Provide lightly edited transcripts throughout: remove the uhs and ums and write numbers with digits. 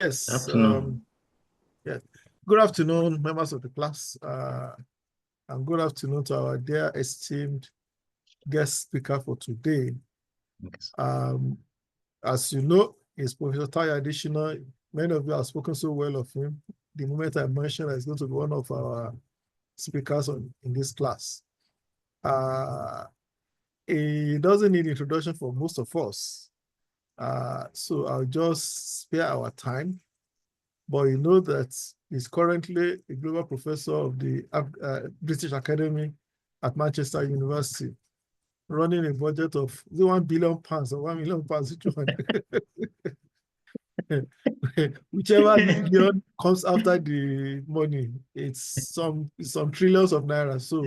Yes. Afternoon. Yes. Good afternoon, members of the class, and good afternoon to our dear esteemed guest speaker for today. Yes. As you know, is Professor Tayo Adesina. Many of you have spoken so well of him. The moment I mentioned, he's going to be one of our speakers in this class. He doesn't need introduction for most of us. So I'll just spare our time. But you know that he's currently a global professor of the British Academy at Manchester University, running a budget of £1 billion or £1 million, whichever million comes after the money. It's some trillions of naira. So,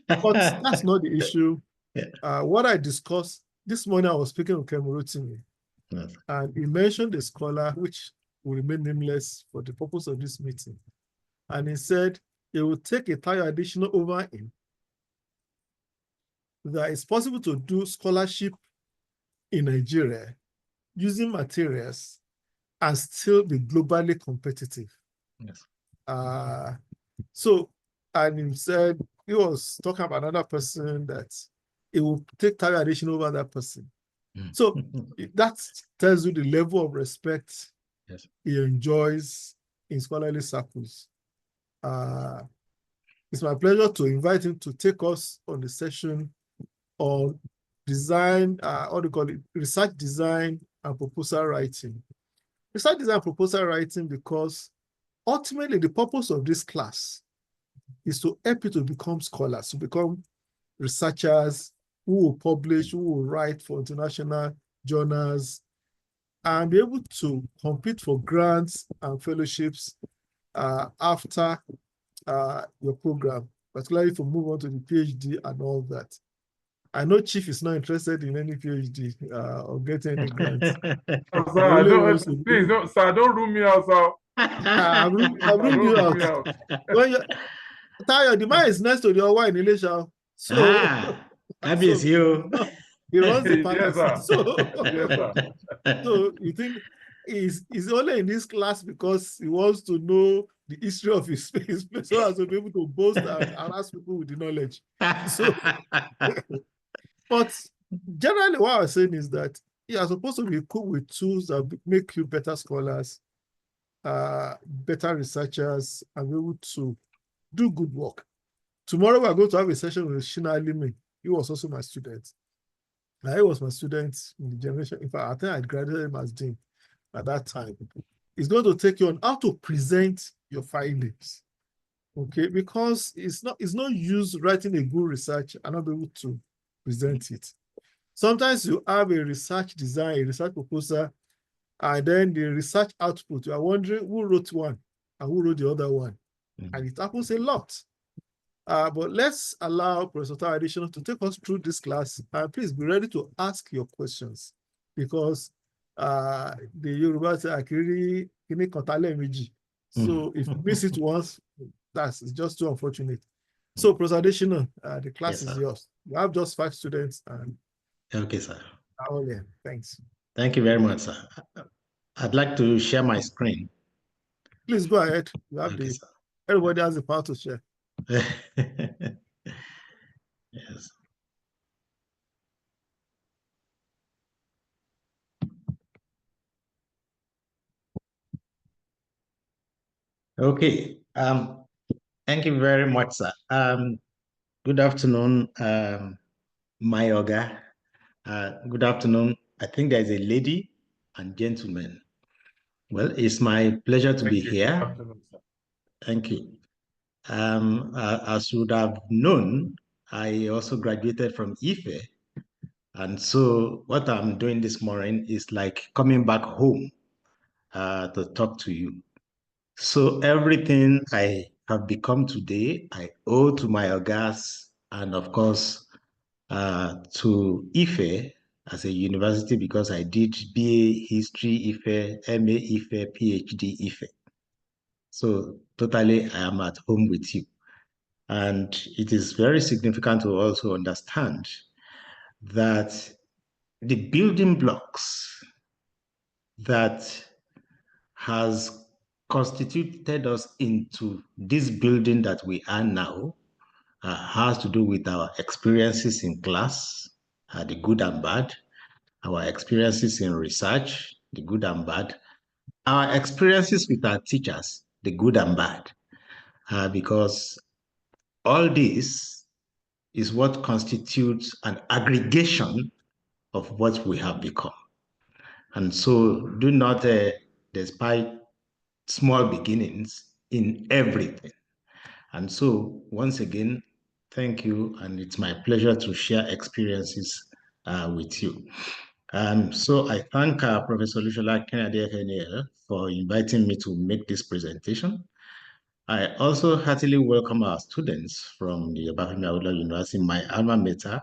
but that's not the issue. What I discussed this morning, I was speaking with Kemuruti, and he mentioned a scholar which will remain nameless for the purpose of this meeting. And he said he will take a Tayo Adesina over him, that it's possible to do scholarship in Nigeria using materials and still be globally competitive. Yes. And he said he was talking about another person that it will take Tayo Adesina over that person. So that tells you the level of respect he enjoys in scholarly circles. It's my pleasure to invite him to take us on the session on design, what do you call it, research design and proposal writing. Research design and proposal writing, because ultimately the purpose of this class is to help you to become scholars, to become researchers who will publish, who will write for international journals, and be able to compete for grants and fellowships after your program, particularly if you move on to the PhD and all that. I know Chief is not interested in any PhD or getting any grants. Please don't, sir, don't rule me out, sir. I've ruled you out. Tayo, the man is next to the Owa in Ilesha. So, he runs the palace. Yes, sir. Yes, sir. So you think he's only in this class because he wants to know the history of his space so as to be able to boast and harass people with the knowledge. So, but generally what I was saying is that you are supposed to be equipped with tools that make you better scholars, better researchers, and be able to do good work. Tomorrow we are going to have a session with Shina Alimi. He was also my student. He was my student in the generation. In fact, I think I graduated him as dean at that time. It's going to take you on how to present your findings, okay? Because it's not use writing a good research and not be able to present it. Sometimes you have a research design, a research proposal, and then the research output, you are wondering who wrote one and who wrote the other one. And it happens a lot. But let's allow Professor Tayo Adesina to take us through this class. And please be ready to ask your questions, because the Yoruba say, Akiri kini kotale meji. So if you miss it once, it's just too unfortunate. So Professor Adesina, the class is yours. You have just 5 students. Okay, sir. Oh, yeah, thanks. Thank you very much, sir. I'd like to share my screen. Please go ahead. You have everybody has the power to share. Yes. Okay. Thank you very much, sir. Good afternoon, my Oga. Good afternoon. I think there's a lady and gentleman. Well, it's my pleasure to be here. Good afternoon, sir. Thank you. As you would have known, I also graduated from Ife. And so what I'm doing this morning is like coming back home to talk to you. So everything I have become today, I owe to my Ogas and of course to Ife as a university, because I did BA History Ife, MA Ife, PhD Ife. So totally I am at home with you. And it is very significant to also understand that the building blocks that has constituted us into this building that we are now has to do with our experiences in class, the good and bad, our experiences in research, the good and bad, our experiences with our teachers, the good and bad, because all this is what constitutes an aggregation of what we have become. And so do not despite small beginnings in everything. And so once again, thank you. And it's my pleasure to share experiences with you. So I thank Professor Lushola Kennedy FNAL for inviting me to make this presentation. I also heartily welcome our students from the Obafemi Awolowo University, my alma mater,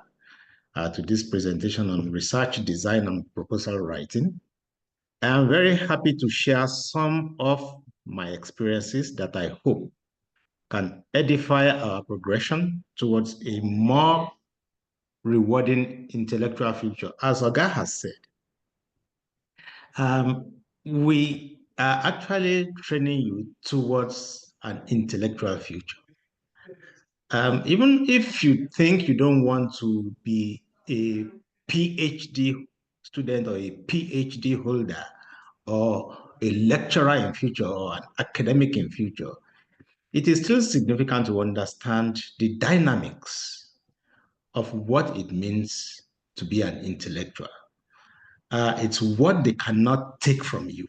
to this presentation on research design and proposal writing. I am very happy to share some of my experiences that I hope can edify our progression towards a more rewarding intellectual future. As Oga has said, we are actually training you towards an intellectual future. Even if you think you don't want to be a PhD student or a PhD holder or a lecturer in future or an academic in future, it is still significant to understand the dynamics of what it means to be an intellectual. It's what they cannot take from you.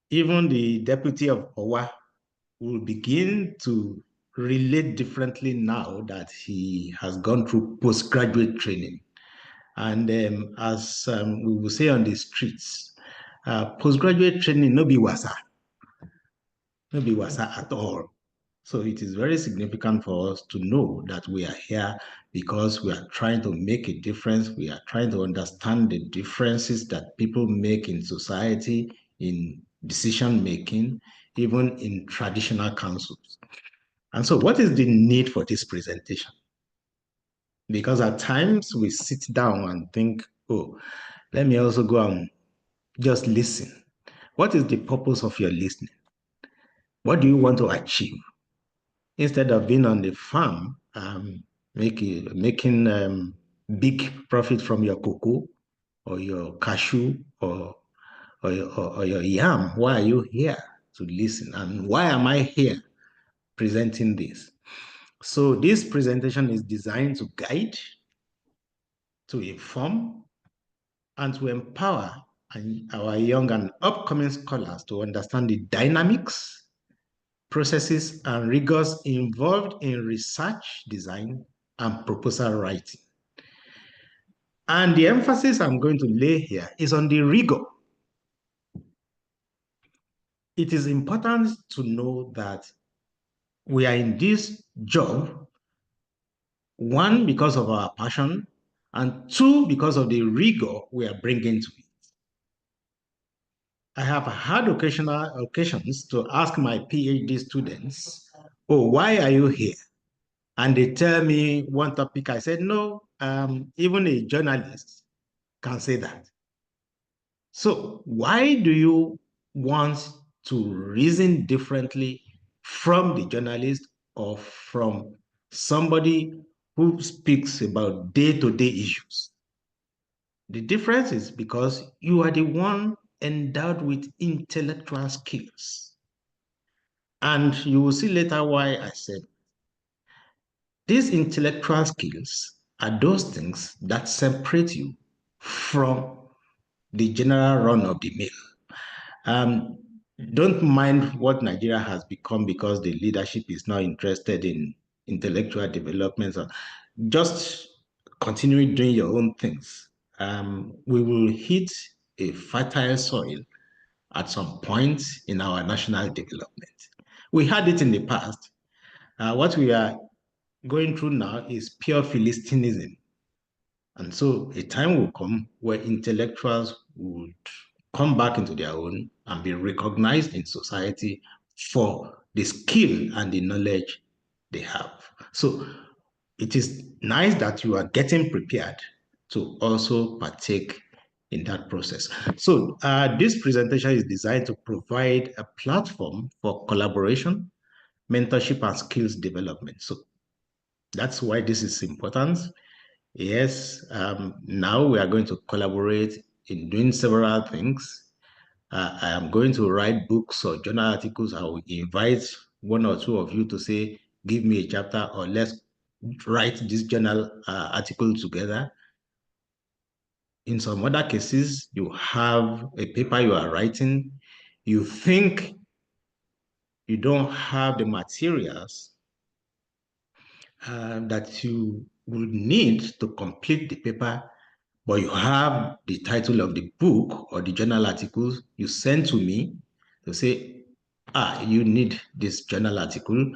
Even the deputy of Owa will begin to relate differently now that he has gone through postgraduate training. And as we will say on the streets, postgraduate training no be wasa at all. So it is very significant for us to know that we are here because we are trying to make a difference. We are trying to understand the differences that people make in society, in decision making, even in traditional councils. And so what is the need for this presentation? Because at times we sit down and think, oh, let me also go and just listen. What is the purpose of your listening? What do you want to achieve? Instead of being on the farm, making big profit from your cocoa or your cashew or your yam, why are you here to listen? And why am I here presenting this? So this presentation is designed to guide, to inform, and to empower our young and upcoming scholars to understand the dynamics, processes, and rigors involved in research design and proposal writing. And the emphasis I'm going to lay here is on the rigor. It is important to know that we are in this job, one, because of our passion, and two, because of the rigor we are bringing to it. I have had occasions to ask my PhD students, oh, why are you here? And they tell me one topic. I said, no, even a journalist can say that. So why do you want to reason differently from the journalist or from somebody who speaks about day-to-day issues? The difference is because you are the one endowed with intellectual skills. And you will see later why I said these intellectual skills are those things that separate you from the general run of the mill. Don't mind what Nigeria has become because the leadership is now interested in intellectual development. So just continue doing your own things. We will hit a fertile soil at some point in our national development. We had it in the past. What we are going through now is pure Philistinism. And so a time will come where intellectuals would come back into their own and be recognized in society for the skill and the knowledge they have. So it is nice that you are getting prepared to also partake in that process. So this presentation is designed to provide a platform for collaboration, mentorship, and skills development. So that's why this is important. Yes, now we are going to collaborate in doing several things. I am going to write books or journal articles. I will invite one or two of you to say, give me a chapter, or let's write this journal article together. In some other cases, you have a paper you are writing, you think you don't have the materials that you would need to complete the paper, but you have the title of the book or the journal articles, you send to me to say, you need this journal article.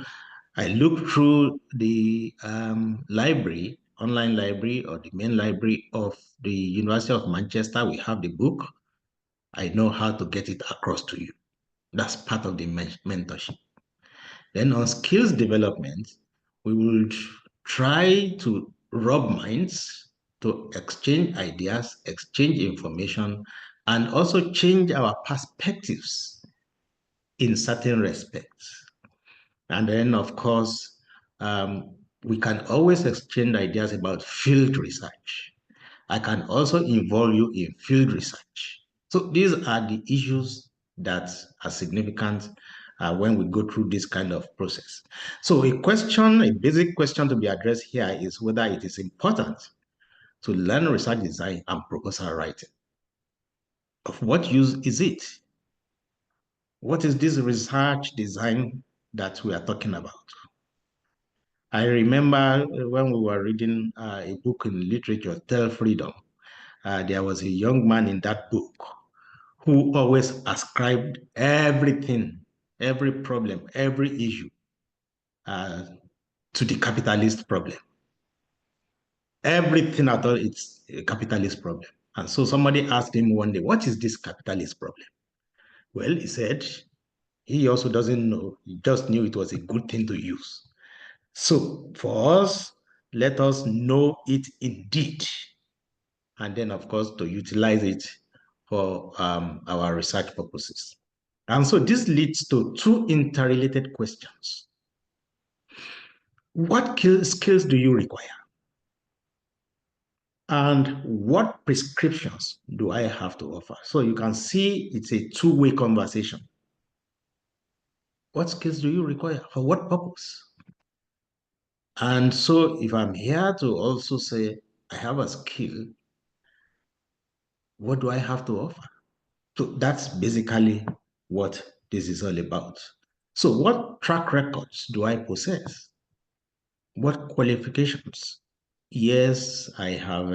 I look through the library, online library, or the main library of the University of Manchester. We have the book. I know how to get it across to you. That's part of the mentorship. Then on skills development, we will try to rub minds, to exchange ideas, exchange information, and also change our perspectives in certain respects. And then, of course, we can always exchange ideas about field research. I can also involve you in field research. So these are the issues that are significant when we go through this kind of process. So a basic question to be addressed here is whether it is important to learn research design and proposal writing. Of what use is it? What is this research design that we are talking about? I remember when we were reading a book in literature, Tell Freedom, there was a young man in that book who always ascribed everything, every problem, every issue to the capitalist problem. Everything at all, it's a capitalist problem. And so somebody asked him one day, what is this capitalist problem? Well, he said, he also doesn't know. He just knew it was a good thing to use. So for us, let us know it indeed. And then, of course, to utilize it for our research purposes. And so this leads to two interrelated questions. What skills do you require? And what prescriptions do I have to offer? So you can see it's a two-way conversation. What skills do you require? For what purpose? And so if I'm here to also say, I have a skill, what do I have to offer? So that's basically what this is all about. So what track records do I possess? What qualifications? Yes, I have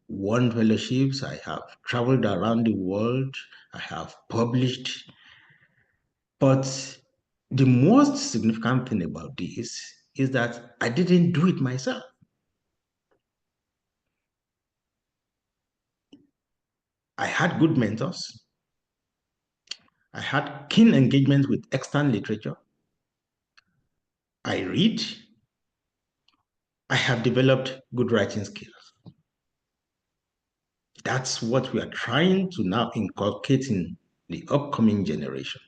won fellowships. I have traveled around the world. I have published. But the most significant thing about this is that I didn't do it myself. I had good mentors. I had keen engagement with external literature. I read. I have developed good writing skills. That's what we are trying to now inculcate in the upcoming generation.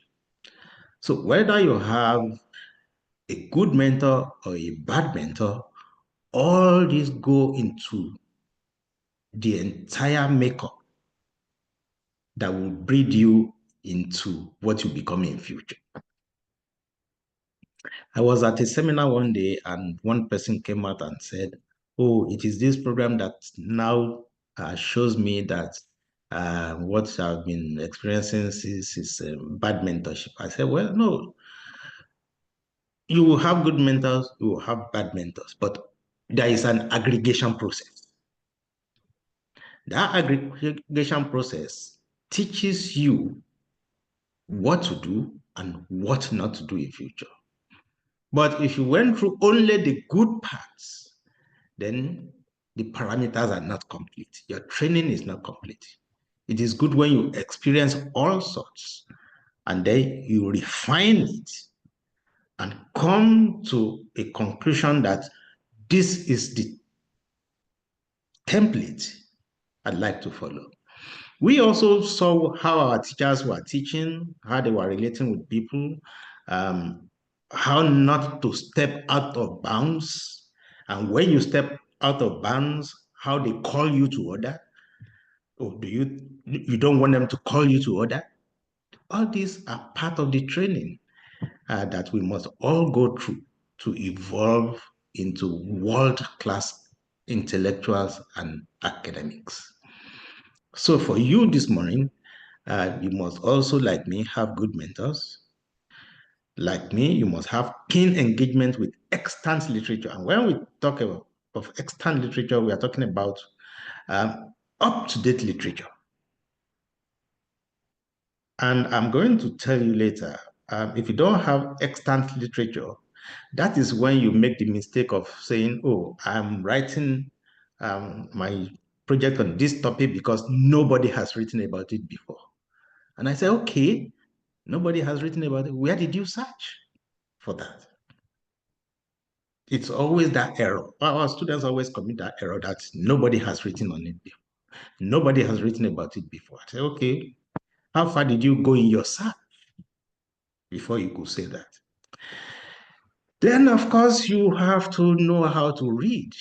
So whether you have a good mentor or a bad mentor, all these go into the entire makeup that will breed you into what you become in future. I was at a seminar one day and one person came out and said, oh, it is this program that now shows me that what I've been experiencing is bad mentorship. I said, well, no, you will have good mentors, you will have bad mentors, but there is an aggregation process. That aggregation process teaches you what to do and what not to do in future. But if you went through only the good parts, then the parameters are not complete. Your training is not complete. It is good when you experience all sorts and then you refine it and come to a conclusion that this is the template I'd like to follow. We also saw how our teachers were teaching, how they were relating with people, how not to step out of bounds. And when you step out of bounds, how they call you to order. Or you don't want them to call you to order? All these are part of the training that we must all go through to evolve into world-class intellectuals and academics. So for you this morning, you must also, like me, have good mentors. Like me, you must have keen engagement with extant literature. And when we talk of extant literature, we are talking about up-to-date literature. And I'm going to tell you later, if you don't have extant literature, that is when you make the mistake of saying, oh, I'm writing my project on this topic because nobody has written about it before. And I say, okay, nobody has written about it. Where did you search for that? It's always that error. Our students always commit that error that nobody has written on it before. Nobody has written about it before. I say, okay, how far did you go in your search before you could say that? Then, of course, you have to know how to read.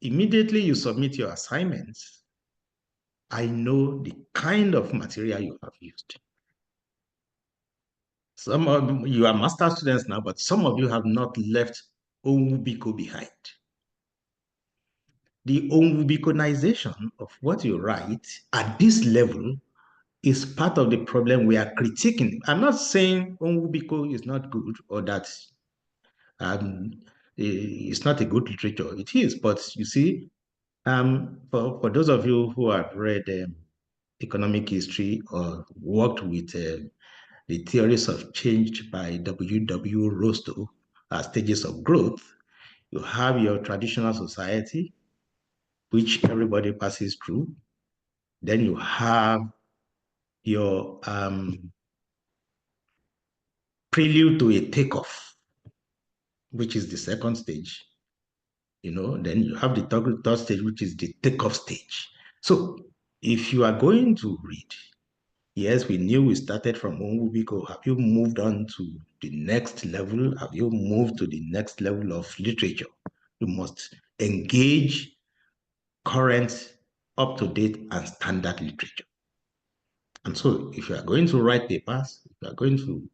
Immediately you submit your assignments, I know the kind of material you have used. Some of you are master students now, but some of you have not left Onwubiko behind. The Onwubikonization of what you write at this level is part of the problem we are critiquing. I'm not saying Onwubiko is not good or that it's not a good literature. It is, but you see, for those of you who have read economic history or worked with the theories of change by W. Rostow, stages of growth, you have your traditional society, which everybody passes through. Then you have your prelude to a takeoff, which is the second stage. Then you have the third stage, which is the takeoff stage. So if you are going to read, yes, we knew we started from Onwubiko. Have you moved on to the next level? Have you moved to the next level of literature? You must engage current, up-to-date, and standard literature. And so if you are going to write papers, if you are going to,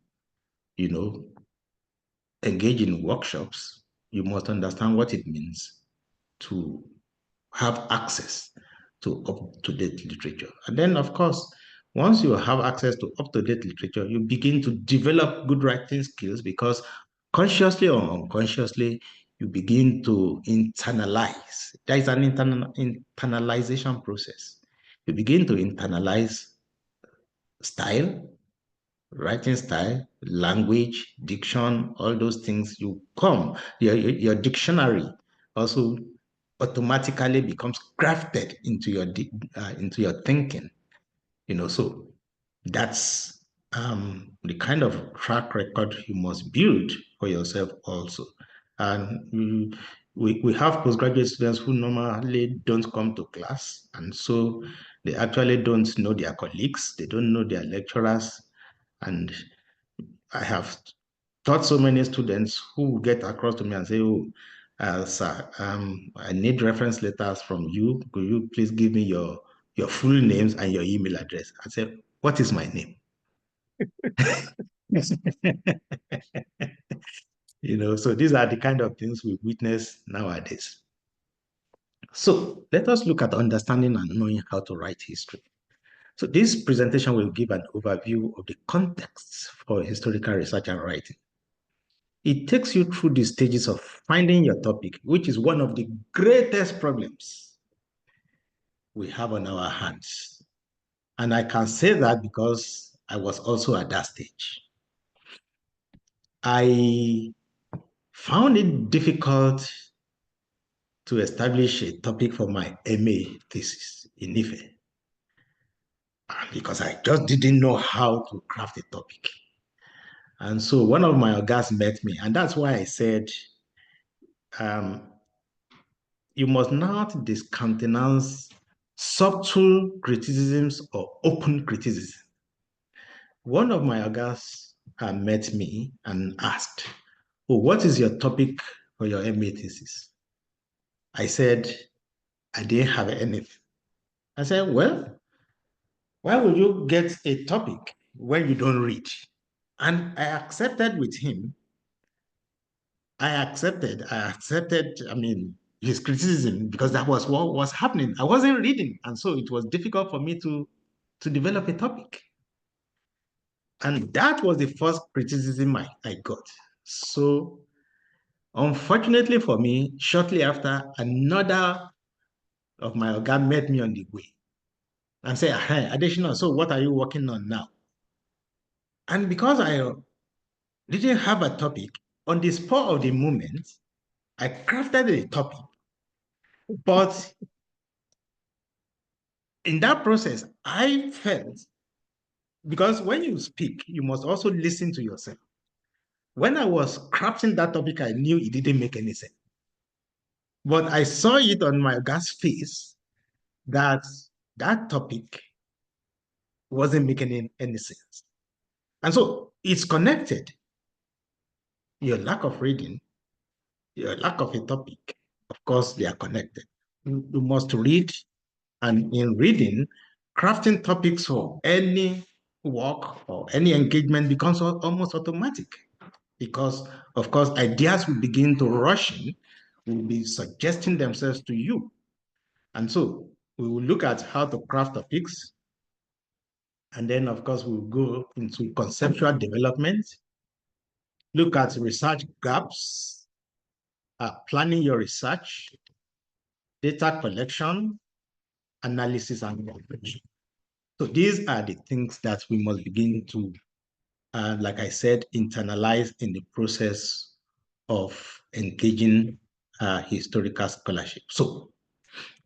engage in workshops, you must understand what it means to have access to up-to-date literature. And then, of course, once you have access to up-to-date literature, you begin to develop good writing skills because consciously or unconsciously, you begin to internalize. There is an internalization process. You begin to internalize style, writing style, language, diction, all those things. Your dictionary also automatically becomes crafted into your thinking. So that's the kind of track record you must build for yourself also. And we have postgraduate students who normally don't come to class, and so they actually don't know their colleagues, they don't know their lecturers, and I have taught so many students who get across to me and say, oh, sir, I need reference letters from you. Could you please give me your full names and your email address? I said, what is my name? So these are the kind of things we witness nowadays. So let us look at understanding and knowing how to write history. So this presentation will give an overview of the contexts for historical research and writing. It takes you through the stages of finding your topic, which is one of the greatest problems we have on our hands. And I can say that because I was also at that stage. I found it difficult to establish a topic for my MA thesis in Ife because I just didn't know how to craft a topic. And so one of my guys met me, and that's why I said, you must not discountenance subtle criticisms or open criticism. One of my ogas met me and asked, "Oh, what is your topic for your MA thesis?" I said, "I didn't have anything." I said, "Well, why would you get a topic when you don't read?" And I accepted with him. I accepted, his criticism, because that was what was happening. I wasn't reading. And so it was difficult for me to develop a topic. And that was the first criticism I got. So unfortunately for me, shortly after, another of my oga met me on the way and said, "Hi, Adesina, so what are you working on now?" And because I didn't have a topic, on the spur of the moment, I crafted a topic. But in that process, I felt, because when you speak, you must also listen to yourself. When I was crafting that topic, I knew it didn't make any sense. But I saw it on my guy's face that that topic wasn't making any sense. And so it's connected. Your lack of reading, your lack of a topic, of course, they are connected. You must read, and in reading, crafting topics for any work or any engagement becomes almost automatic, because, of course, ideas will begin to rush in, will be suggesting themselves to you. And so we will look at how to craft topics. And then, of course, we'll go into conceptual development, look at research gaps, planning your research, data collection, analysis, and reflection. So these are the things that we must begin to, like I said, internalize in the process of engaging historical scholarship. So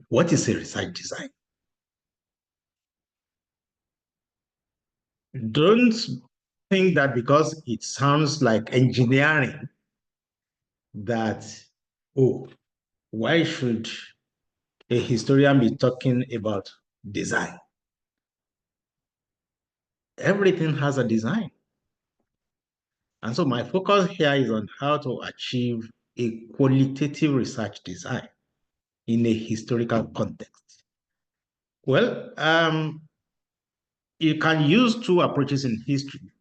what is a research design? Don't think that because it sounds like engineering that, oh, why should a historian be talking about design? Everything has a design. And so my focus here is on how to achieve a qualitative research design in a historical context. Well, you can use two approaches in history.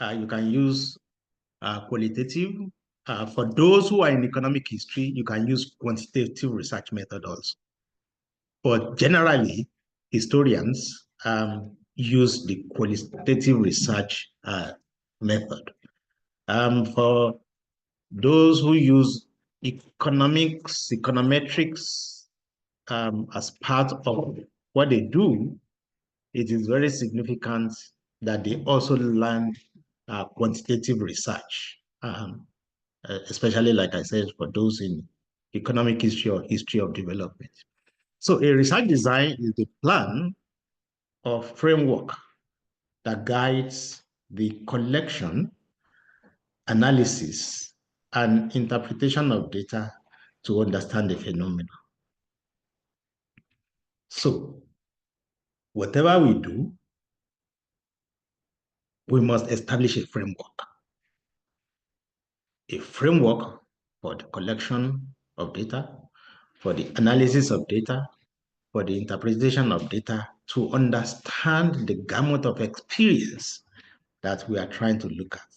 You can use qualitative. For those who are in economic history, you can use quantitative research method also. But generally, historians use the qualitative research method. For those who use economics, econometrics as part of what they do, it is very significant that they also learn quantitative research, especially, like I said, for those in economic history or history of development. So a research design is the plan or framework that guides the collection, analysis, and interpretation of data to understand the phenomenon. So whatever we do, we must establish a framework for the collection of data, for the analysis of data, for the interpretation of data, to understand the gamut of experience that we are trying to look at.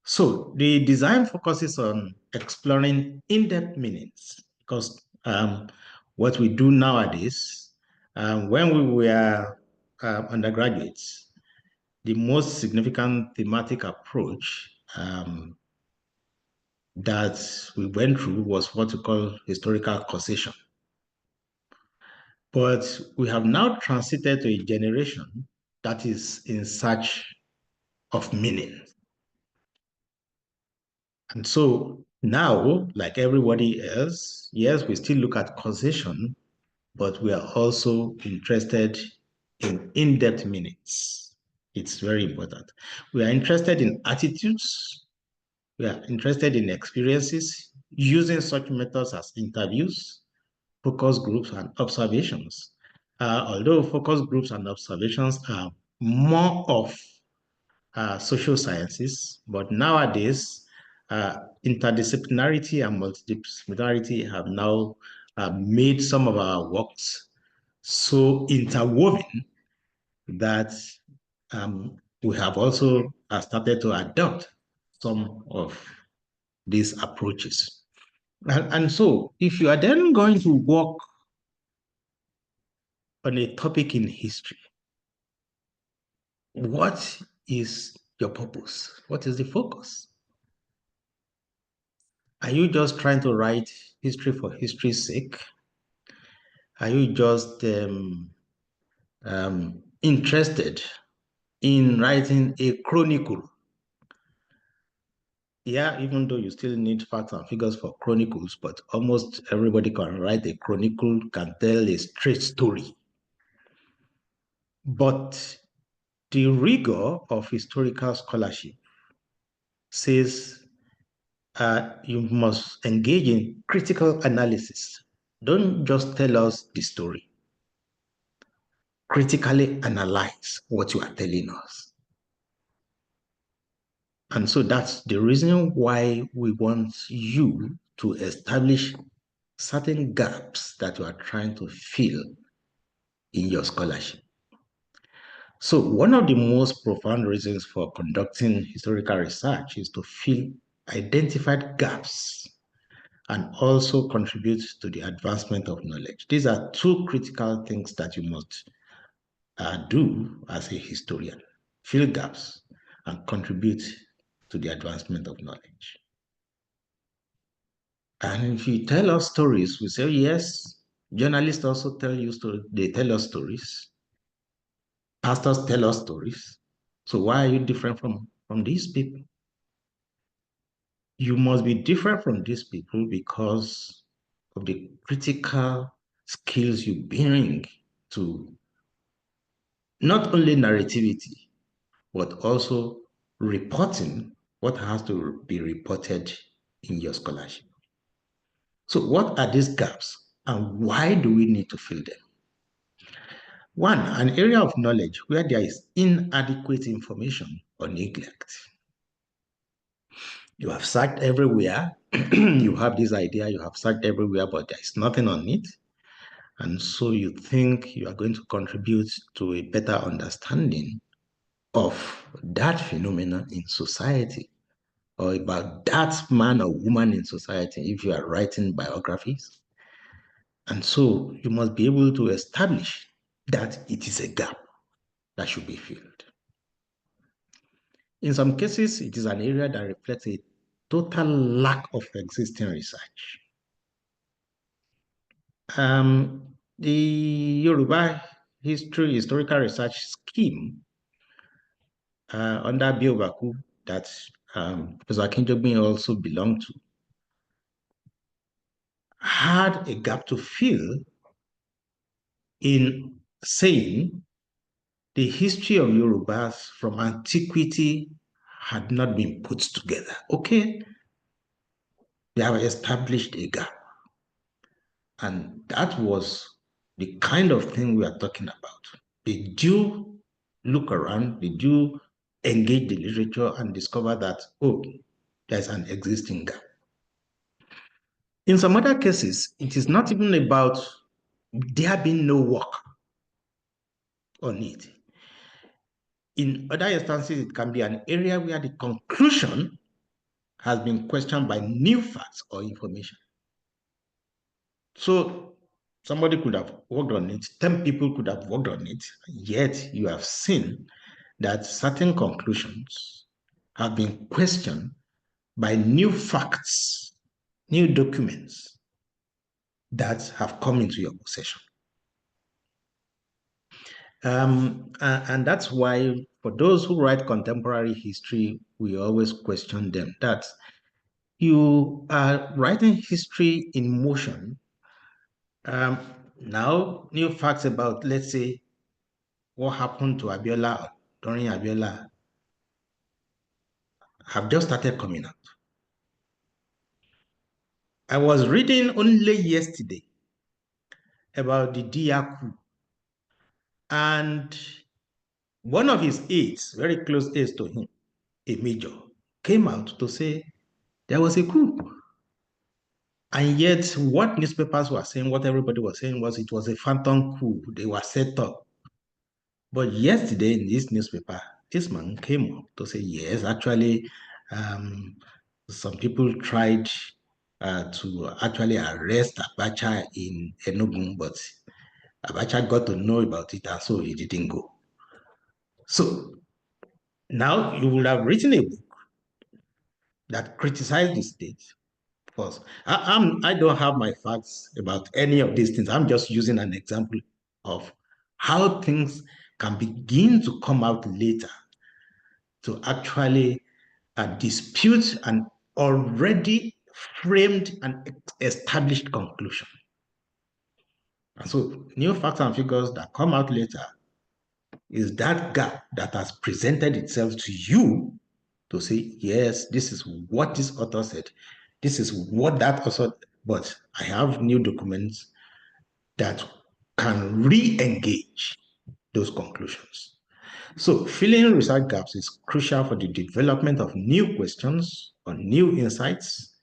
So the design focuses on exploring in-depth meanings, because what we do nowadays, when we were undergraduates, the most significant thematic approach that we went through was what we call historical causation. But we have now transited to a generation that is in search of meaning. And so now, like everybody else, yes, we still look at causation, but we are also interested in in-depth meanings. It's very important. We are interested in attitudes. We are interested in experiences, using such methods as interviews, focus groups, and observations. although focus groups and observations are more of social sciences, but nowadays, interdisciplinarity and multidisciplinarity have now made some of our works so interwoven that we have also started to adopt some of these approaches. And so, if you are then going to work on a topic in history, what is your purpose? What is the focus? Are you just trying to write history for history's sake? Are you just interested in writing a chronicle? Yeah, even though you still need facts and figures for chronicles, but almost everybody can write a chronicle, can tell a straight story. But the rigor of historical scholarship says you must engage in critical analysis. Don't just tell us the story. Critically analyze what you are telling us. And so that's the reason why we want you to establish certain gaps that you are trying to fill in your scholarship. So one of the most profound reasons for conducting historical research is to fill identified gaps and also contribute to the advancement of knowledge. These are two critical things that you must do as a historian: fill gaps and contribute to the advancement of knowledge. And if you tell us stories, we say, yes, journalists also tell you stories. They tell us stories. Pastors tell us stories. So why are you different from these people? You must be different from these people because of the critical skills you bring to not only narrativity, but also reporting what has to be reported in your scholarship. So what are these gaps and why do we need to fill them? One, an area of knowledge where there is inadequate information or neglect. You have searched everywhere, you have this idea, you have searched everywhere, but there is nothing on it. And so you think you are going to contribute to a better understanding of that phenomenon in society or about that man or woman in society if you are writing biographies. And so you must be able to establish that it is a gap that should be filled. In some cases, it is an area that reflects a total lack of existing research. The Yoruba historical research scheme under Biobaku that Professor Akinjobin also belonged to had a gap to fill in saying the history of Yorubas from antiquity had not been put together. Okay, they have established a gap. And that was the kind of thing we are talking about. Did you look around? Did you engage the literature and discover that, oh, there's an existing gap? In some other cases, it is not even about there being no work on it. In other instances, it can be an area where the conclusion has been questioned by new facts or information. So somebody could have worked on it, 10 people could have worked on it, yet you have seen that certain conclusions have been questioned by new facts, new documents that have come into your possession. And that's why for those who write contemporary history, we always question them that you are writing history in motion. Now, new facts about, let's say, what happened to Abiola during Abiola have just started coming out. I was reading only yesterday about the DR coup And one of his aides, very close aides to him, a major, came out to say there was a coup. And yet, what newspapers were saying, what everybody was saying was it was a phantom coup. They were set up. But yesterday in this newspaper, this man came up to say, yes, actually, some people tried to actually arrest Abacha in Enugu, but Abacha got to know about it, and so he didn't go. So now you would have written a book that criticized the state. First, I don't have my facts about any of these things. I'm just using an example of how things can begin to come out later to actually dispute an already framed and established conclusion. And so new facts and figures that come out later is that gap that has presented itself to you to say, yes, this is what this author said. This is what that author, but I have new documents that can re-engage those conclusions. So filling research gaps is crucial for the development of new questions or new insights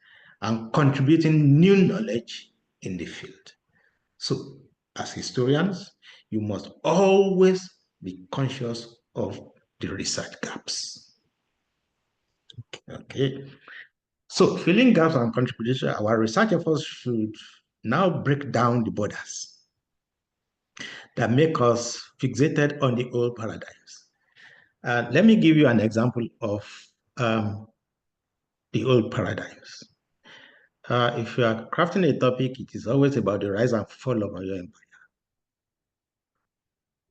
and contributing new knowledge in the field. So as historians, you must always be conscious of the research gaps. Okay. So filling gaps and contribution, our research efforts should now break down the borders that make us fixated on the old paradigms. Let me give you an example of the old paradigms. If you are crafting a topic, it is always about the rise and fall of your empire.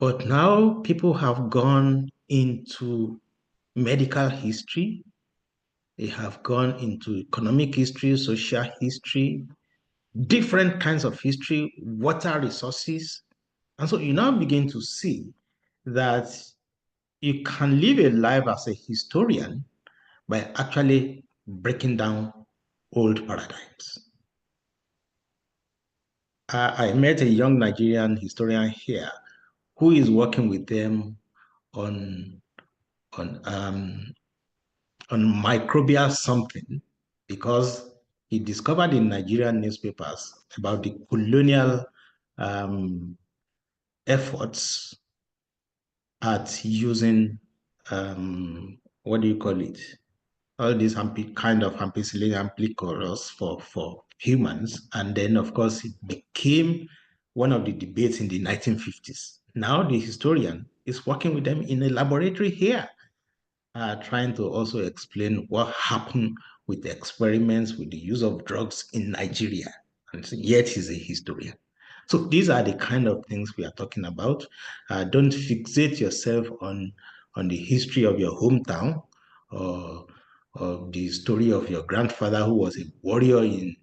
But now people have gone into medical history, they have gone into economic history, social history, different kinds of history, water resources. And so you now begin to see that you can live a life as a historian by actually breaking down old paradigms. I met a young Nigerian historian here who is working with them on microbial something because he discovered in Nigerian newspapers about the colonial efforts at using what do you call it? All these kind of ampicillin amplicors for humans. And then, of course, it became one of the debates in the 1950s. Now the historian is working with them in a laboratory here, trying to also explain what happened with the experiments with the use of drugs in Nigeria. And yet he's a historian. So these are the kind of things we are talking about. Don't fixate yourself on the history of your hometown or the story of your grandfather who was a warrior in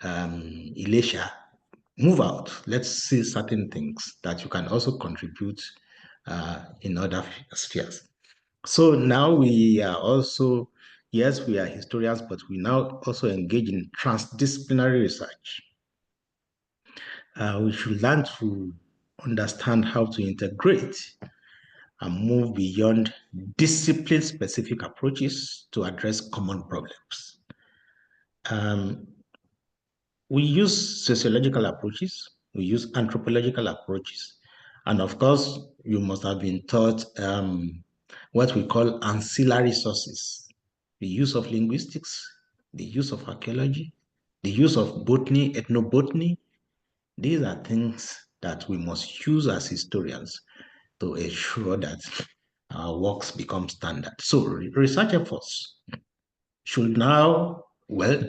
Elisha. Move out. Let's see certain things that you can also contribute in other spheres. So now we are also, yes, we are historians, but we now also engage in transdisciplinary research. We should learn to understand how to integrate and move beyond discipline-specific approaches to address common problems. We use sociological approaches, we use anthropological approaches, and of course, you must have been taught what we call ancillary sources, the use of linguistics, the use of archaeology, the use of botany, ethnobotany. These are things that we must use as historians to ensure that our works become standard. So research efforts should now, well,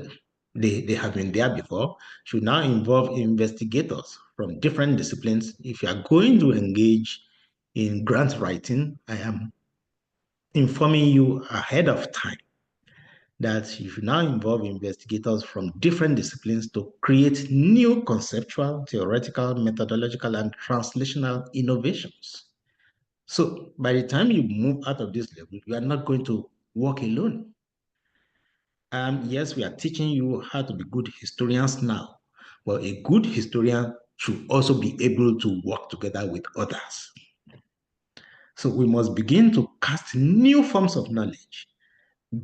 they have been there before, should now involve investigators from different disciplines. If you are going to engage in grant writing, I am informing you ahead of time that you should now involve investigators from different disciplines to create new conceptual, theoretical, methodological, and translational innovations. So by the time you move out of this level, you are not going to work alone. Yes, we are teaching you how to be good historians now. Well, a good historian should also be able to work together with others. So we must begin to cast new forms of knowledge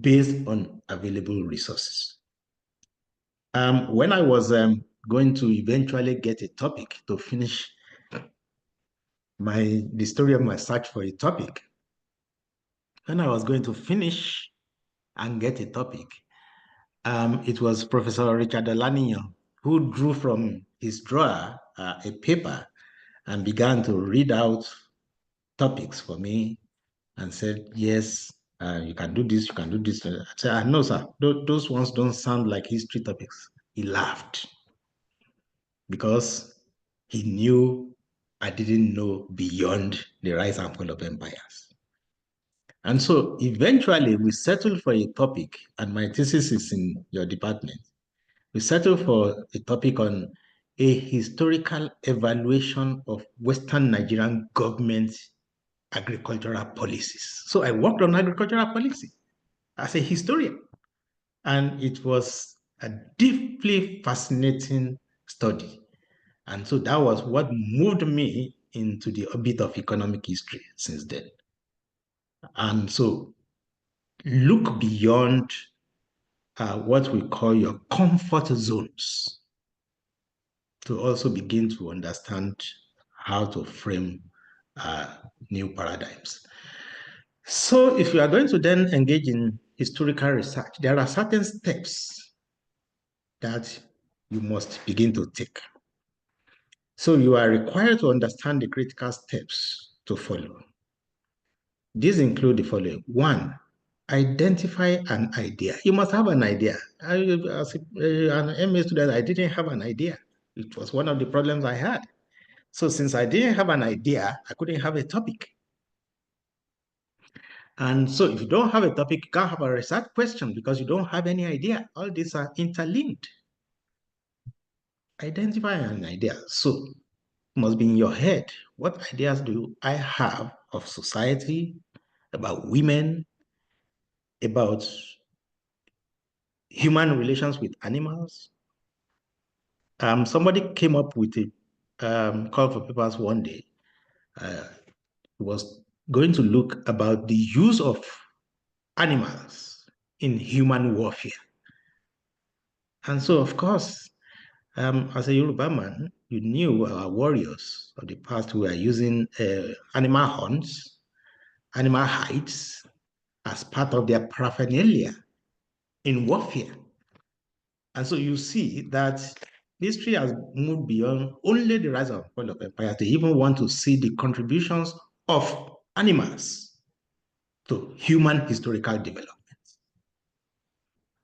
based on available resources. When I was going to eventually get a topic to finish the story of my search for a topic, when I was going to finish and get a topic, it was Professor Richard Olaniyan who drew from his drawer a paper and began to read out topics for me and said, yes, you can do this, you can do this. I said, no, sir, those ones don't sound like history topics. He laughed because he knew I didn't know beyond the rise and fall of empires. And so eventually we settled for a topic, and my thesis is in your department. We settled for a topic on a historical evaluation of Western Nigerian government agricultural policies. So I worked on agricultural policy as a historian, and it was a deeply fascinating study. And so that was what moved me into the orbit of economic history since then. And so look beyond what we call your comfort zones to also begin to understand how to frame new paradigms. So if you are going to then engage in historical research, there are certain steps that you must begin to take. So you are required to understand the critical steps to follow. These include the following. One, identify an idea. You must have an idea. As an MA student, I didn't have an idea. It was one of the problems I had. So since I didn't have an idea, I couldn't have a topic. And so if you don't have a topic, you can't have a research question because you don't have any idea. All these are interlinked. Identify an idea. So it must be in your head. What ideas do I have of society, about women, about human relations with animals? Somebody came up with a call for papers one day. Was going to look about the use of animals in human warfare. And so, of course, as a Yoruba man, you knew our warriors of the past were using animal horns, animal hides as part of their paraphernalia in warfare. And so you see that history has moved beyond only the rise and fall of empires. They even want to see the contributions of animals to human historical development.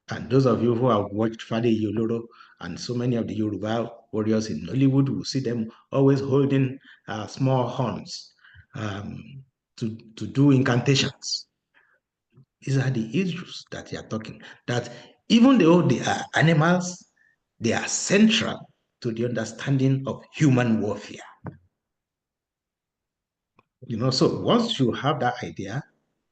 And those of you who have watched Fade Yoloro and so many of the Yoruba warriors in Nollywood will see them always holding small horns to do incantations. These are the issues that you are talking, that even though they are animals, they are central to the understanding of human warfare. So once you have that idea,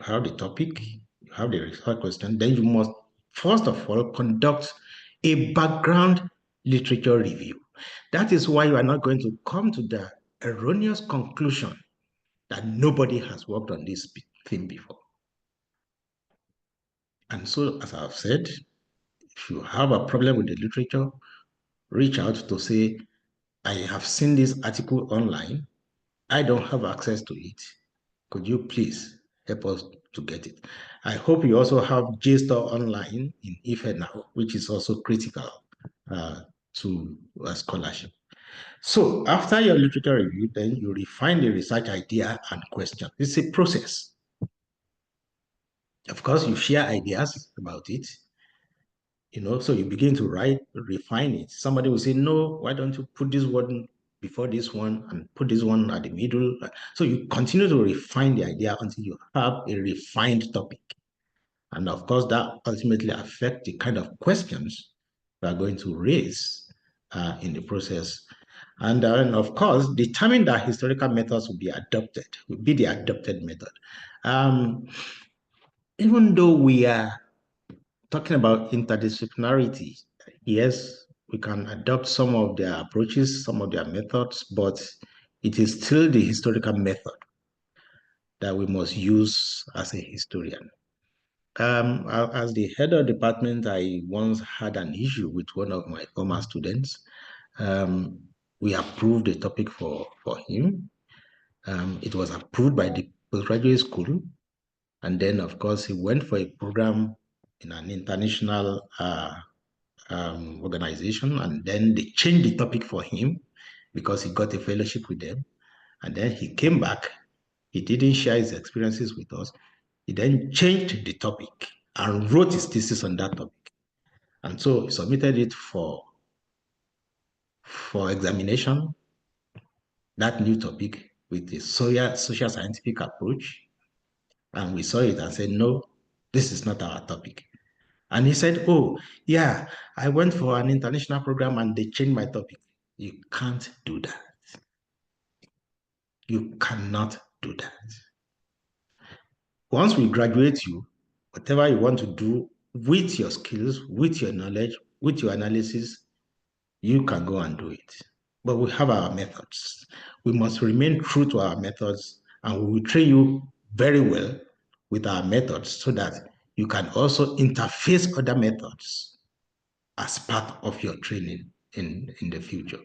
you have the topic, you have the research question, then you must first of all conduct a background literature review. That is why you are not going to come to the erroneous conclusion that nobody has worked on this thing before. And so, as I've said, if you have a problem with the literature, reach out to say, I have seen this article online. I don't have access to it. Could you please help us to get it? I hope you also have JSTOR online in FNAL, which is also critical to scholarship. So after your literature review, then you refine the research idea and question. It's a process. Of course, you share ideas about it, so you begin to write, refine it. Somebody will say, no, why don't you put this one before this one and put this one at the middle? So you continue to refine the idea until you have a refined topic. And of course, that ultimately affects the kind of questions we are going to raise in the process. And then, of course, determine that historical methods will be the adopted method. Even though we are talking about interdisciplinarity, yes, we can adopt some of their approaches, some of their methods, but it is still the historical method that we must use as a historian. As the head of department, I once had an issue with one of my former students. We approved a topic for him. It was approved by the postgraduate school. And then, of course, he went for a program in an international organization, and then they changed the topic for him because he got a fellowship with them. And then he came back. He didn't share his experiences with us. He then changed the topic and wrote his thesis on that topic. And so he submitted it for examination, that new topic with the social scientific approach. And we saw it and said, no, this is not our topic. And he said, oh, yeah, I went for an international program and they changed my topic. You can't do that. You cannot do that. Once we graduate you, whatever you want to do with your skills, with your knowledge, with your analysis, you can go and do it. But we have our methods. We must remain true to our methods, and we will train you very well with our methods so that you can also interface other methods as part of your training in the future.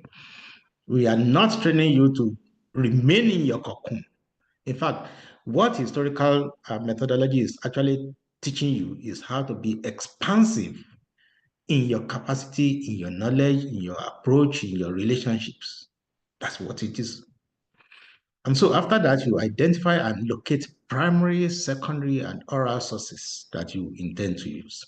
We are not training you to remain in your cocoon. In fact, what historical methodology is actually teaching you is how to be expansive in your capacity, in your knowledge, in your approach, in your relationships. That's what it is. And so after that, you identify and locate primary, secondary, and oral sources that you intend to use.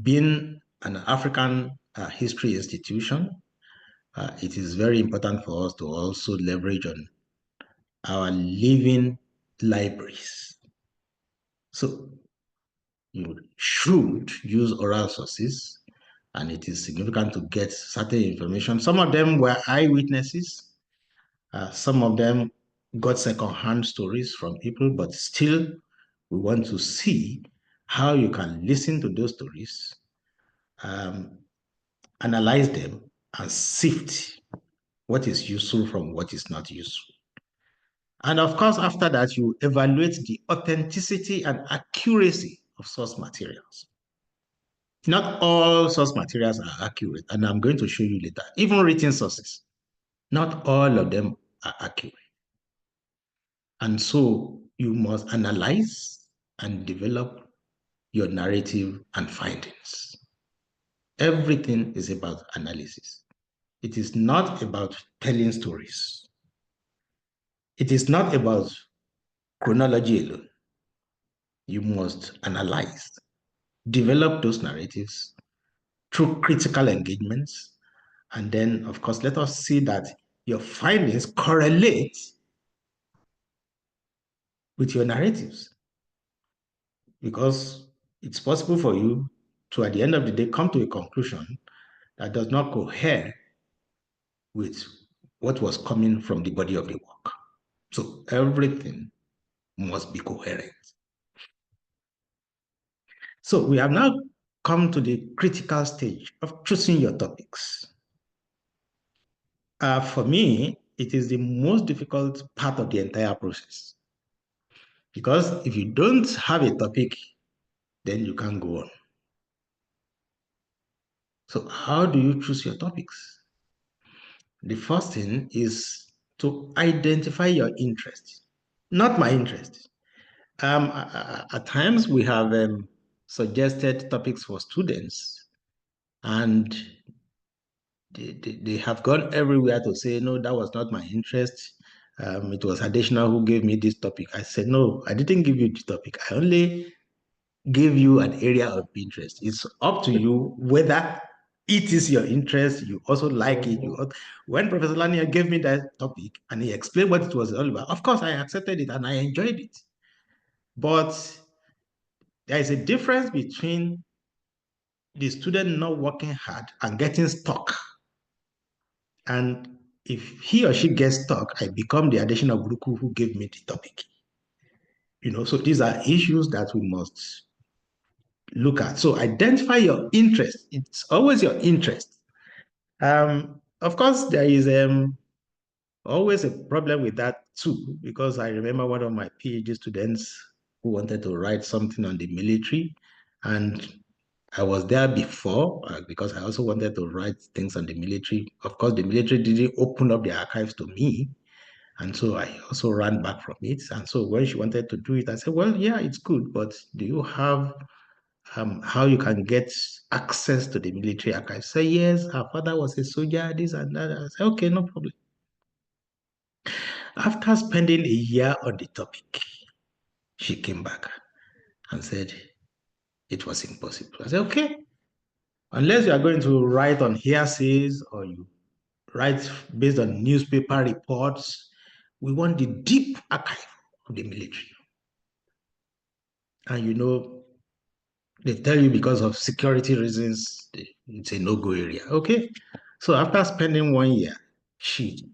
Being an African history institution, it is very important for us to also leverage on our living libraries. So you should use oral sources, and it is significant to get certain information. Some of them were eyewitnesses. Some of them got secondhand stories from people, but still we want to see how you can listen to those stories, analyze them, and sift what is useful from what is not useful. And of course, after that, you evaluate the authenticity and accuracy of source materials. Not all source materials are accurate, and I'm going to show you later. Even written sources, not all of them are accurate. And so you must analyze and develop your narrative and findings. Everything is about analysis. It is not about telling stories. It is not about chronology alone. You must analyze, develop those narratives through critical engagements, and then, of course, let us see that your findings correlate with your narratives. Because it's possible for you to, at the end of the day, come to a conclusion that does not cohere with what was coming from the body of the work. So everything must be coherent. So we have now come to the critical stage of choosing your topics. For me, it is the most difficult part of the entire process. Because if you don't have a topic, then you can't go on. So how do you choose your topics? The first thing is to identify your interest, not my interest. At times we have suggested topics for students, and they have gone everywhere to say, no, that was not my interest. It was Adesina who gave me this topic. I said, no, I didn't give you the topic. I only gave you an area of interest. It's up to you whether it is your interest, you also like it. When Professor Lanier gave me that topic and he explained what it was all about, of course I accepted it and I enjoyed it. But there is a difference between the student not working hard and getting stuck. And if he or she gets stuck, I become the additional Buruku who gave me the topic. So these are issues that we must look at. So identify your interest. It's always your interest. Of course, there is always a problem with that too, because I remember one of my PhD students who wanted to write something on the military, and I was there before because I also wanted to write things on the military. Of course, the military didn't open up the archives to me, and so I also ran back from it. And so when she wanted to do it, I said, well, yeah, it's good, but do you have how you can get access to the military archives? Say, yes, her father was a soldier, this and that. I said, okay, no problem. After spending a year on the topic, she came back and said it was impossible. I said, okay, unless you are going to write on hearsays or you write based on newspaper reports, we want the deep archive of the military. And you know, they tell you because of security reasons, it's a no-go area. Okay. So after spending 1 year, she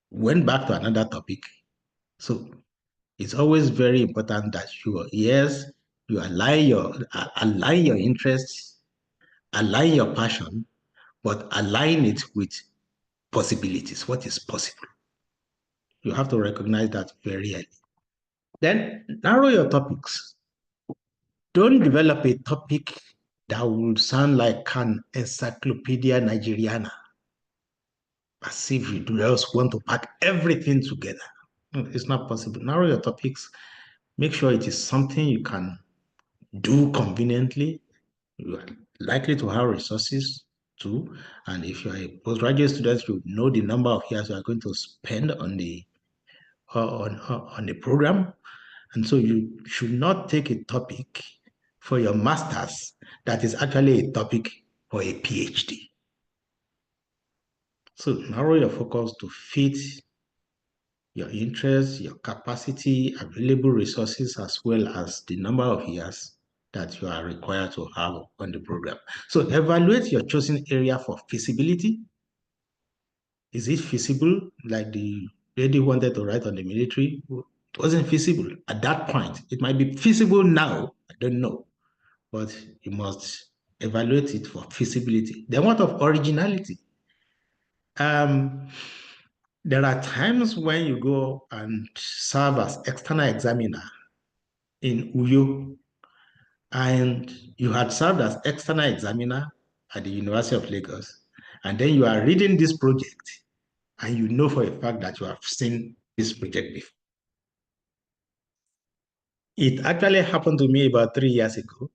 went back to another topic. So it's always very important that you align your interests, align your passion, but align it with possibilities. What is possible? You have to recognize that very early. Then narrow your topics. Don't develop a topic that would sound like an encyclopedia Nigeriana, as if you just want to pack everything together. It's not possible. Narrow your topics. Make sure it is something you can do conveniently. You are likely to have resources too. And if you are a postgraduate student, you know the number of years you are going to spend on the program. And so you should not take a topic for your master's that is actually a topic for a PhD. So narrow your focus to fit your interests, your capacity, available resources, as well as the number of years that you are required to have on the program. So evaluate your chosen area for feasibility. Is it feasible? Like the lady wanted to write on the military, it wasn't feasible at that point. It might be feasible now, I don't know, but you must evaluate it for feasibility. Then what of originality? There are times when you go and serve as external examiner in Uyo, and you had served as external examiner at the University of Lagos, and then you are reading this project, and you know for a fact that you have seen this project before. It actually happened to me about 3 years ago.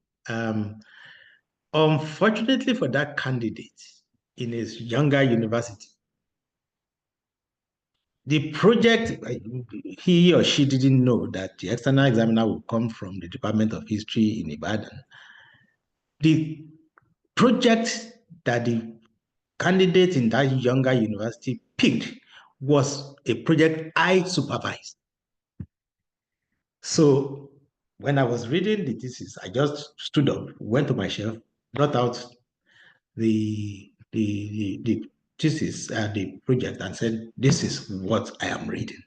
Unfortunately for that candidate in his younger university, the project, he or she didn't know that the external examiner would come from the Department of History in Ibadan. The project that the candidate in that younger university picked was a project I supervised. So when I was reading the thesis, I just stood up, went to my shelf, brought out the thesis, the project, and said, "This is what I am reading.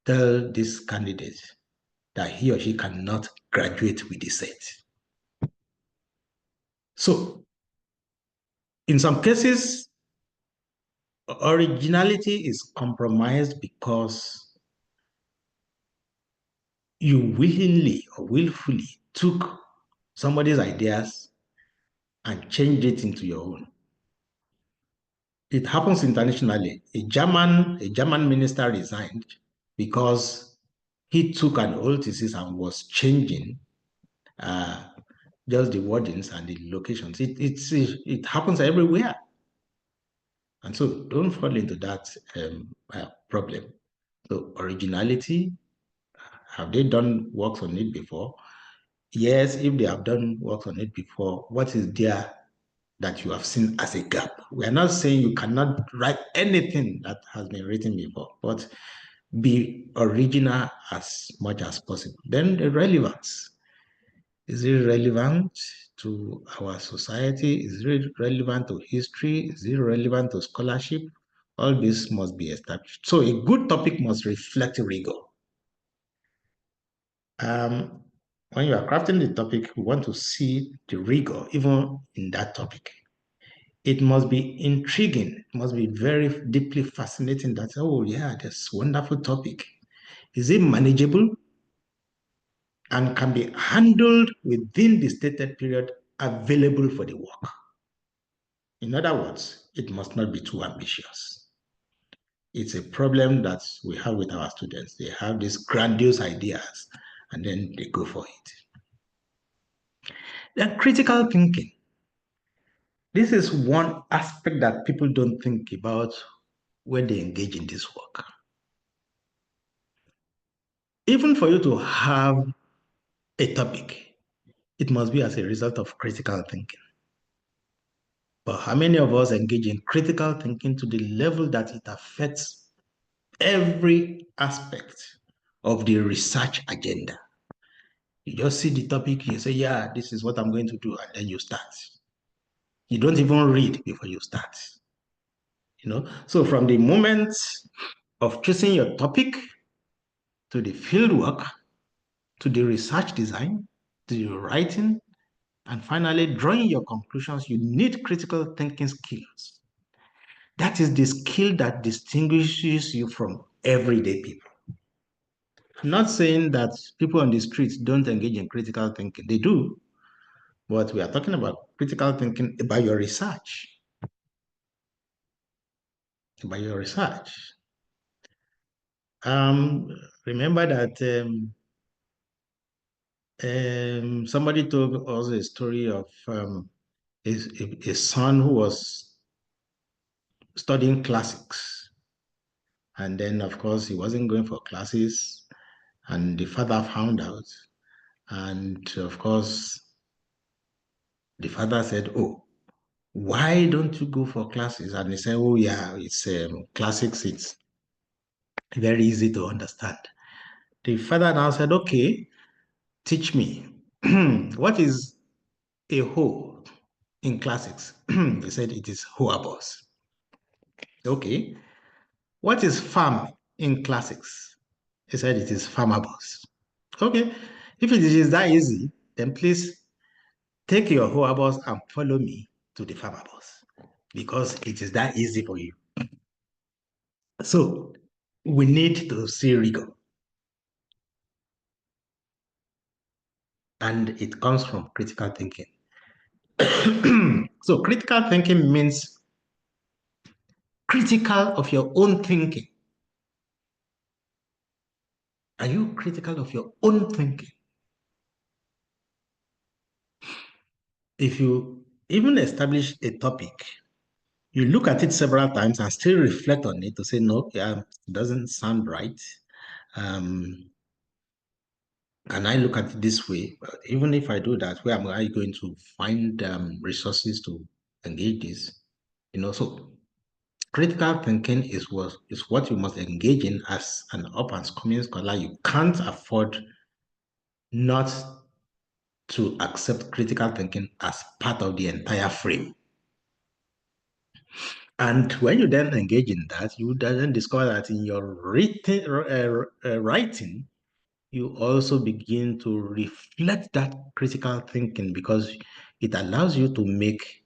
Tell this candidate that he or she cannot graduate with the set." So in some cases, originality is compromised because you willingly or willfully took somebody's ideas and changed it into your own. It happens internationally. A German minister resigned because he took an old thesis and was changing just the wordings and the locations. It happens everywhere. And so don't fall into that problem. So originality, have they done works on it before? Yes, if they have done works on it before, what is there that you have seen as a gap? We are not saying you cannot write anything that has been written before, but be original as much as possible. Then the relevance. Is it relevant to our society? Is it relevant to history? Is it relevant to scholarship? All this must be established. So a good topic must reflect rigor. when you are crafting the topic, we want to see the rigor even in that topic. It must be intriguing. It must be very deeply fascinating that, oh yeah, this wonderful topic. Is it manageable and can be handled within the stated period available for the work? In other words, it must not be too ambitious. It's a problem that we have with our students. They have these grandiose ideas and then they go for it. Then critical thinking. This is one aspect that people don't think about when they engage in this work. Even for you to have a topic, it must be as a result of critical thinking. But how many of us engage in critical thinking to the level that it affects every aspect of the research agenda? You just see the topic, you say, yeah, this is what I'm going to do, and then you start. You don't even read before you start. So from the moment of choosing your topic to the field work, to the research design, to the writing, and finally drawing your conclusions, you need critical thinking skills. That is the skill that distinguishes you from everyday people. I'm not saying that people on the streets don't engage in critical thinking. They do. But we are talking about critical thinking about your research. About your research. Remember that somebody told us a story of a son who was studying classics. And then, of course, he wasn't going for classes. And the father found out. And, of course, the father said, oh, why don't you go for classes? And he said, oh, yeah, it's classics. It's very easy to understand. The father now said, okay, teach me. What is a hoe in classics? He said it is hoabos. Okay. What is farm in classics? He said it is farmabos. Okay. If it is that easy, then please take your hoabos and follow me to the farmabos because it is that easy for you. So we need to see rigor. And it comes from critical thinking. So critical thinking means critical of your own thinking. Are you critical of your own thinking? If you even establish a topic, you look at it several times and still reflect on it to say, no, yeah, it doesn't sound right. And I look at it this way, but even if I do that, where am I going to find resources to engage this? So critical thinking is what you must engage in as an up and coming scholar. You can't afford not to accept critical thinking as part of the entire frame. And when you then engage in that, you then discover that in your writing, you also begin to reflect that critical thinking because it allows you to make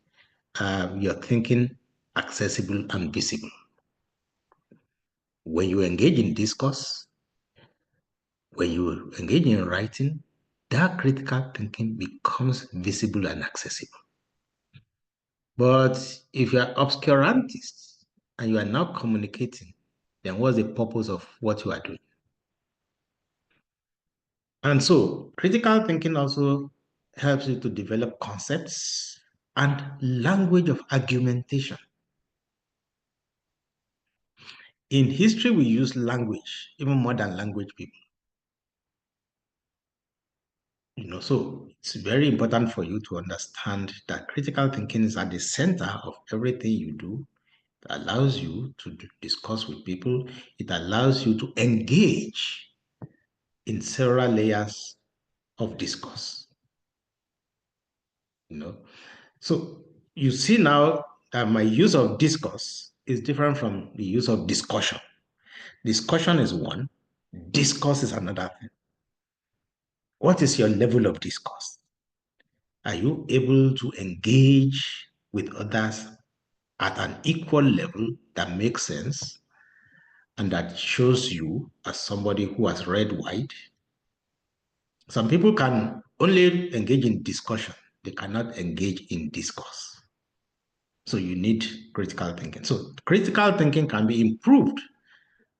your thinking accessible and visible. When you engage in discourse, when you engage in writing, that critical thinking becomes visible and accessible. But if you are obscurantist and you are not communicating, then what's the purpose of what you are doing? And so critical thinking also helps you to develop concepts and language of argumentation. In history, we use language, even more than language people. So it's very important for you to understand that critical thinking is at the center of everything you do. It allows you to discuss with people. It allows you to engage in several layers of discourse. So you see now that my use of discourse is different from the use of discussion. Discussion is one, discourse is another thing. what is your level of discourse? Are you able to engage with others at an equal level that makes sense and that shows you as somebody who has read wide? Some people can only engage in discussion, they cannot engage in discourse. So you need critical thinking. So critical thinking can be improved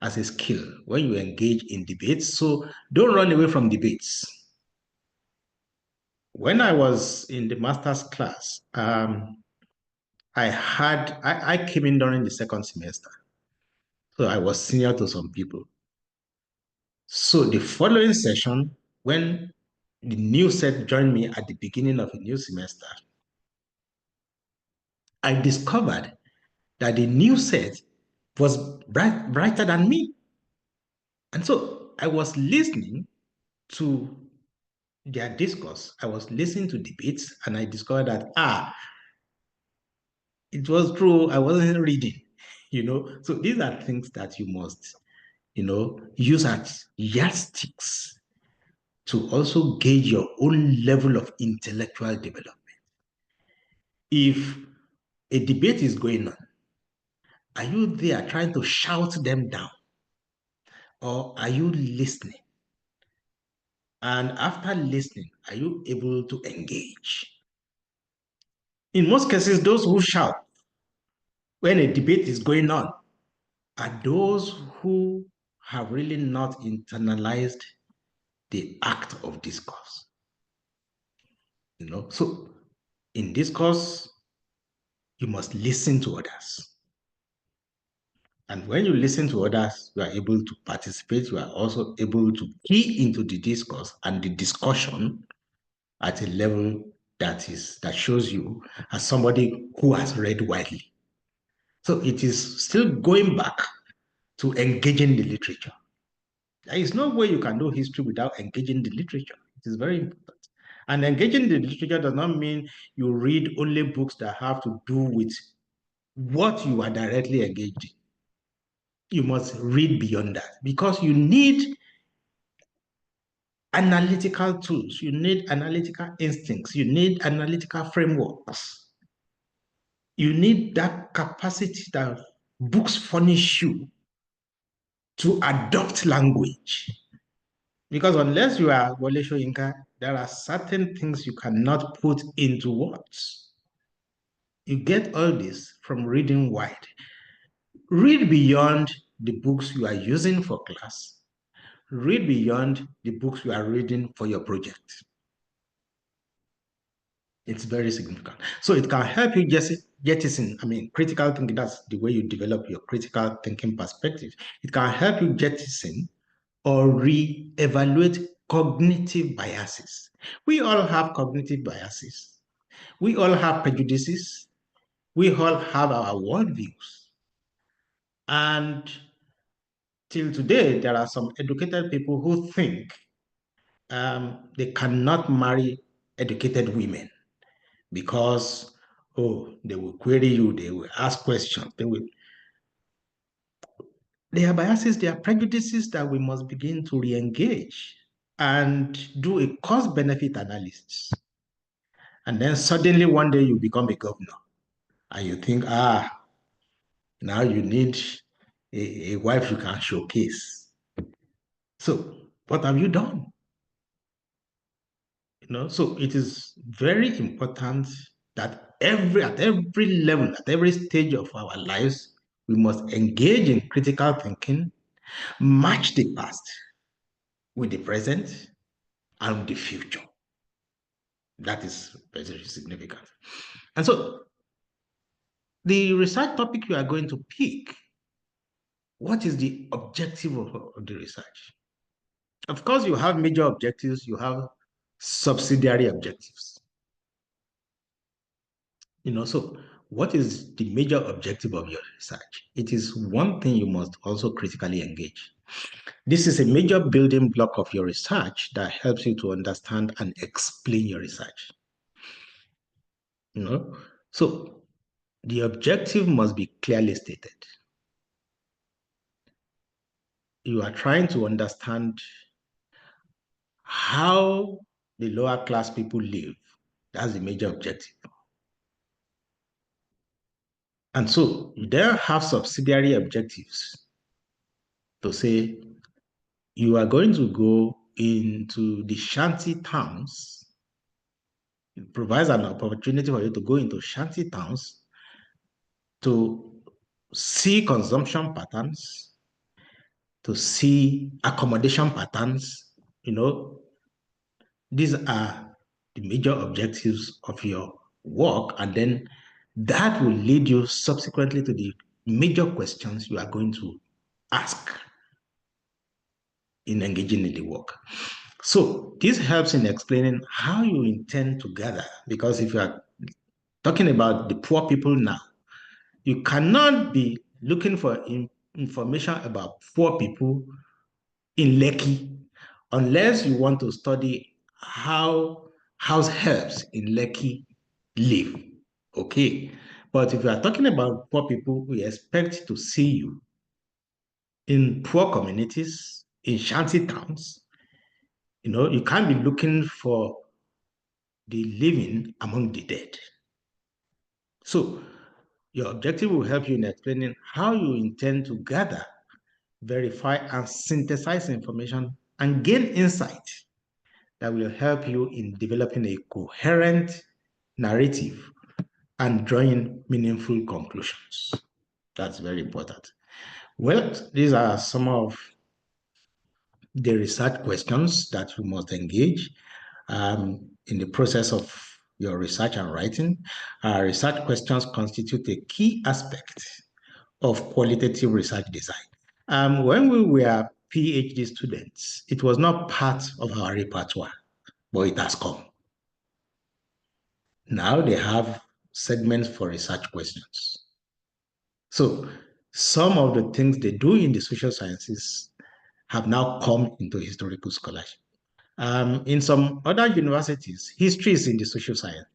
as a skill when you engage in debates. So don't run away from debates. When I was in the master's class, I came in during the second semester. So I was senior to some people. So the following session, when the new set joined me at the beginning of a new semester, I discovered that the new set was brighter than me. And so I was listening to their discourse. I was listening to debates, and I discovered that, it was true. I wasn't reading, So these are things that you must, use as yardsticks to also gauge your own level of intellectual development. If a debate is going on, are you there trying to shout them down? Or are you listening? And after listening, are you able to engage? In most cases, those who shout when a debate is going on are those who have really not internalized the act of discourse. So in discourse, you must listen to others. And when you listen to others, you are able to participate. You are also able to key into the discourse and the discussion at a level that shows you as somebody who has read widely. So it is still going back to engaging the literature. There is no way you can do history without engaging the literature. It is very important. And engaging the literature does not mean you read only books that have to do with what you are directly engaged in. You must read beyond that because you need analytical tools, you need analytical instincts, you need analytical frameworks. You need that capacity that books furnish you to adopt language. Because unless you are Wole Soyinka, there are certain things you cannot put into words. You get all this from reading wide. Read beyond the books you are using for class. Read beyond the books you are reading for your project. It's very significant. So it can help you jettison, critical thinking, that's the way you develop your critical thinking perspective. It can help you jettison or re-evaluate cognitive biases. We all have cognitive biases. We all have prejudices. We all have our worldviews. And till today, there are some educated people who think they cannot marry educated women because, they will query you, they will ask questions, There are biases, there are prejudices that we must begin to re-engage and do a cost-benefit analysis. And then suddenly one day you become a governor and you think, now you need a wife you can showcase. So what have you done? So it is very important that at every level, at every stage of our lives, we must engage in critical thinking, match the past with the present and the future. That is very significant. And so the research topic you are going to pick, what is the objective of the research? Of course, you have major objectives, you have subsidiary objectives. So what is the major objective of your research? It is one thing you must also critically engage. This is a major building block of your research that helps you to understand and explain your research. So the objective must be clearly stated. You are trying to understand how the lower class people live. That's the major objective. And so you then have subsidiary objectives to say you are going to go into the shanty towns. It provides an opportunity for you to go into shanty towns to see consumption patterns, to see accommodation patterns. These are the major objectives of your work, and then that will lead you subsequently to the major questions you are going to ask in engaging in the work. So this helps in explaining how you intend to gather, because if you are talking about the poor people now, you cannot be looking for information about poor people in Lekki unless you want to study how house helps in Lekki live. Okay. But if you are talking about poor people, we expect to see you in poor communities, in shanty towns. You can't be looking for the living among the dead. So your objective will help you in explaining how you intend to gather, verify, and synthesize information and gain insight that will help you in developing a coherent narrative and drawing meaningful conclusions. That's very important. Well, these are some of the research questions that you must engage in the process of your research and writing. Research questions constitute a key aspect of qualitative research design. When we were PhD students, it was not part of our repertoire, but it has come. Now they have segments for research questions. So some of the things they do in the social sciences have now come into historical scholarship. In some other universities, history is in the social science.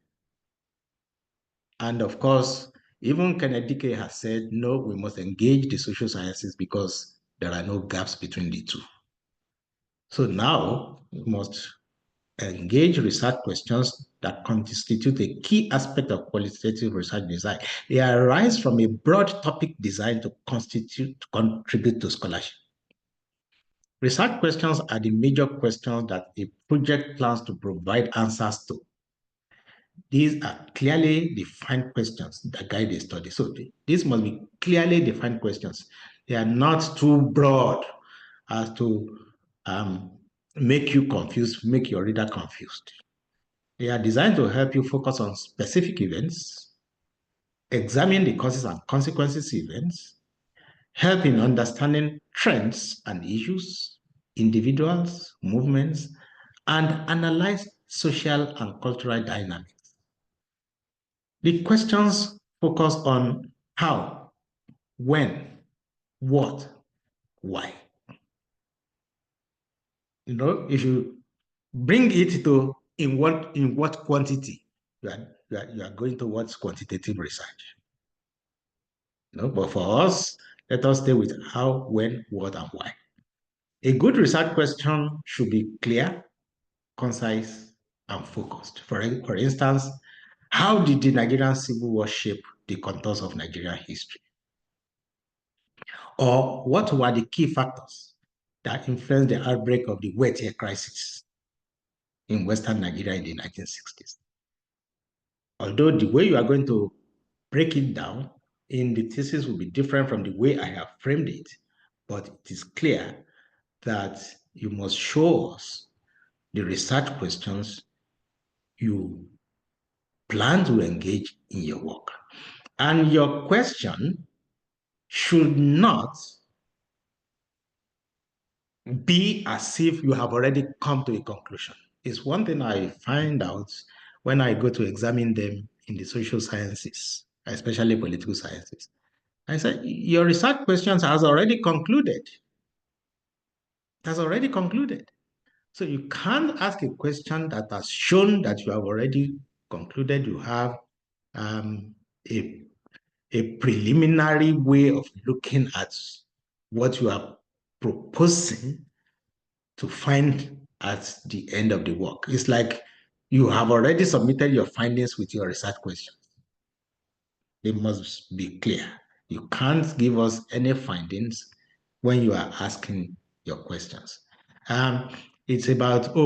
And of course, even Kennedy K has said, no, we must engage the social sciences because there are no gaps between the two. So now we must engage research questions that constitute a key aspect of qualitative research design. They arise from a broad topic designed to contribute to scholarship. Research questions are the major questions that a project plans to provide answers to. These are clearly defined questions that guide the study. So these must be clearly defined questions. They are not too broad as to make you confused, make your reader confused. They are designed to help you focus on specific events, examine the causes and consequences of events, help in understanding trends and issues, individuals, movements, and analyze social and cultural dynamics. The questions focus on how, when, what, why. If you bring it to in what quantity, you are going towards quantitative research. But for us, let us stay with how, when, what, and why. A good research question should be clear, concise, and focused. For instance, how did the Nigerian Civil War shape the contours of Nigerian history? Or what were the key factors that influenced the outbreak of the wet hair crisis in Western Nigeria in the 1960s? Although the way you are going to break it down in the thesis will be different from the way I have framed it, but it is clear that you must show us the research questions you plan to engage in your work. And your question should not be as if you have already come to a conclusion. It's one thing I find out when I go to examine them in the social sciences, especially political sciences. I said, your research questions has already concluded. It has already concluded. So you can't ask a question that has shown that you have already concluded. You have a preliminary way of looking at what you are proposing to find at the end of the work. It's like you have already submitted your findings with your research questions. They must be clear. You can't give us any findings when you are asking your questions. It's about,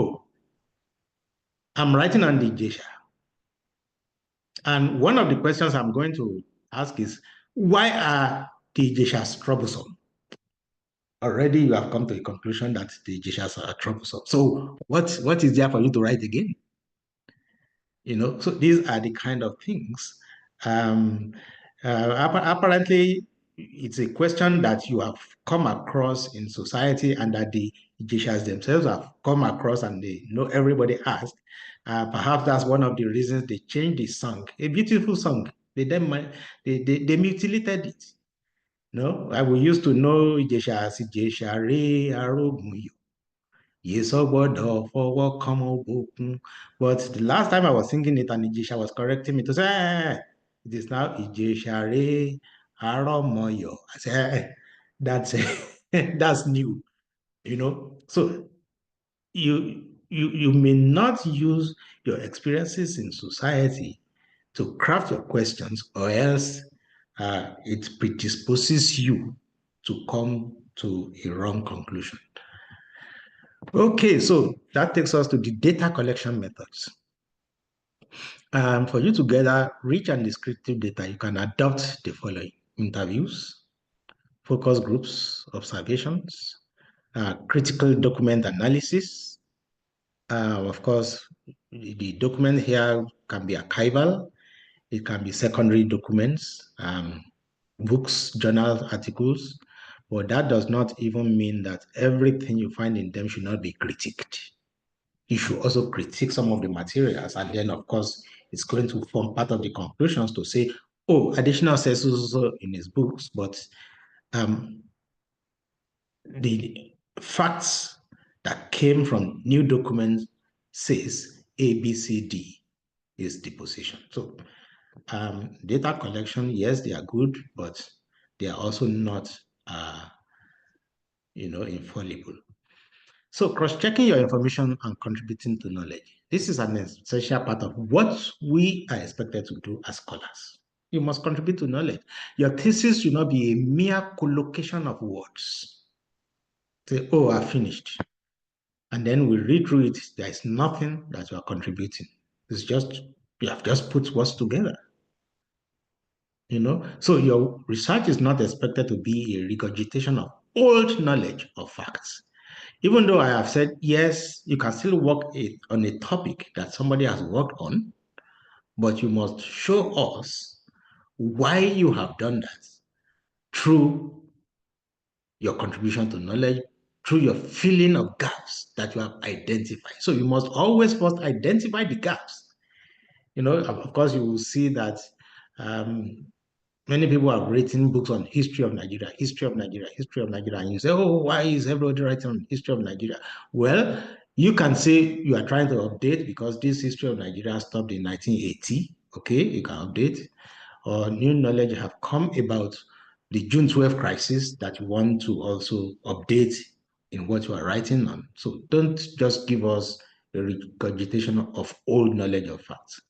I'm writing on the Jesha. And one of the questions I'm going to ask is, why are the Jeshas troublesome? Already you have come to a conclusion that the Jeshas are troublesome. So what is there for you to write again? So these are the kind of things. Apparently, it's a question that you have come across in society and that the Jeshas themselves have come across and they know everybody asked. Perhaps that's one of the reasons they changed the song, a beautiful song. They mutilated it. No, we used to know Ijesha as Ijesha Re Arogun. But the last time I was singing it and Ijesha was correcting me to say, it is now Ijesha Re Aromoyo. I said, that's that's new, So you may not use your experiences in society to craft your questions, or else it predisposes you to come to a wrong conclusion. Okay, so that takes us to the data collection methods. For you to gather rich and descriptive data, you can adopt the following: interviews, focus groups, observations, critical document analysis. Of course, the document here can be archival, it can be secondary documents, books, journals, articles, but that does not even mean that everything you find in them should not be critiqued. You should also critique some of the materials, and then, of course, it's going to form part of the conclusions to say, oh, Adesina says so in his books, but the facts that came from new documents says A, B, C, D is the position. So data collection, yes, they are good, but they are also not, infallible. So cross-checking your information and contributing to knowledge. This is an essential part of what we are expected to do as scholars. You must contribute to knowledge. Your thesis should not be a mere collocation of words. Say, oh, I finished. And then we read through it. There is nothing that you are contributing. It's just, you have just put words together. So your research is not expected to be a regurgitation of old knowledge or facts. Even though I have said, yes, you can still work on a topic that somebody has worked on, but you must show us why you have done that through your contribution to knowledge, through your filling of gaps that you have identified. So you must always first identify the gaps. Of course, you will see that many people have written books on history of Nigeria, and you say, oh, why is everybody writing on history of Nigeria? Well, you can say you are trying to update because this history of Nigeria stopped in 1980. Okay, you can update. Or new knowledge have come about the June 12 crisis that you want to also update in what you are writing on. So don't just give us a regurgitation of old knowledge of facts.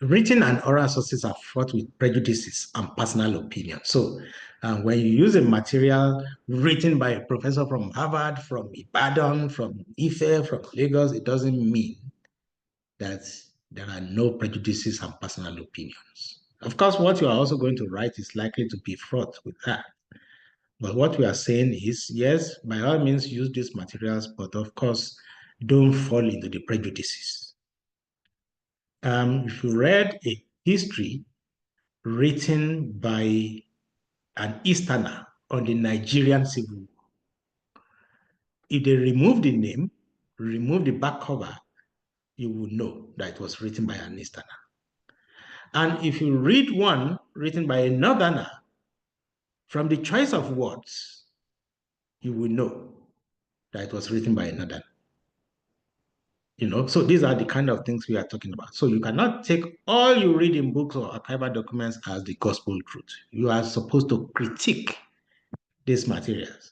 Written and oral sources are fraught with prejudices and personal opinions. So when you use a material written by a professor from Harvard, from Ibadan, from Ife, from Lagos, it doesn't mean that there are no prejudices and personal opinions. Of course, what you are also going to write is likely to be fraught with that. But what we are saying is, yes, by all means, use these materials, but of course, don't fall into the prejudices. If you read a history written by an Easterner on the Nigerian Civil War, if they remove the name, remove the back cover, you will know that it was written by an Easterner. And if you read one written by a Northerner, from the choice of words, you will know that it was written by a Northerner. So these are the kind of things we are talking about. So you cannot take all you read in books or archival documents as the gospel truth. You are supposed to critique these materials.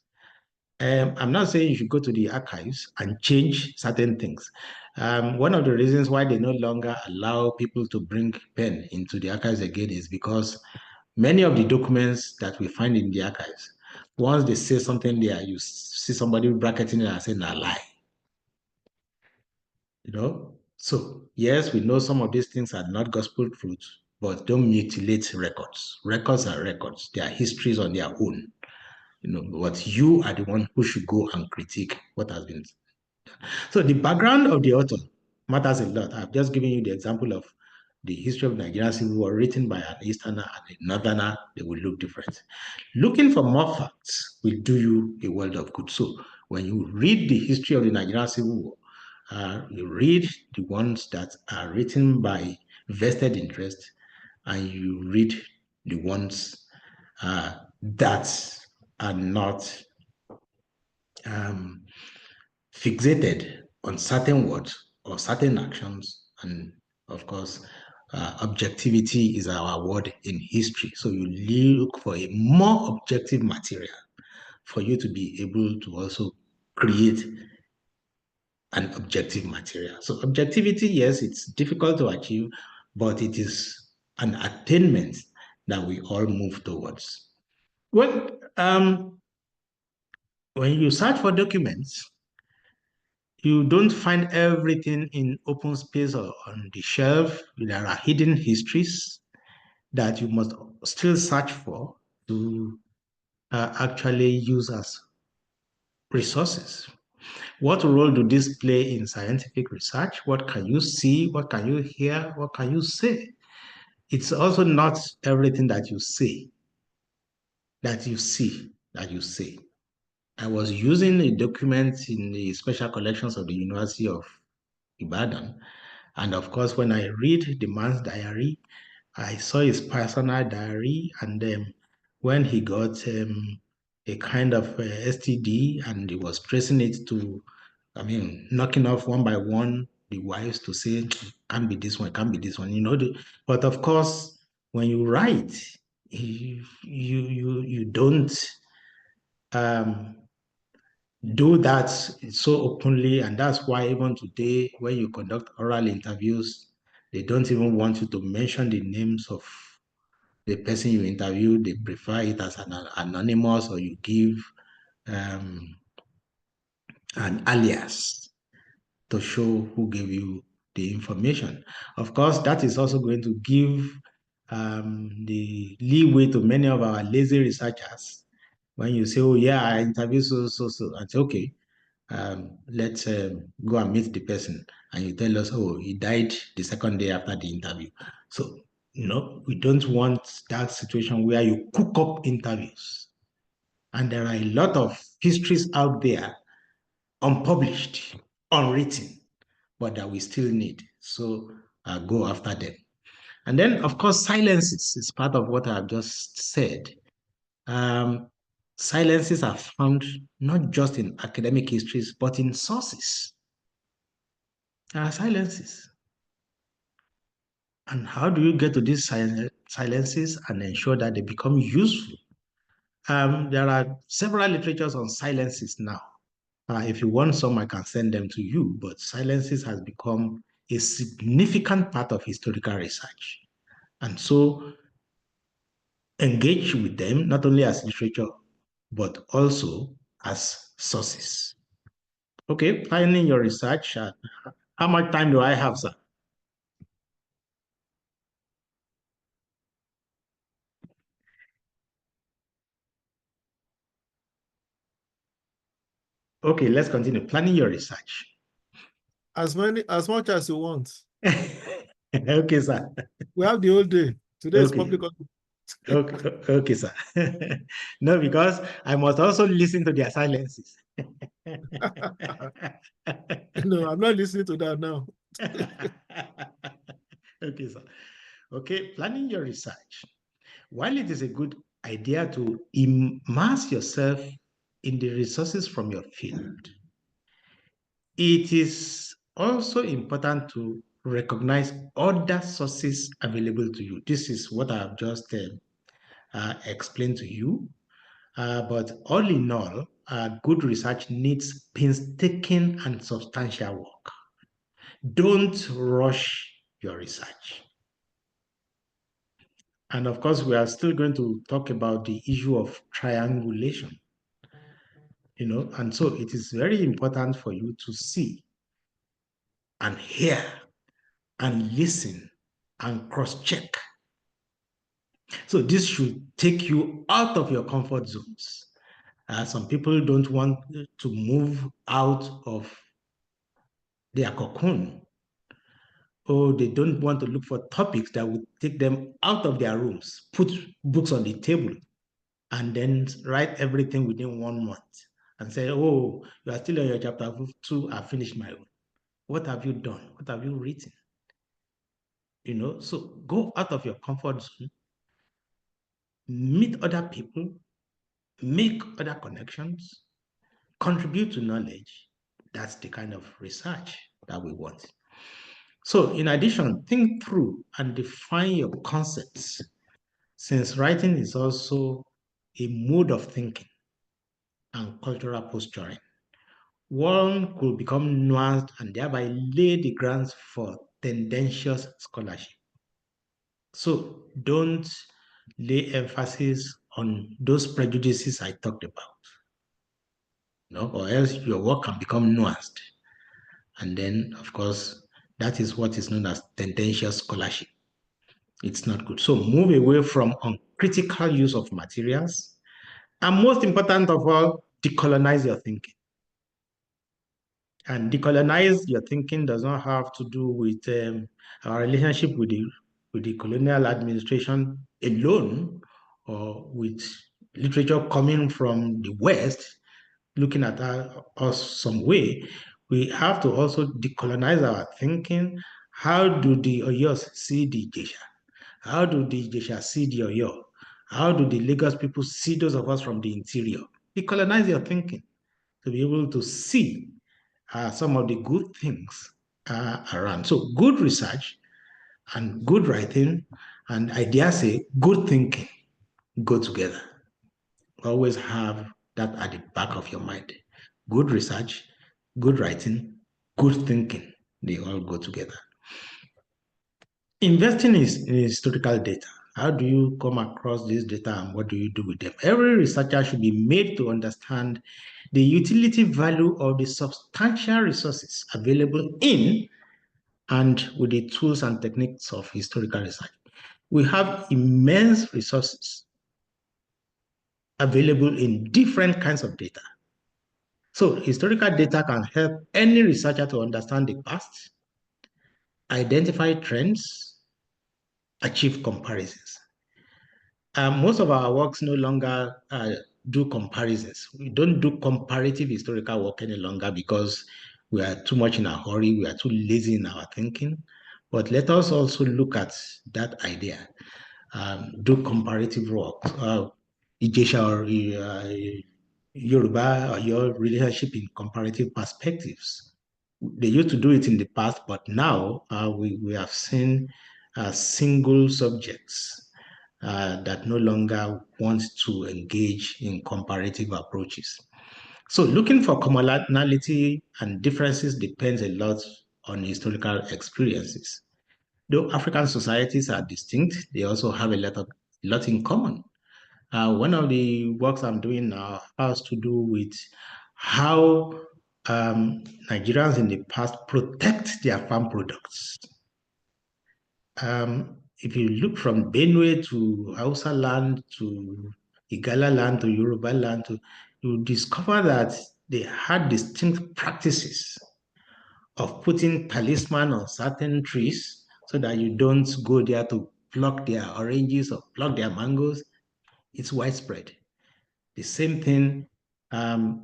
I'm not saying you should go to the archives and change certain things. One of the reasons why they no longer allow people to bring pen into the archives again is because many of the documents that we find in the archives, once they say something there, you see somebody bracketing it and saying a lie. So yes, we know some of these things are not gospel truths, but don't mutilate records. Records are records. They are histories on their own. But you are the one who should go and critique what has been. So the background of the author matters a lot. I've just given you the example of the history of Nigerian Civil War written by an Easterner and a Northerner. They will look different. Looking for more facts will do you a world of good. So when you read the history of the Nigerian Civil War, you read the ones that are written by vested interest, and you read the ones that are not fixated on certain words or certain actions. And of course, objectivity is our word in history. So you look for a more objective material for you to be able to also create an objective material. So objectivity, yes, it's difficult to achieve, but it is an attainment that we all move towards. Well, when you search for documents, you don't find everything in open space or on the shelf. There are hidden histories that you must still search for to actually use as resources. What role do these play in scientific research? What can you see? What can you hear? What can you say? It's also not everything that you say, that you see, that you say. I was using a document in the special collections of the University of Ibadan. And of course, when I read the man's diary, I saw his personal diary. And when he got a kind of STD and he was tracing it to, knocking off one by one the wives to say, can't be this one, can't be this one, but of course, when you write, you don't do that so openly. And that's why even today, when you conduct oral interviews, they don't even want you to mention the names of the person you interview. They prefer it as an anonymous, or you give um, an alias to show who gave you the information. Of course, that is also going to give the leeway to many of our lazy researchers. When you say, oh yeah, I interviewed so, and say, okay, let's go and meet the person. And you tell us, oh, he died the second day after the interview. So, we don't want that situation where you cook up interviews. And there are a lot of histories out there, unpublished, unwritten, but that we still need. So go after them. And then, of course, silences is part of what I've just said. Silences are found not just in academic histories, but in sources. There are silences. And how do you get to these silences and ensure that they become useful? There are several literatures on silences now. If you want some, I can send them to you, but silences has become a significant part of historical research. And so engage with them, not only as literature, but also as sources. Okay, planning your research. How much time do I have, sir? Okay, let's continue. Planning your research. As much as you want. Okay, sir. We have the whole day. Today is public. Okay, sir. No, because I must also listen to their silences. No, I'm not listening to that now. Okay, sir. Okay, planning your research. While it is a good idea to immerse yourself in the resources from your field, it is also important to recognize other sources available to you. This is what I have just explained to you. But all in all, good research needs painstaking and substantial work. Don't rush your research. And of course, we are still going to talk about the issue of triangulation. And so it is very important for you to see and hear and listen and cross-check. So this should take you out of your comfort zones. Some people don't want to move out of their cocoon, or they don't want to look for topics that would take them out of their rooms, put books on the table, and then write everything within 1 month and say, oh, you are still on your chapter 2, I finished my own. What have you done? What have you written? So go out of your comfort zone, meet other people, make other connections, contribute to knowledge. That's the kind of research that we want. So in addition, think through and define your concepts, since writing is also a mode of thinking and cultural posturing. One could become nuanced and thereby lay the grounds for tendentious scholarship. So don't lay emphasis on those prejudices I talked about, or else your work can become nuanced. And then, of course, that is what is known as tendentious scholarship. It's not good. So move away from uncritical use of materials. And most important of all, decolonize your thinking. And decolonize your thinking does not have to do with our relationship with the colonial administration alone, or with literature coming from the West, looking at us some way. We have to also decolonize our thinking. How do the Oyos see the Jesha? How do the Jesha see the Oyo? How do the Lagos people see those of us from the interior? Decolonize your thinking to be able to see some of the good things around. So good research and good writing, and I dare say good thinking, go together. Always have that at the back of your mind. Good research, good writing, good thinking, they all go together. Investing in historical data. How do you come across this data and what do you do with them? Every researcher should be made to understand the utility value of the substantial resources available in and with the tools and techniques of historical research. We have immense resources available in different kinds of data. So historical data can help any researcher to understand the past, identify trends, achieve comparisons. Most of our works no longer do comparisons. We don't do comparative historical work any longer because we are too much in a hurry, we are too lazy in our thinking. But let us also look at that idea, do comparative work. Ijesha or Yoruba, or your relationship in comparative perspectives. They used to do it in the past, but now we have seen single subjects that no longer want to engage in comparative approaches. So looking for commonality and differences depends a lot on historical experiences. Though African societies are distinct, they also have a lot in common. One of the works I'm doing now has to do with how Nigerians in the past protect their farm products. If you look from Benue to Hausa land to Igala land to Yoruba land, you discover that they had distinct practices of putting talisman on certain trees so that you don't go there to pluck their oranges or pluck their mangoes. It's widespread. The same thing, do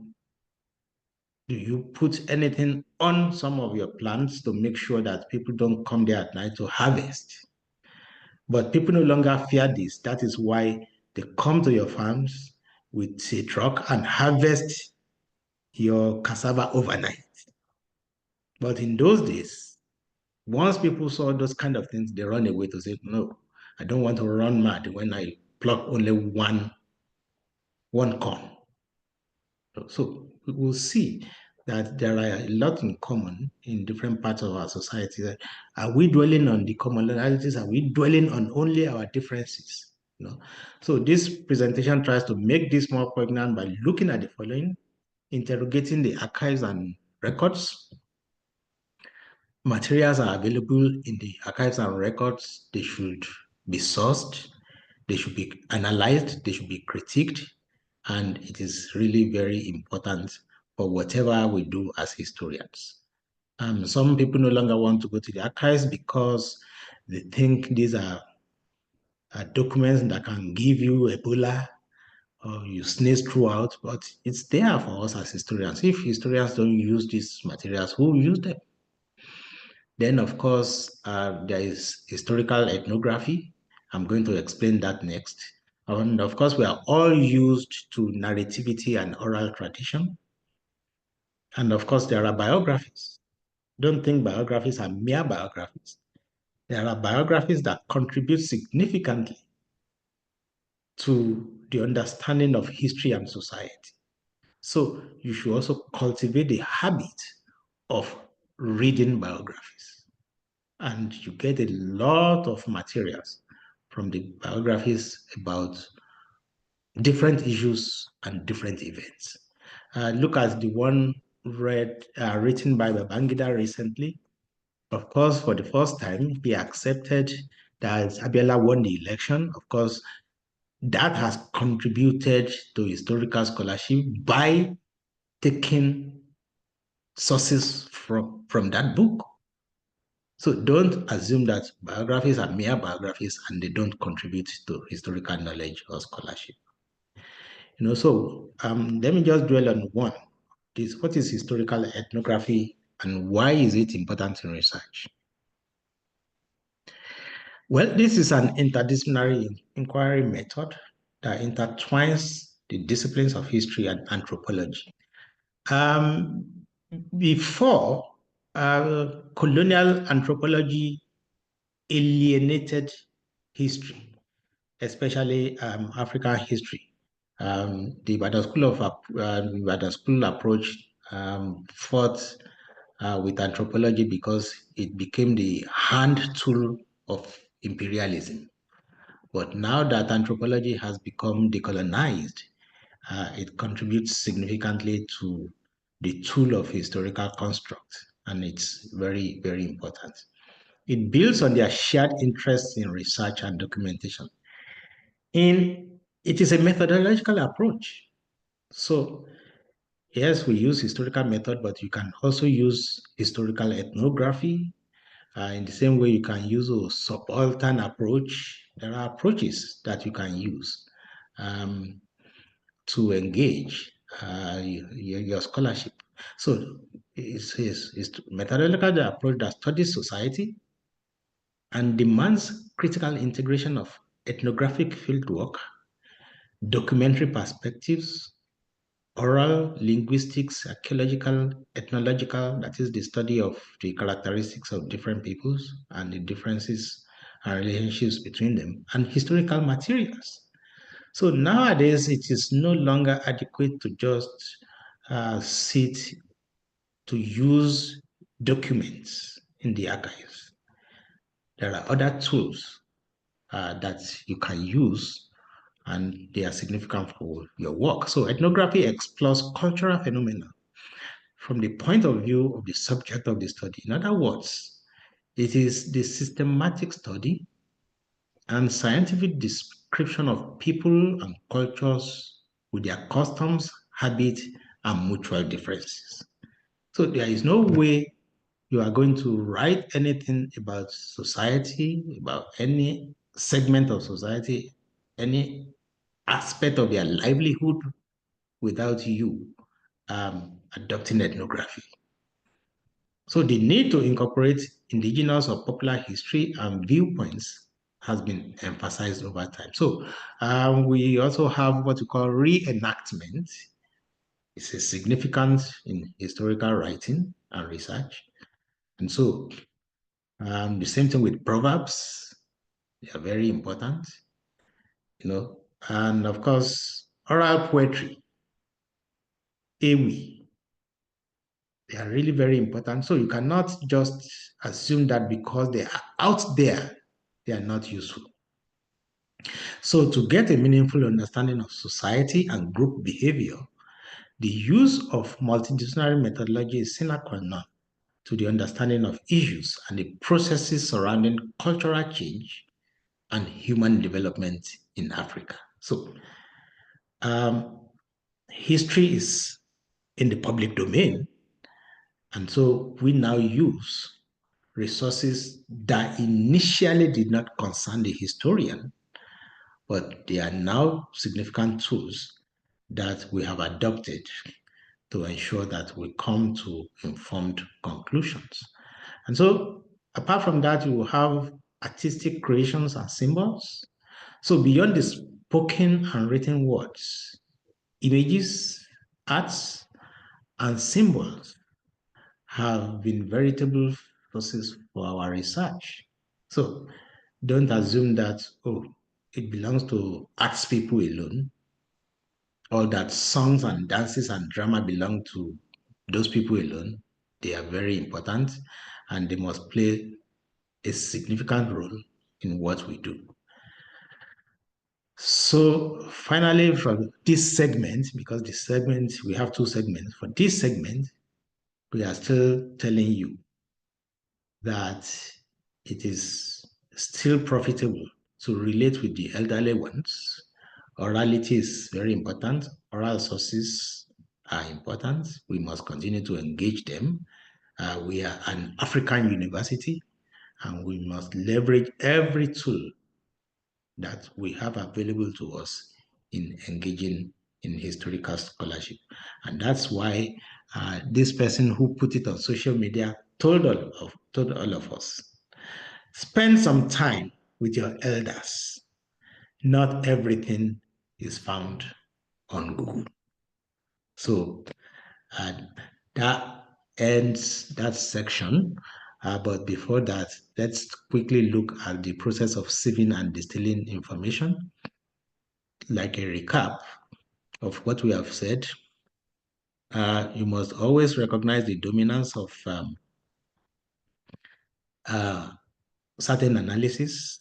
you put anything on some of your plants to make sure that people don't come there at night to harvest? But people no longer fear this. That is why they come to your farms with a truck and harvest your cassava overnight. But in those days, once people saw those kind of things, they run away to say, no, I don't want to run mad when I pluck only one corn. So we will see that there are a lot in common in different parts of our society. Are we dwelling on the commonalities? Are we dwelling on only our differences? So this presentation tries to make this more poignant by looking at the following: interrogating the archives and records. Materials are available in the archives and records. They should be sourced, they should be analyzed, they should be critiqued, and it is really very important for whatever we do as historians. Some people no longer want to go to the archives because they think these are documents that can give you Ebola or you sneeze throughout, but it's there for us as historians. If historians don't use these materials, who will use them? Then, of course, there is historical ethnography. I'm going to explain that next. And of course, we are all used to narrativity and oral tradition. And of course, there are biographies. Don't think biographies are mere biographies. There are biographies that contribute significantly to the understanding of history and society. So you should also cultivate the habit of reading biographies. And you get a lot of materials from the biographies about different issues and different events. Look at the one written by Babangida recently. Of course, for the first time, he accepted that Abiola won the election. Of course, that has contributed to historical scholarship by taking sources from that book. So don't assume that biographies are mere biographies and they don't contribute to historical knowledge or scholarship. So let me just dwell on one. What is historical ethnography and why is it important in research? Well, this is an interdisciplinary inquiry method that intertwines the disciplines of history and anthropology. Before, colonial anthropology alienated history, especially African history. The Ibadan School approach fought with anthropology because it became the hand tool of imperialism. But now that anthropology has become decolonized, it contributes significantly to the tool of historical construct, and it's very, very important. It builds on their shared interests in research and documentation. It is a methodological approach. So, yes, we use historical method, but you can also use historical ethnography. In the same way, you can use a subaltern approach. There are approaches that you can use to engage your scholarship. So, it's methodological approach that studies society and demands critical integration of ethnographic fieldwork, documentary perspectives, oral, linguistics, archaeological, ethnological, that is the study of the characteristics of different peoples and the differences and relationships between them, and historical materials. So nowadays, it is no longer adequate to just sit to use documents in the archives. There are other tools that you can use, and they are significant for your work. So ethnography explores cultural phenomena from the point of view of the subject of the study. In other words, it is the systematic study and scientific description of people and cultures with their customs, habits, and mutual differences. So there is no way you are going to write anything about society, about any segment of society, any aspect of their livelihood without you adopting ethnography. So the need to incorporate indigenous or popular history and viewpoints has been emphasized over time. So we also have what we call reenactment. It's a significant in historical writing and research. And so the same thing with proverbs. They are very important, and of course, oral poetry. Ewi. They are really very important. So you cannot just assume that because they are out there, they are not useful. So to get a meaningful understanding of society and group behavior, the use of multidisciplinary methodology is sine qua non to the understanding of issues and the processes surrounding cultural change and human development in Africa. So history is in the public domain, and so we now use resources that initially did not concern the historian, but they are now significant tools that we have adopted to ensure that we come to informed conclusions. And so, apart from that, you will have artistic creations and symbols. So, beyond the spoken and written words, images, arts, and symbols have been veritable sources for our research. So, don't assume that, oh, it belongs to arts people alone, or that songs and dances and drama belong to those people alone. They are very important and they must play a significant role in what we do. So finally, from this segment, because the segment, we have two segments. For this segment, we are still telling you that it is still profitable to relate with the elderly ones. Orality is very important. Oral sources are important. We must continue to engage them. We are an African university, and we must leverage every tool that we have available to us in engaging in historical scholarship. And that's why this person who put it on social media told all of us, spend some time with your elders. Not everything is found on Google. So that ends that section. But before that, let's quickly look at the process of sieving and distilling information, like a recap of what we have said. You must always recognize the dominance of certain analysis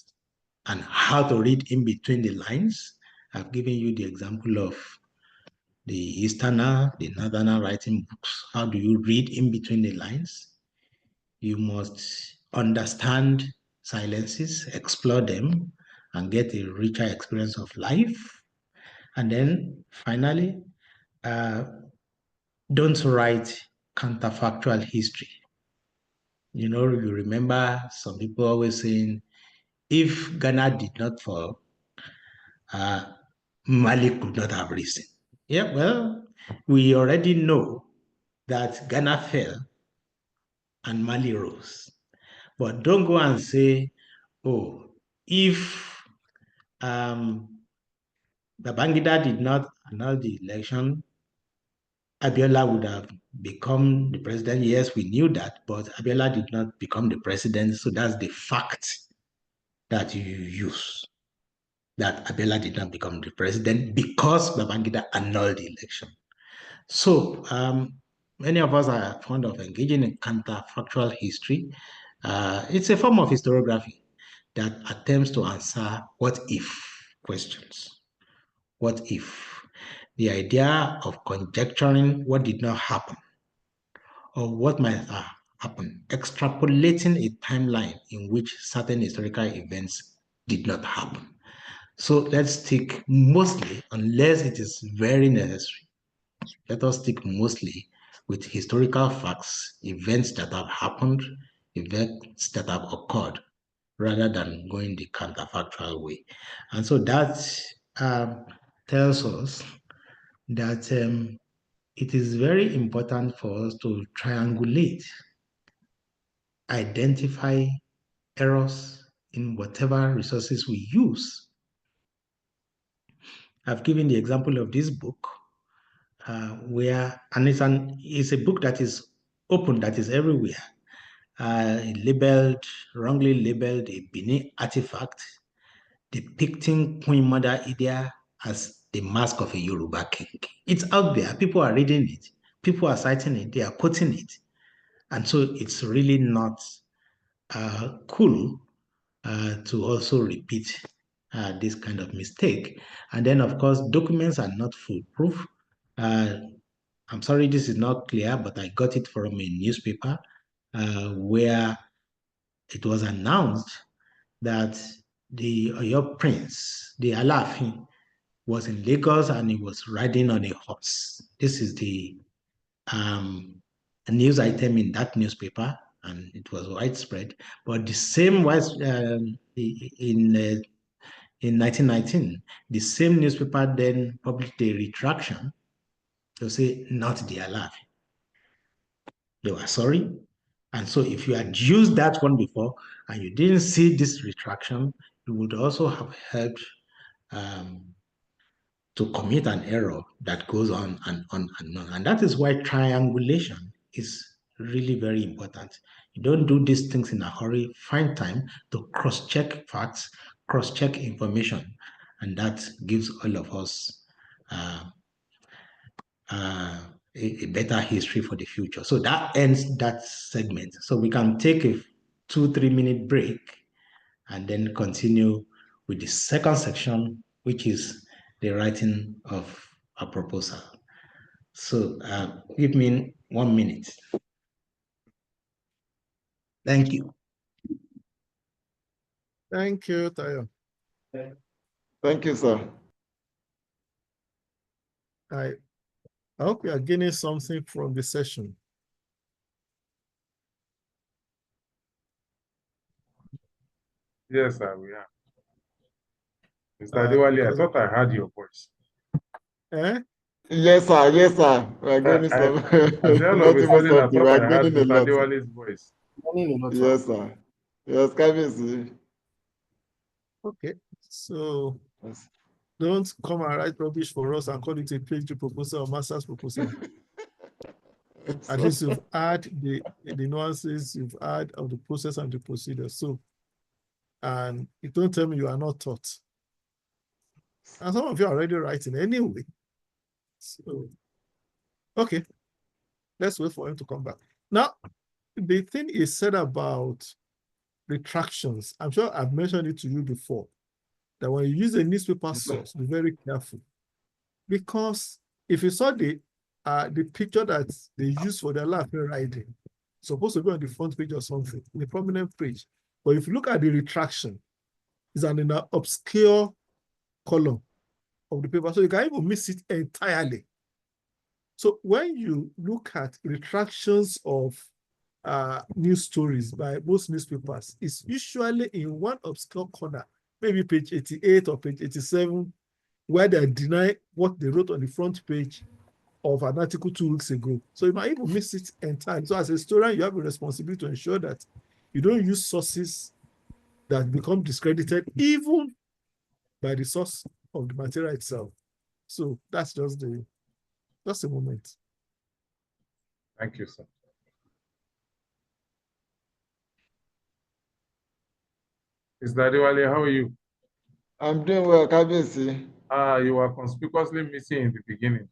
and how to read in between the lines. I've given you the example of the Easterner, the Northerner writing books. How do you read in between the lines? You must understand silences, explore them, and get a richer experience of life. And then finally, don't write counterfactual history. You know, you remember some people always saying, if Ghana did not fall, Mali could not have risen. Yeah, well, we already know that Ghana fell and Mali rose. But don't go and say, oh, if Babangida did not annul the election, Abiola would have become the president. Yes, we knew that, but Abiola did not become the president. So that's the fact that you use, that Abiola did not become the president because Babangida annulled the election. So many of us are fond of engaging in counterfactual history. It's a form of historiography that attempts to answer what if questions. What if? The idea of conjecturing what did not happen or what might have happened, extrapolating a timeline in which certain historical events did not happen. So let's stick mostly, unless it is very necessary, let us stick mostly with historical facts, events that have happened, events that have occurred, rather than going the counterfactual way. And so that tells us that it is very important for us to triangulate, identify errors in whatever resources we use. I've given the example of this book, and it's a book that is open, that is everywhere, wrongly labeled a Benin artifact depicting Queen Mother Idia as the mask of a Yoruba king. It's out there. People are reading it. People are citing it. They are quoting it. And so it's really not cool to also repeat this kind of mistake. And then, of course, documents are not foolproof. I'm sorry this is not clear, but I got it from a newspaper where it was announced that the Oyo Prince, the Alaafin, was in Lagos and he was riding on a horse. This is the news item in that newspaper, and it was widespread. But the same was in 1919, the same newspaper then published a retraction to say not the Alaafin. They were sorry. And so if you had used that one before and you didn't see this retraction, you would also have helped to commit an error that goes on and on and on. And that is why triangulation is really very important. You don't do these things in a hurry. Find time to cross-check facts, cross-check information, and that gives all of us a better history for the future. So that ends that segment. So we can take a 2-3 minute break and then continue with the second section, which is the writing of a proposal. So give me 1 minute. Thank you. Thank you, Tayo. Thank you, sir. I hope you are gaining something from the session. Yes, sir, we are. Mr. Adewale, I thought I heard your voice. Eh? Yes, sir. Yes, sir. We are getting some. And then all of a sudden, I We thought are I heard getting a Mr. lot. Adewale's voice. Yes, sir. Yes, Kabisi. Okay. So Yes. don't come and write rubbish for us and call it a PhD proposal or master's proposal. At least you've had the nuances, you've had of the process and the procedure. So, and you don't tell me you are not taught. And some of you are already writing anyway. So, okay, let's wait for him to come back. Now, the thing is said about retractions. I'm sure I've mentioned it to you before, that when you use a newspaper source, be very careful. Because if you saw the picture that they use for their laughing riding, supposed to be on the front page or something, the prominent page. But if you look at the retraction, it's an obscure column of the paper. So you can even miss it entirely. So when you look at retractions of news stories by most newspapers, it's usually in one obscure corner, maybe page 88 or page 87, where they deny what they wrote on the front page of an article 2 weeks ago. So you might even miss it entirely. So as a historian, you have a responsibility to ensure that you don't use sources that become discredited even by the source of the material itself. So that's just the moment. Thank you, sir. Mr. Adewale, how are you? I'm doing well, Kabisi. You were conspicuously missing in the beginning.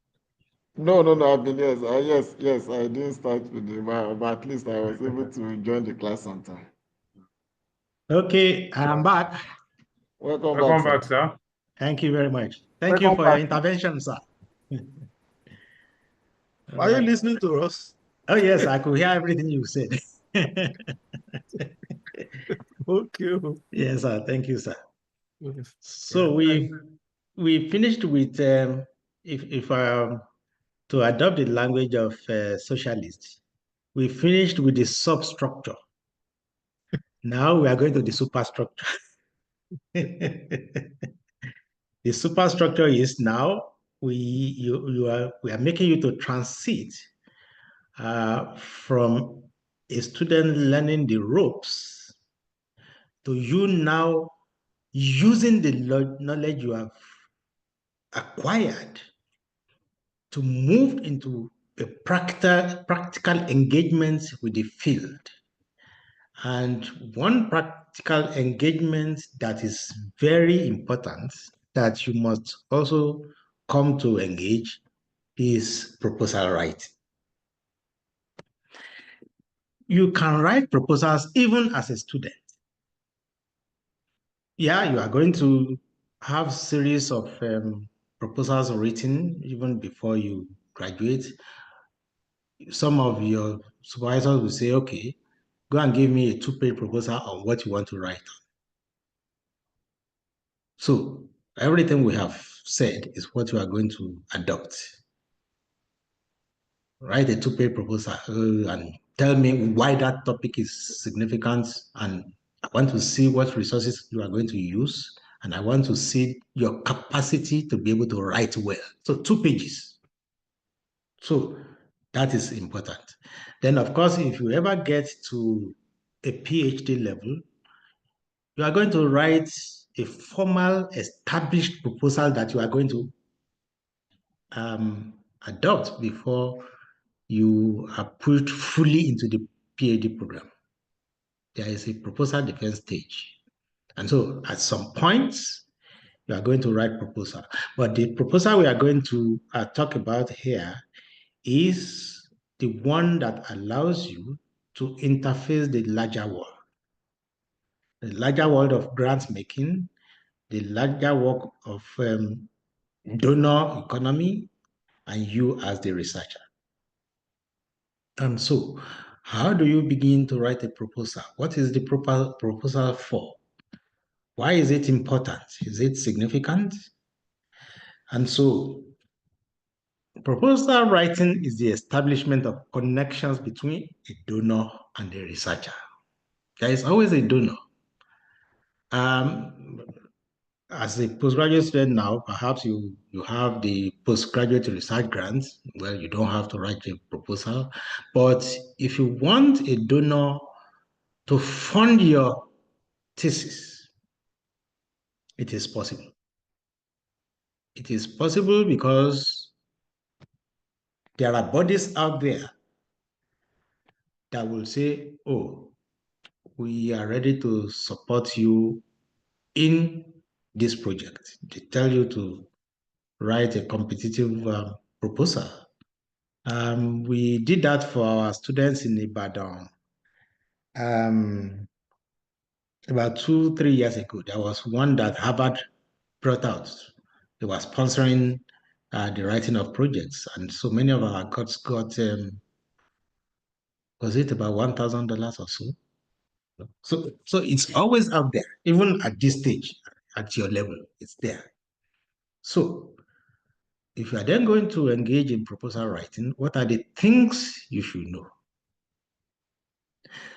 No, I've been, yes, I didn't start with the, but at least I was able to join the class on time. Okay, I'm back. Welcome back, sir. Thank you very much. Thank you for your intervention, sir. Are you listening to us? Oh, yes, I could hear everything you said. Okay. Yes, sir. Thank you, sir. Yes. So we finished with if to adopt the language of socialists, we finished with the substructure. Now we are going to the superstructure. The superstructure is now we are making you to transit from a student learning the ropes to you now using the knowledge you have acquired to move into a practical engagement with the field. And one practical engagement that is very important that you must also come to engage is proposal writing. You can write proposals even as a student. Yeah, you are going to have series of proposals written even before you graduate. Some of your supervisors will say, okay, go and give me a 2-page proposal on what you want to write. So everything we have said is what you are going to adopt. Write a 2-page proposal and tell me why that topic is significant, and I want to see what resources you are going to use, and I want to see your capacity to be able to write well. So 2 pages. So that is important. Then, of course, if you ever get to a PhD level, you are going to write a formal, established proposal that you are going to adopt before you are pushed fully into the PhD program. There is a proposal defense stage. And so at some points, you are going to write proposal. But the proposal we are going to talk about here is the one that allows you to interface the larger world. The larger world of grant making, the larger work of donor economy, and you as the researcher. And so, how do you begin to write a proposal? What is the proposal for? Why is it important? Is it significant? And so, proposal writing is the establishment of connections between a donor and a researcher. There is always a donor. As a postgraduate student now, perhaps you have the postgraduate research grants. Well, you don't have to write a proposal. But if you want a donor to fund your thesis, it is possible. It is possible because there are bodies out there that will say, oh, we are ready to support you in this project. They tell you to write a competitive proposal. We did that for our students in Ibadan. About 2-3 years ago, there was one that Harvard brought out. They were sponsoring the writing of projects. And so many of our courts got, was it about $1,000 or so? So it's always out there, even at this stage, at your level, it's there. So if you are then going to engage in proposal writing, what are the things you should know?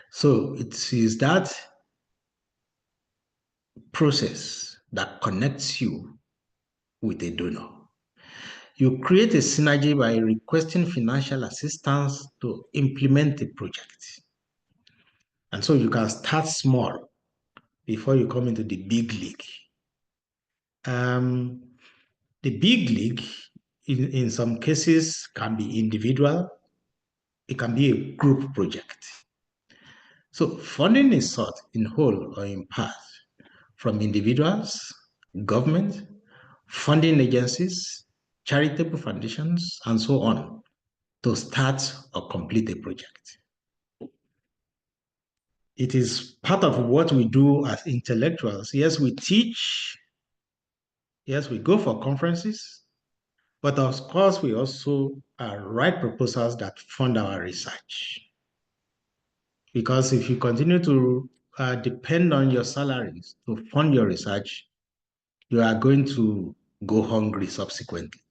So it is that process that connects you with a donor. You create a synergy by requesting financial assistance to implement the project. And so you can start small before you come into the big league. The big league, in some cases, can be individual. It can be a group project. So funding is sought in whole or in part from individuals, government, funding agencies, charitable foundations, and so on to start or complete a project. It is part of what we do as intellectuals. Yes, we teach. Yes, we go for conferences. But of course, we also write proposals that fund our research. Because if you continue to depend on your salaries to fund your research, you are going to go hungry subsequently.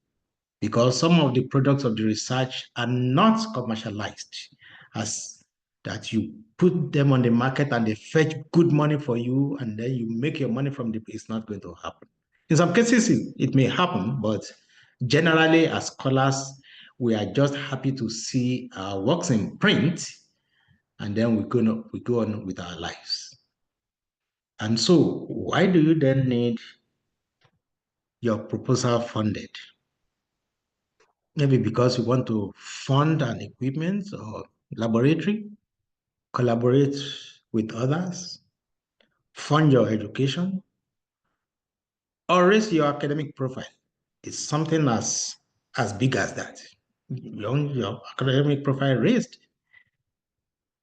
Because some of the products of the research are not commercialized, as that you put them on the market and they fetch good money for you, and then you make your money from it's not going to happen. In some cases, it may happen, but generally, as scholars, we are just happy to see our works in print, and then we go on with our lives. And so, why do you then need your proposal funded? Maybe because you want to fund an equipment or laboratory, collaborate with others, fund your education, or raise your academic profile. It's something as big as that. Your academic profile raised.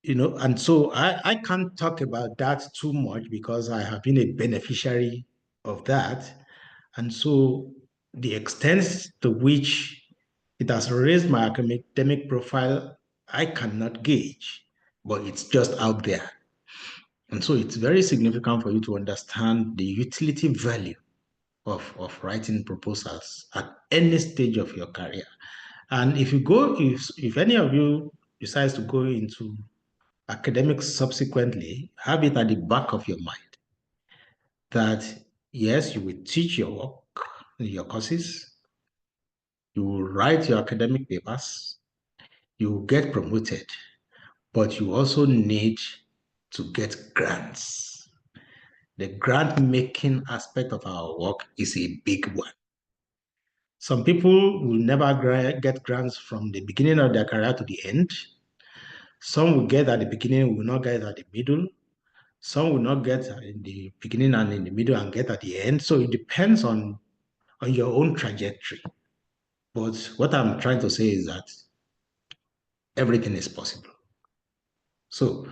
And so I can't talk about that too much because I have been a beneficiary of that. And so the extent to which it has raised my academic profile, I cannot gauge, but it's just out there. And so it's very significant for you to understand the utility value of writing proposals at any stage of your career. And if any of you decides to go into academics subsequently, have it at the back of your mind that yes, you will teach your work, your courses, you will write your academic papers, you will get promoted, but you also need to get grants. The grant making aspect of our work is a big one. Some people will never get grants from the beginning of their career to the end. Some will get at the beginning, will not get at the middle. Some will not get in the beginning and in the middle and get at the end. So it depends on your own trajectory. But what I'm trying to say is that everything is possible. So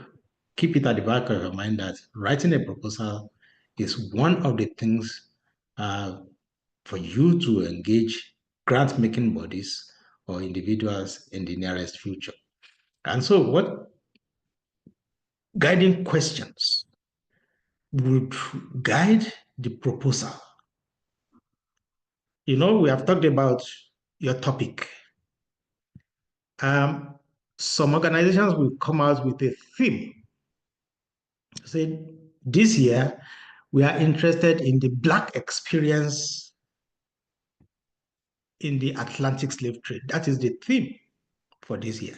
keep it at the back of your mind that writing a proposal is one of the things for you to engage grant-making bodies or individuals in the nearest future. And so what guiding questions would guide the proposal? We have talked about your topic. Some organizations will come out with a theme. Say, this year, we are interested in the Black experience in the Atlantic slave trade. That is the theme for this year.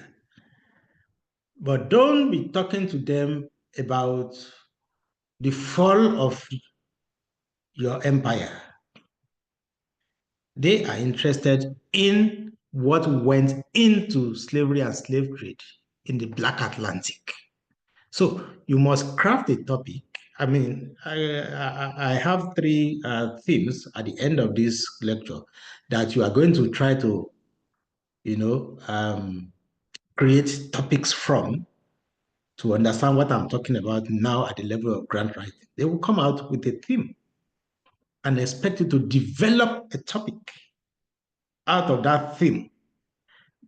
But don't be talking to them about the fall of your empire. They are interested in what went into slavery and slave trade in the Black Atlantic. So you must craft a topic. I mean, I have three themes at the end of this lecture that you are going to try to, create topics from to understand what I'm talking about now at the level of grant writing. They will come out with a theme and expect you to develop a topic out of that theme.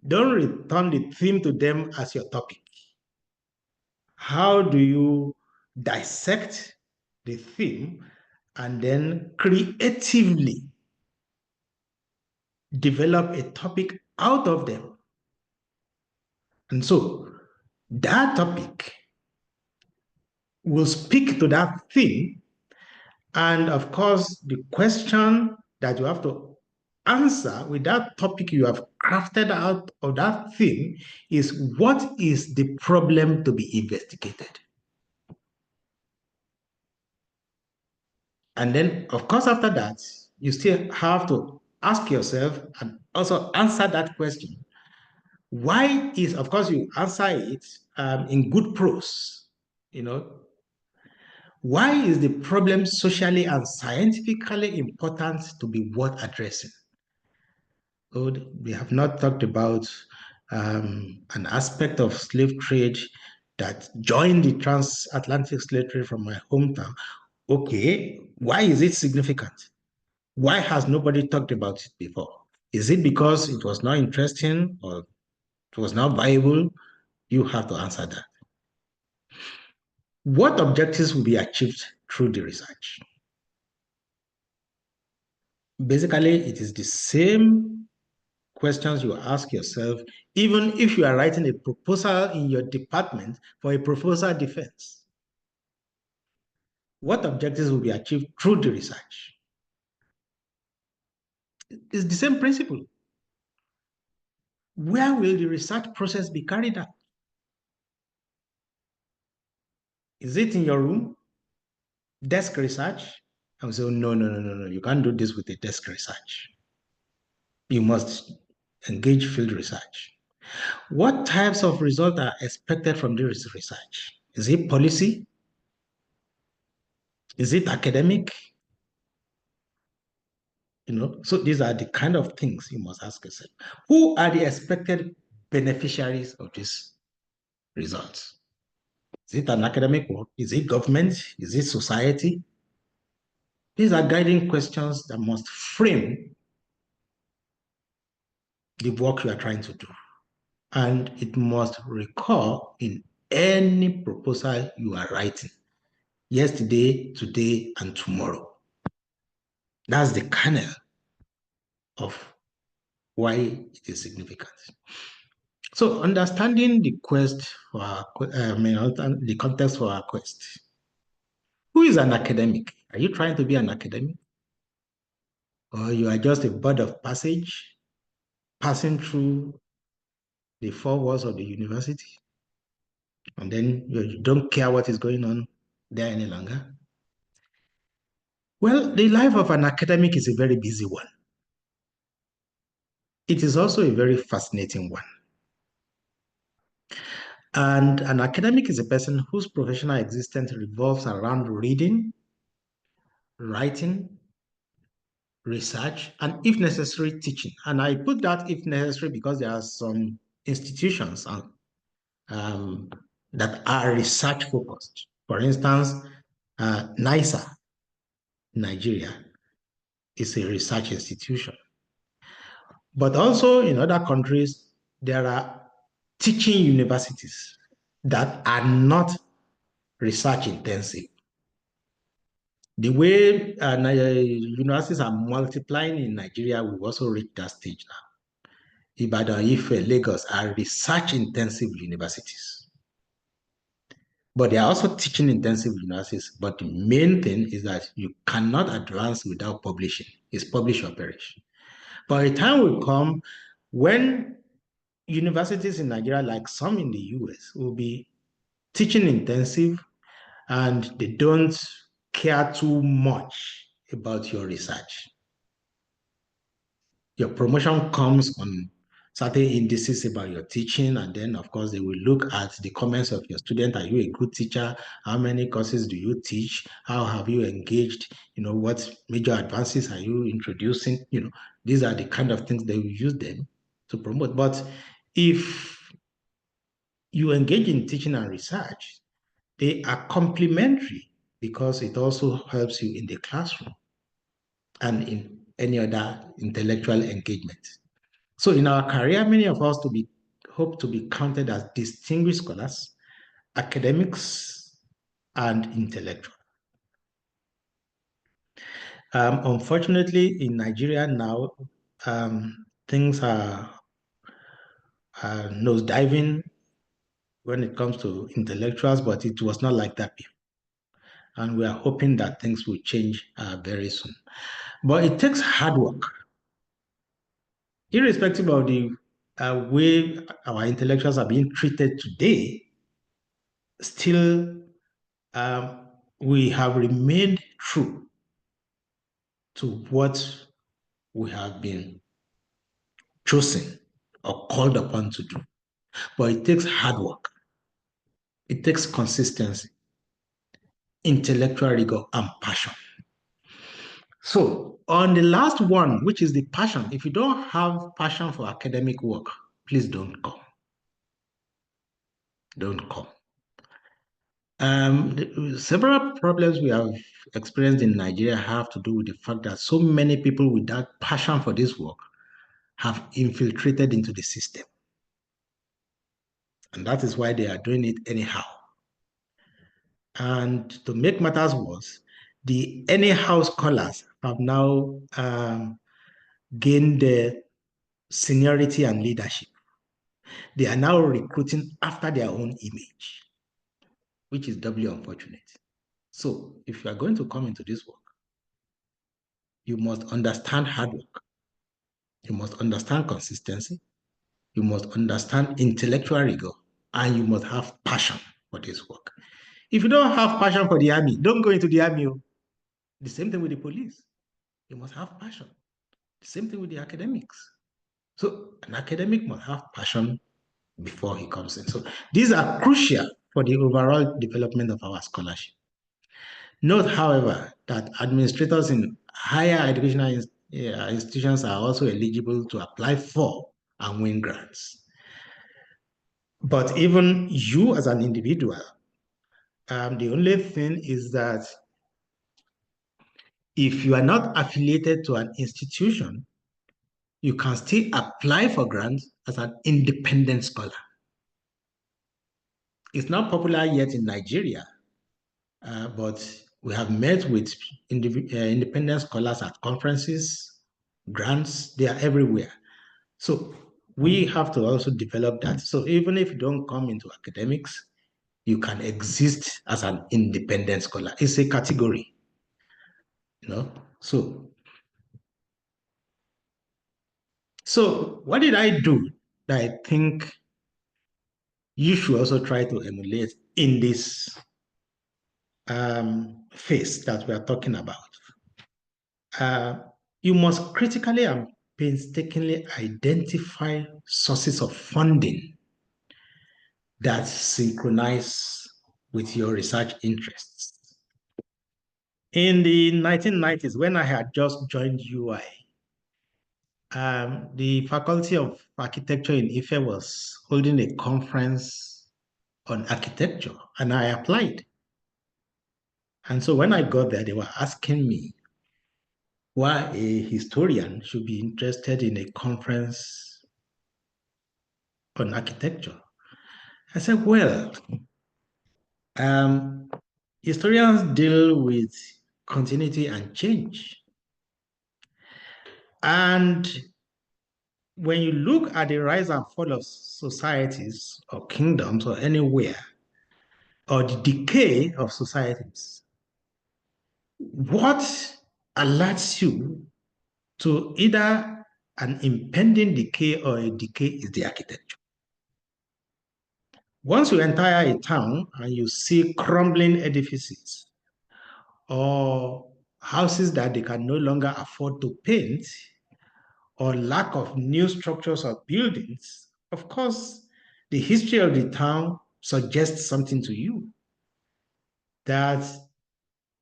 Don't return the theme to them as your topic. How do you dissect the theme and then creatively develop a topic out of them? And so that topic will speak to that theme. And of course, the question that you have to answer with that topic you have crafted out of that theme is, what is the problem to be investigated? And then, of course, after that, you still have to ask yourself and also answer that question. Why is, of course, you answer it in good prose, why is the problem socially and scientifically important to be worth addressing? We have not talked about an aspect of slave trade that joined the transatlantic slave trade from my hometown. Okay, why is it significant? Why has nobody talked about it before? Is it because it was not interesting or it was not viable? You have to answer that. What objectives will be achieved through the research? Basically, it is the same questions you ask yourself, even if you are writing a proposal in your department for a proposal defense. What objectives will be achieved through the research? It's the same principle. Where will the research process be carried out? Is it in your room? Desk research? I would say, no, you can't do this with a desk research. You must engage field research. What types of results are expected from this research? Is it policy? Is it academic? So these are the kind of things you must ask yourself. Who are the expected beneficiaries of these results? Is it an academic work? Is it government? Is it society? These are guiding questions that must frame the work you are trying to do. And it must recur in any proposal you are writing, yesterday, today, and tomorrow. That's the kernel of why it is significant. So understanding the quest for the context for our quest. Who is an academic? Are you trying to be an academic? Or you are just a bird of passage passing through the four walls of the university? And then you don't care what is going on there any longer? Well, the life of an academic is a very busy one. It is also a very fascinating one. And an academic is a person whose professional existence revolves around reading, writing, research, and if necessary, teaching. And I put that if necessary because there are some institutions that are research focused. For instance, NISA, Nigeria, is a research institution. But also in other countries, there are teaching universities that are not research intensive. The way universities are multiplying in Nigeria, we've also reached that stage now. Ibadan, Ife, Lagos are research intensive universities. But they are also teaching intensive universities. But the main thing is that you cannot advance without publishing. It's publish or perish. But a time will come when universities in Nigeria, like some in the US, will be teaching intensive and they don't care too much about your research. Your promotion comes on certain indices about your teaching, and then of course they will look at the comments of your student. Are you a good teacher? How many courses do you teach? How have you engaged? What major advances are you introducing? These are the kind of things they will use them to promote. But if you engage in teaching and research, they are complementary because it also helps you in the classroom and in any other intellectual engagement. So in our career, many of us hope to be counted as distinguished scholars, academics, and intellectuals. Unfortunately, in Nigeria now, things are nosediving when it comes to intellectuals, but it was not like that before. And we are hoping that things will change very soon. But it takes hard work. Irrespective of the way our intellectuals are being treated today, still we have remained true to what we have been chosen or called upon to do. But it takes hard work. It takes consistency, intellectual rigor, and passion. So on the last one, which is the passion, if you don't have passion for academic work, please don't come. Don't come. Several problems we have experienced in Nigeria have to do with the fact that so many people with that passion for this work have infiltrated into the system. And that is why they are doing it anyhow. And to make matters worse, the anyhow scholars have now gained the seniority and leadership. They are now recruiting after their own image, which is doubly unfortunate. So if you are going to come into this work, you must understand hard work. You must understand consistency. You must understand intellectual rigor, and you must have passion for this work. If you don't have passion for the army, don't go into the army. The same thing with the police. You must have passion. The same thing with the academics. So an academic must have passion before he comes in. So these are crucial for the overall development of our scholarship. Note, however, that administrators in higher educational institutions are also eligible to apply for and win grants. But even you as an individual, the only thing is that if you are not affiliated to an institution, you can still apply for grants as an independent scholar. It's not popular yet in Nigeria, but we have met with independent scholars at conferences, grants, they are everywhere. So we have to also develop that. So even if you don't come into academics, you can exist as an independent scholar. It's a category, you know. So what did I do that I think you should also try to emulate in this phase that we are talking about? You must critically and painstakingly identify sources of funding that synchronize with your research interests. In the 1990s, when I had just joined UI, the Faculty of Architecture in Ife was holding a conference on architecture, and I applied. And so when I got there, they were asking me why a historian should be interested in a conference on architecture. I said, well, historians deal with continuity and change. And when you look at the rise and fall of societies or kingdoms or anywhere, or the decay of societies, what alerts you to either an impending decay or a decay is the architecture. Once you enter a town and you see crumbling edifices or houses that they can no longer afford to paint, or lack of new structures or buildings, of course, the history of the town suggests something to you, that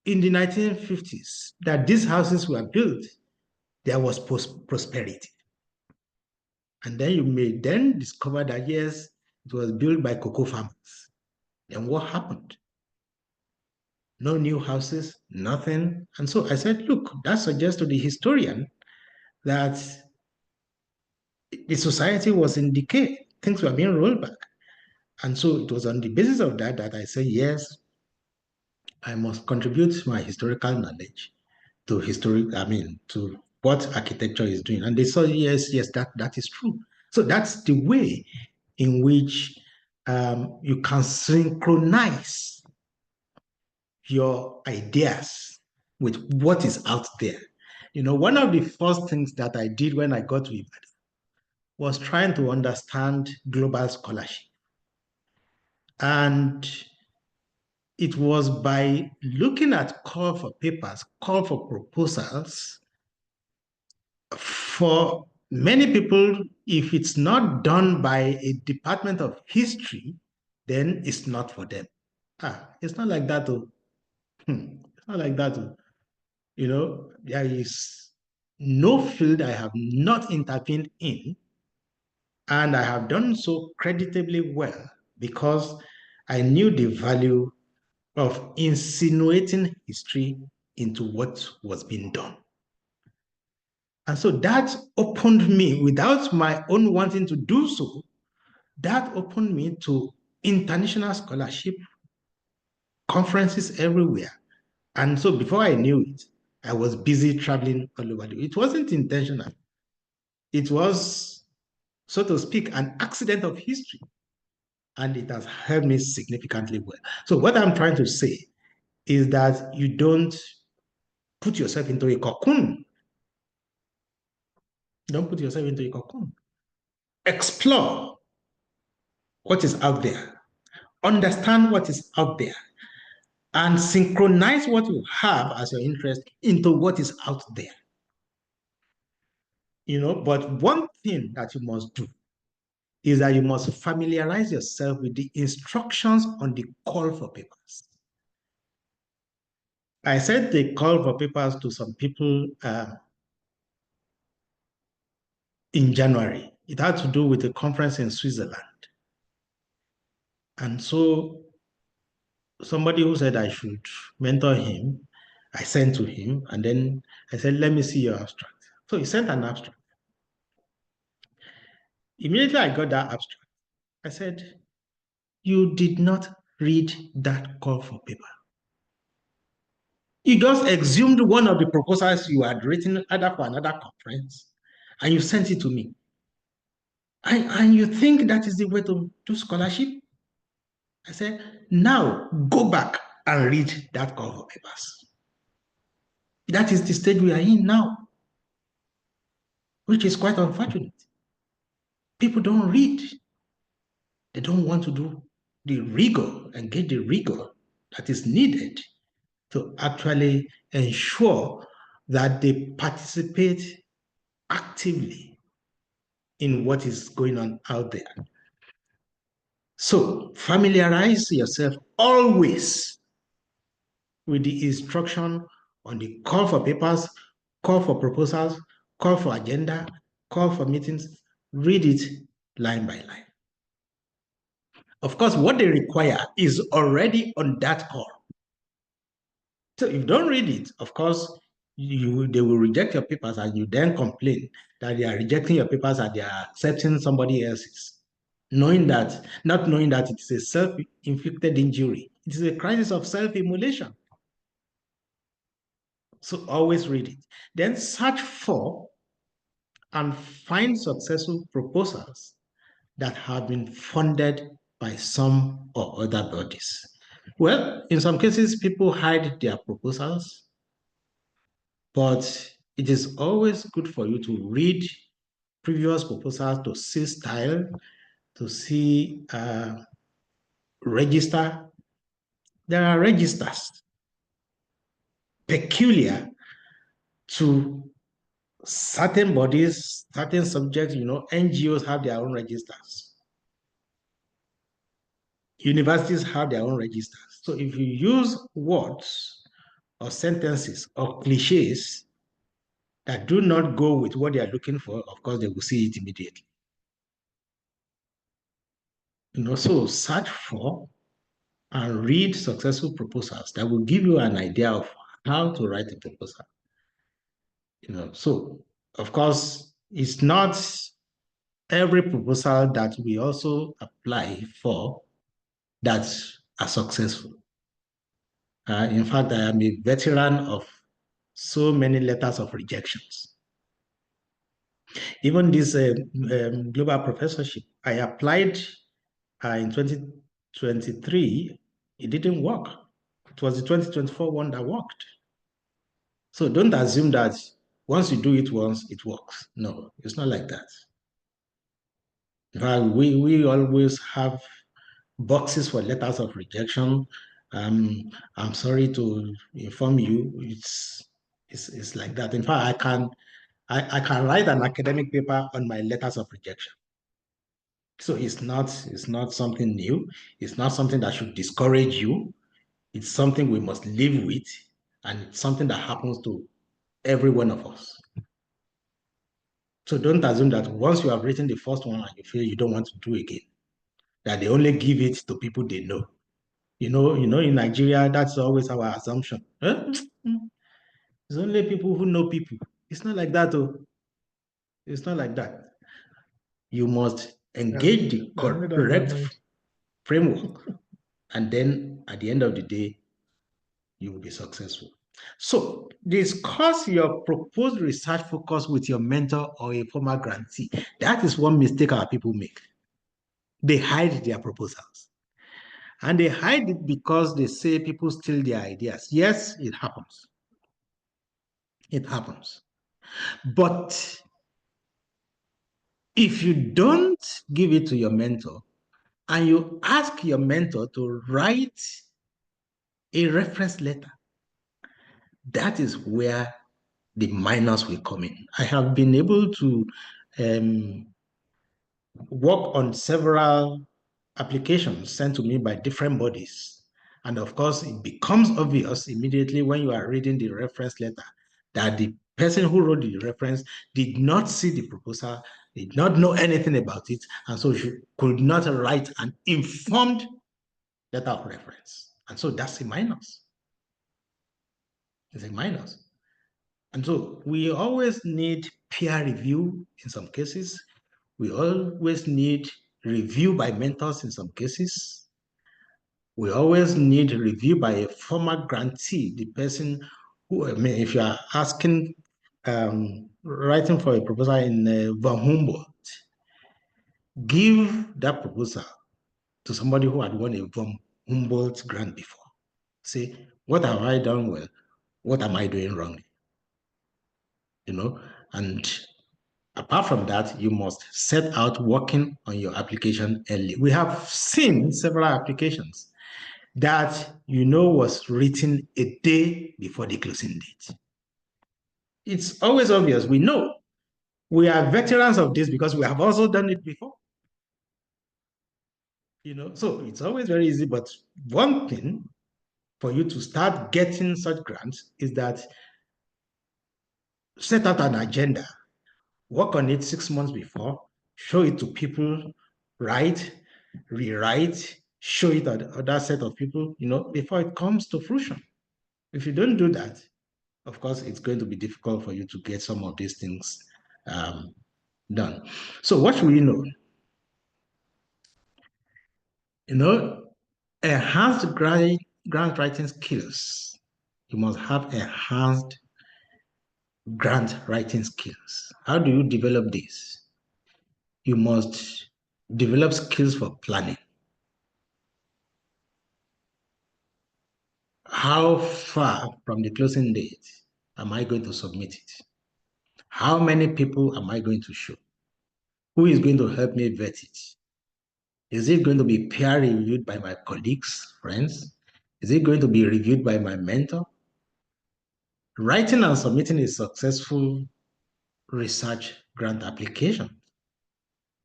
in the 1950s, that these houses were built, there was prosperity. And then you may then discover that, yes, it was built by cocoa farmers. Then what happened? No new houses, nothing. And so I said, look, that suggests to the historian that the society was in decay. Things were being rolled back. And so it was on the basis of that that I said, yes, I must contribute my historical knowledge to to what architecture is doing. And they saw, yes, that is true. So that's the way in which you can synchronize your ideas with what is out there. You know, one of the first things that I did when I got to Ibadan was trying to understand global scholarship. And it was by looking at call for papers, call for proposals. For many people, if it's not done by a department of history, then it's not for them. It's not like that, though. It's not like that, though. You know, there is no field I have not intervened in, and I have done so creditably well because I knew the value of insinuating history into what was being done. And so that opened me, without my own wanting to do so, that opened me to international scholarship, conferences everywhere. And so before I knew it, I was busy traveling all over the world. It wasn't intentional. It was, so to speak, an accident of history. And it has helped me significantly well. So what I'm trying to say is that you don't put yourself into a cocoon. Don't put yourself into a cocoon. Explore what is out there. Understand what is out there. And synchronize what you have as your interest into what is out there. You know, but one thing that you must do is that you must familiarize yourself with the instructions on the call for papers. I sent the call for papers to some people in January. It had to do with a conference in Switzerland. And so somebody who said I should mentor him, I sent to him, and then I said, let me see your abstract. So he sent an abstract. Immediately I got that abstract. I said, you did not read that call for paper. You just exhumed one of the proposals you had written either for another conference, and you sent it to me. And you think that is the way to do scholarship? I said, now go back and read that call for papers. That is the stage we are in now, which is quite unfortunate. People don't read. They don't want to do the rigor and get the rigor that is needed to actually ensure that they participate actively in what is going on out there. So familiarize yourself always with the instruction on the call for papers, call for proposals, call for agenda, call for meetings. Read it line by line. Of course, what they require is already on that call. So if you don't read it, of course, they will reject your papers, and you then complain that they are rejecting your papers and they are accepting somebody else's, not knowing that it is a self-inflicted injury. It is a crisis of self-immolation. So always read it. Then search for and find successful proposals that have been funded by some or other bodies. Well, in some cases, people hide their proposals, but it is always good for you to read previous proposals to see style, to see register. There are registers peculiar to certain bodies, certain subjects. NGOs have their own registers. Universities have their own registers. So if you use words or sentences or cliches that do not go with what they are looking for, of course, they will see it immediately. So search for and read successful proposals that will give you an idea of how to write a proposal. So of course, it's not every proposal that we also apply for that are successful. In fact, I am a veteran of so many letters of rejections. Even this global professorship, I applied in 2023, it didn't work. It was the 2024 one that worked. So don't assume that once you do it once, it works. No, it's not like that. In fact, we always have boxes for letters of rejection. I'm sorry to inform you, it's like that. In fact, I can write an academic paper on my letters of rejection. So it's not something new. It's not something that should discourage you. It's something we must live with, and it's something that happens to every one of us. So don't assume that once you have written the first one and you feel you don't want to do again, that they only give it to people they know. In Nigeria, that's always our assumption. Huh? It's only people who know people. It's not like that, though. It's not like that. You must engage the correct framework, and then at the end of the day, you will be successful. So discuss your proposed research focus with your mentor or a former grantee. That is one mistake our people make. They hide their proposals. And they hide it because they say people steal their ideas. Yes, it happens. It happens. But if you don't give it to your mentor and you ask your mentor to write a reference letter, that is where the minors will come in. I have been able to work on several applications sent to me by different bodies. And of course, it becomes obvious immediately when you are reading the reference letter that the person who wrote the reference did not see the proposal, did not know anything about it, and so she could not write an informed letter of reference. And so that's a minus. It's a minus. And so we always need peer review in some cases. We always need review by mentors in some cases. We always need review by a former grantee, the person who, I mean, if you are asking, writing for a proposal in von Humboldt, give that proposal to somebody who had won a von Humboldt grant before. Say, what have I done well? What am I doing wrongly? You know, and apart from that, you must set out working on your application early. We have seen several applications that was written a day before the closing date. It's always obvious. We know. We are veterans of this because we have also done it before. So it's always very easy. But one thing for you to start getting such grants is that set out an agenda, work on it 6 months before, show it to people, write, rewrite, show it to the other set of people, before it comes to fruition. If you don't do that, of course, it's going to be difficult for you to get some of these things done. So what should we know? Enhanced grant writing skills. You must have enhanced grant writing skills. How do you develop this? You must develop skills for planning. How far from the closing date am I going to submit it? How many people am I going to show? Who is going to help me vet it? Is it going to be peer reviewed by my colleagues, friends? Is it going to be reviewed by my mentor? Writing and submitting a successful research grant application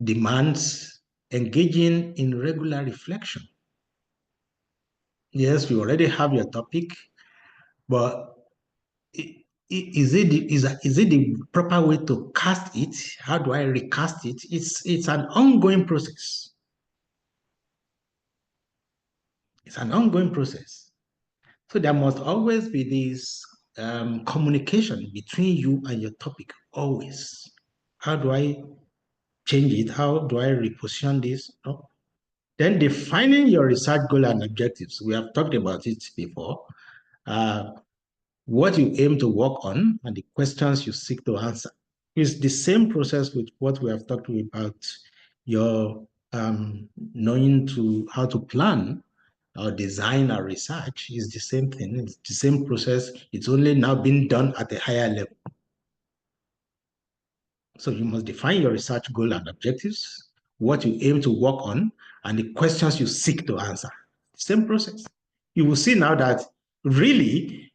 demands engaging in regular reflection. Yes, you already have your topic, but is it the proper way to cast it? How do I recast it? It's an ongoing process. It's an ongoing process. So there must always be this communication between you and your topic, always. How do I change it? How do I reposition this? No? Then defining your research goal and objectives. We have talked about it before. What you aim to work on and the questions you seek to answer. It's the same process with what we have talked about, your knowing how to plan or design or research is the same thing. It's the same process. It's only now being done at a higher level. So you must define your research goal and objectives, what you aim to work on, and the questions you seek to answer. Same process. You will see now that really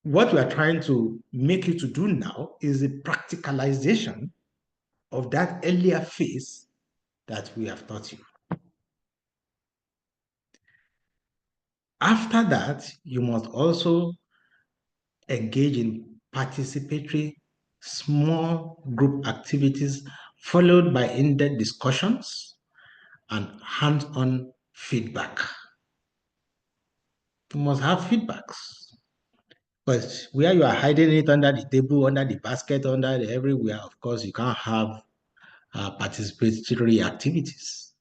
what we are trying to make you to do now is the practicalization of that earlier phase that we have taught you. After that, you must also engage in participatory small group activities followed by in-depth discussions and hands-on feedback. You must have feedbacks. But where you are hiding it under the table, under the basket, everywhere, of course, you can't have participatory activities.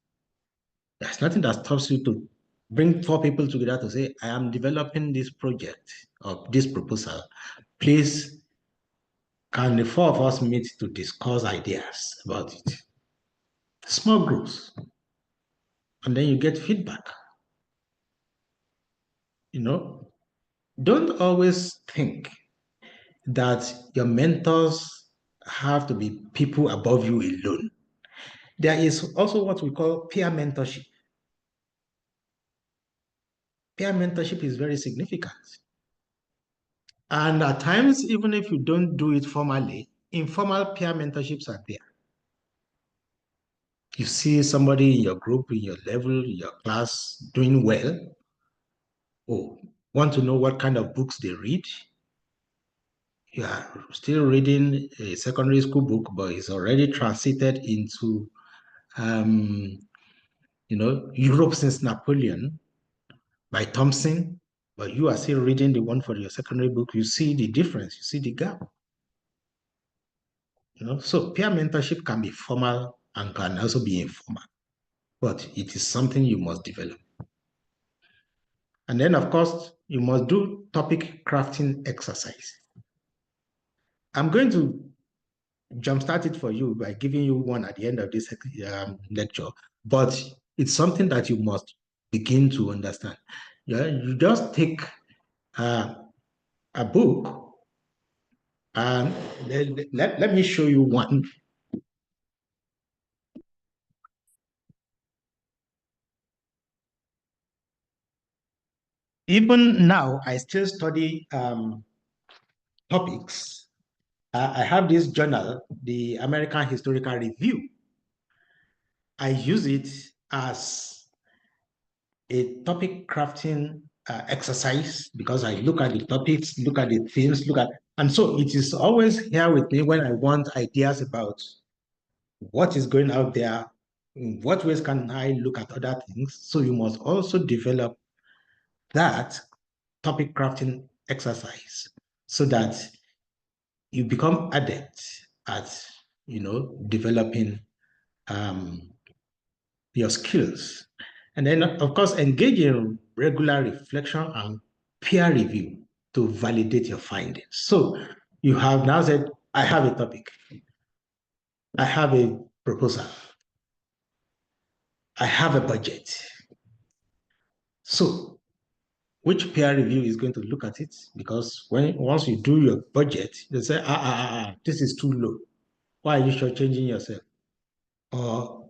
There's nothing that stops you to bring 4 people together to say, I am developing this project or this proposal. Please, can the 4 of us meet to discuss ideas about it? Small groups. And then you get feedback. Don't always think that your mentors have to be people above you alone. There is also what we call peer mentorship. Peer mentorship is very significant. And at times, even if you don't do it formally, informal peer mentorships are there. You see somebody in your group, in your level, in your class doing well. Oh, want to know what kind of books they read? you are still reading a secondary school book, but it's already translated into, Europe since Napoleon by Thompson, but you are still reading the one for your secondary book. You see the difference, you see the gap. So peer mentorship can be formal and can also be informal, but it is something you must develop. And then, of course, you must do topic crafting exercise. I'm going to jumpstart it for you by giving you one at the end of this lecture, but it's something that you must begin to understand. You just take a book, and let me show you one. Even now, I still study topics. I have this journal, the American Historical Review. I use it as a topic crafting exercise because I look at the topics, look at the themes, and so it is always here with me when I want ideas about what is going out there, in what ways can I look at other things. So you must also develop that topic crafting exercise so that you become adept at, developing your skills. And then, of course, engage in regular reflection and peer review to validate your findings. So you have now said, I have a topic. I have a proposal. I have a budget. So which peer review is going to look at it? Because once you do your budget, they say, this is too low. Why are you shortchanging yourself? Or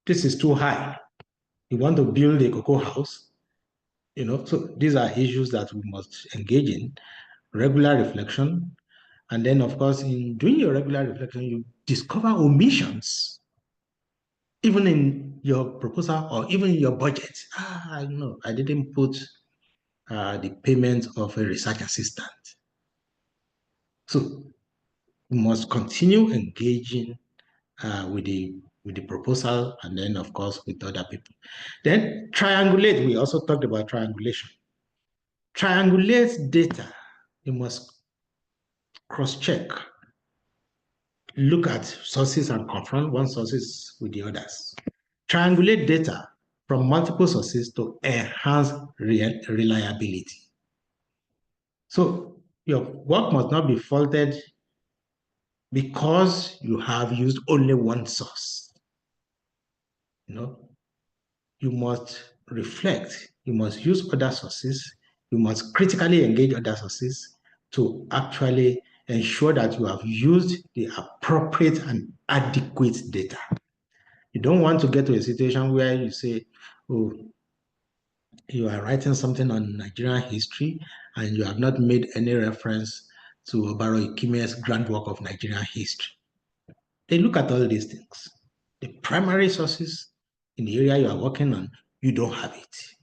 this is too high. You want to build a cocoa house, so these are issues that we must engage in. Regular reflection. And then, of course, in doing your regular reflection, you discover omissions, even in your proposal or even in your budget. No, I didn't put the payment of a research assistant. So we must continue engaging with the proposal and then, of course, with other people. Then triangulate. We also talked about triangulation. Triangulate data. You must cross-check, look at sources and confront one sources with the others. Triangulate data from multiple sources to enhance reliability. So your work must not be faulted because you have used only one source. You must reflect, you must use other sources, you must critically engage other sources to actually ensure that you have used the appropriate and adequate data. You don't want to get to a situation where you say, oh, you are writing something on Nigerian history and you have not made any reference to Obaro Ikime's grand work of Nigerian history. They look at all these things. The primary sources in the area you are working on, you don't have it.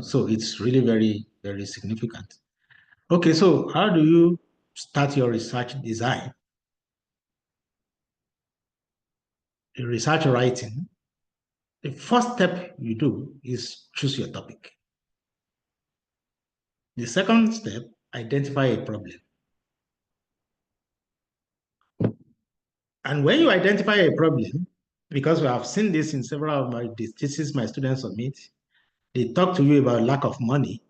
So it's really very, very significant. Okay, so how do you start your research design? The research writing, the first step you do is choose your topic. The second step, identify a problem. And when you identify a problem, because we have seen this in several of my theses my students submit, they talk to you about lack of money,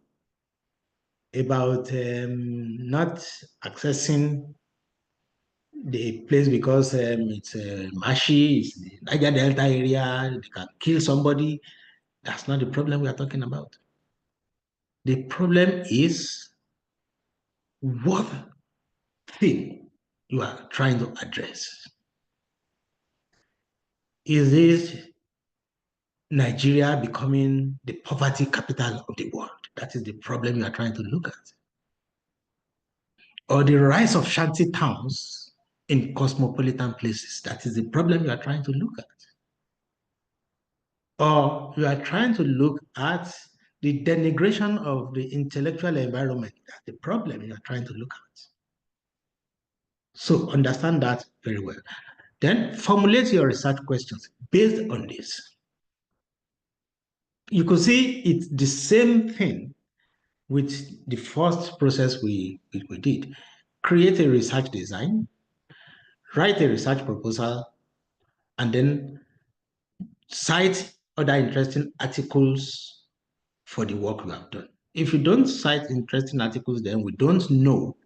about not accessing the place because it's marshy, it's the Niger Delta area, they can kill somebody. That's not the problem we are talking about. The problem is what thing you are trying to address. Is it Nigeria becoming the poverty capital of the world? That is the problem you are trying to look at. Or the rise of shanty towns in cosmopolitan places? That is the problem you are trying to look at. Or you are trying to look at the denigration of the intellectual environment. That's the problem you're trying to look at. So understand that very well. Then formulate your research questions based on this. You could see it's the same thing with the first process we did. Create a research design, write a research proposal, and then cite other interesting articles for the work we have done. If you don't cite interesting articles, then we don't know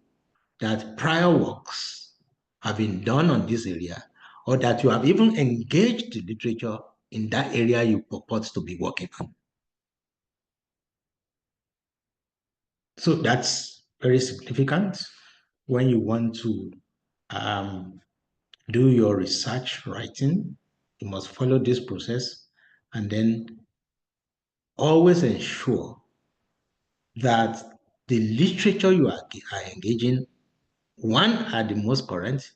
that prior works have been done on this area, or that you have even engaged the literature in that area you purport to be working on. So that's very significant when you want to do your research writing. You must follow this process and then always ensure that the literature you are engaging, one, are the most current,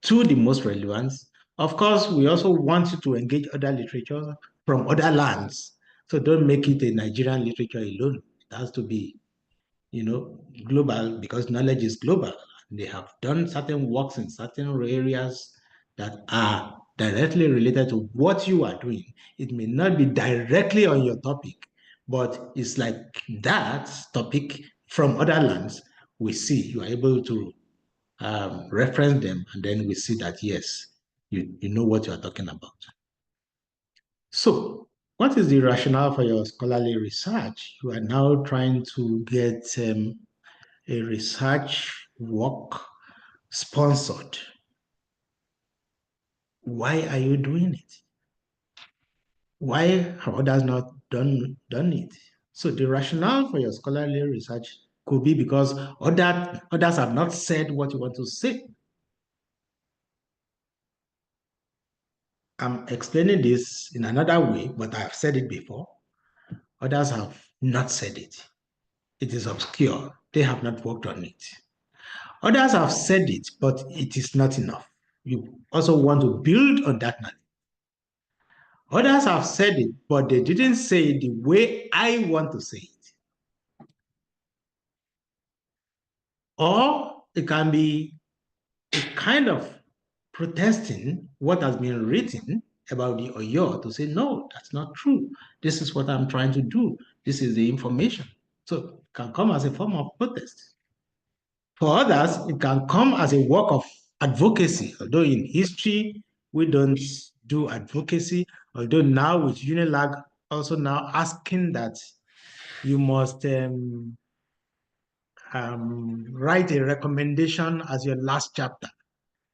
two, the most relevant. Of course, we also want you to engage other literature from other lands. So don't make it a Nigerian literature alone. It has to be, global, because knowledge is global. They have done certain works in certain areas that are directly related to what you are doing. It may not be directly on your topic, but it's like that topic from other lands. We see you are able to reference them, and then we see that, yes, you know what you are talking about. So what is the rationale for your scholarly research? You are now trying to get a research work sponsored. Why are you doing it? Why have others not done it? So the rationale for your scholarly research could be because others have not said what you want to say. I'm explaining this in another way, but I have said it before. Others have not said it. It is obscure. They have not worked on it. Others have said it, but it is not enough. You also want to build on that knowledge. Others have said it, but they didn't say it the way I want to say it. Or it can be a kind of protesting what has been written about the Oyo to say, no, that's not true. This is what I'm trying to do. This is the information. So it can come as a form of protest. For others, it can come as a work of advocacy, although in history, we don't do advocacy, although now with UNILAG also now asking that you must write a recommendation as your last chapter.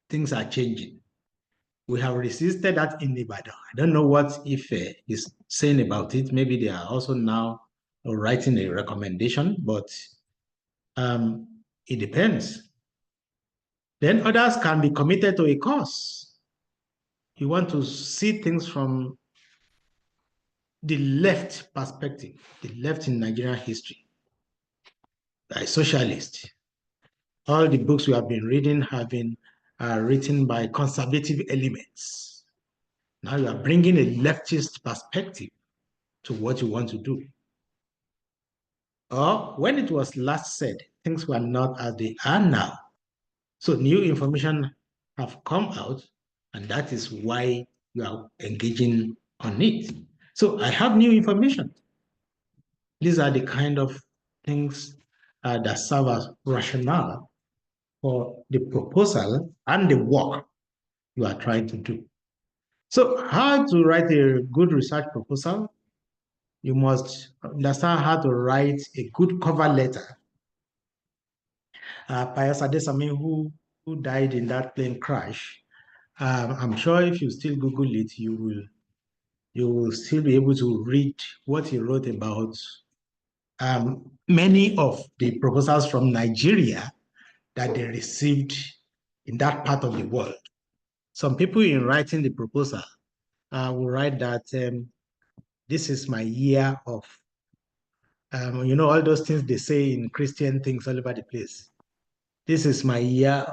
Things are changing. We have resisted that in Ibadan. I don't know what Ife is saying about it. Maybe they are also now writing a recommendation, but it depends. Then others can be committed to a cause. You want to see things from the left perspective, the left in Nigerian history, like socialist. All the books we have been reading have been written by conservative elements. Now you are bringing a leftist perspective to what you want to do. Or when it was last said, things were not as they are now. So new information have come out, and that is why you are engaging on it. So I have new information. These are the kind of things that serve as rationale for the proposal and the work you are trying to do. So how to write a good research proposal? You must understand how to write a good cover letter. Pius Adesina, who died in that plane crash, I'm sure if you still Google it, you will still be able to read what he wrote about many of the proposals from Nigeria that they received in that part of the world. Some people in writing the proposal will write that this is my year of, all those things they say in Christian things all over the place. This is my year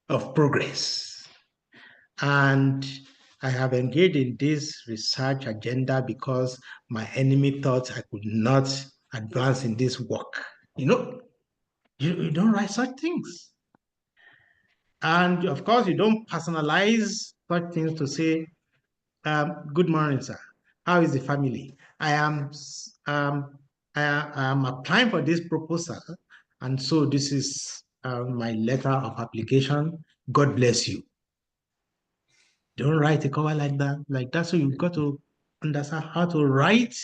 of progress. And I have engaged in this research agenda because my enemy thought I could not advance in this work. You don't write such things. And of course, you don't personalize such things to say, good morning, sir. How is the family? I am applying for this proposal, and so this is my letter of application. God bless you. Don't write a cover like that. So you've got to understand how to write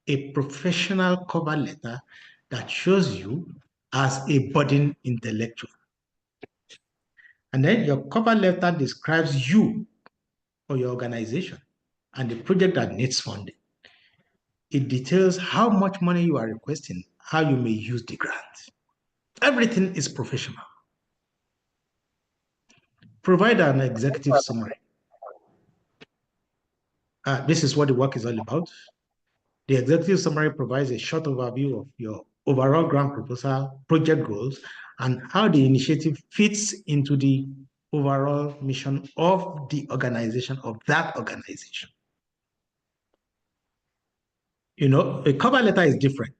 a professional cover letter that shows you as a budding intellectual. And then your cover letter describes you or your organization and the project that needs funding. It details how much money you are requesting, how you may use the grant. Everything is professional. Provide an executive summary. This is what the work is all about. The executive summary provides a short overview of your overall grant proposal, project goals, and how the initiative fits into the overall mission of the organization, of that organization. A cover letter is different,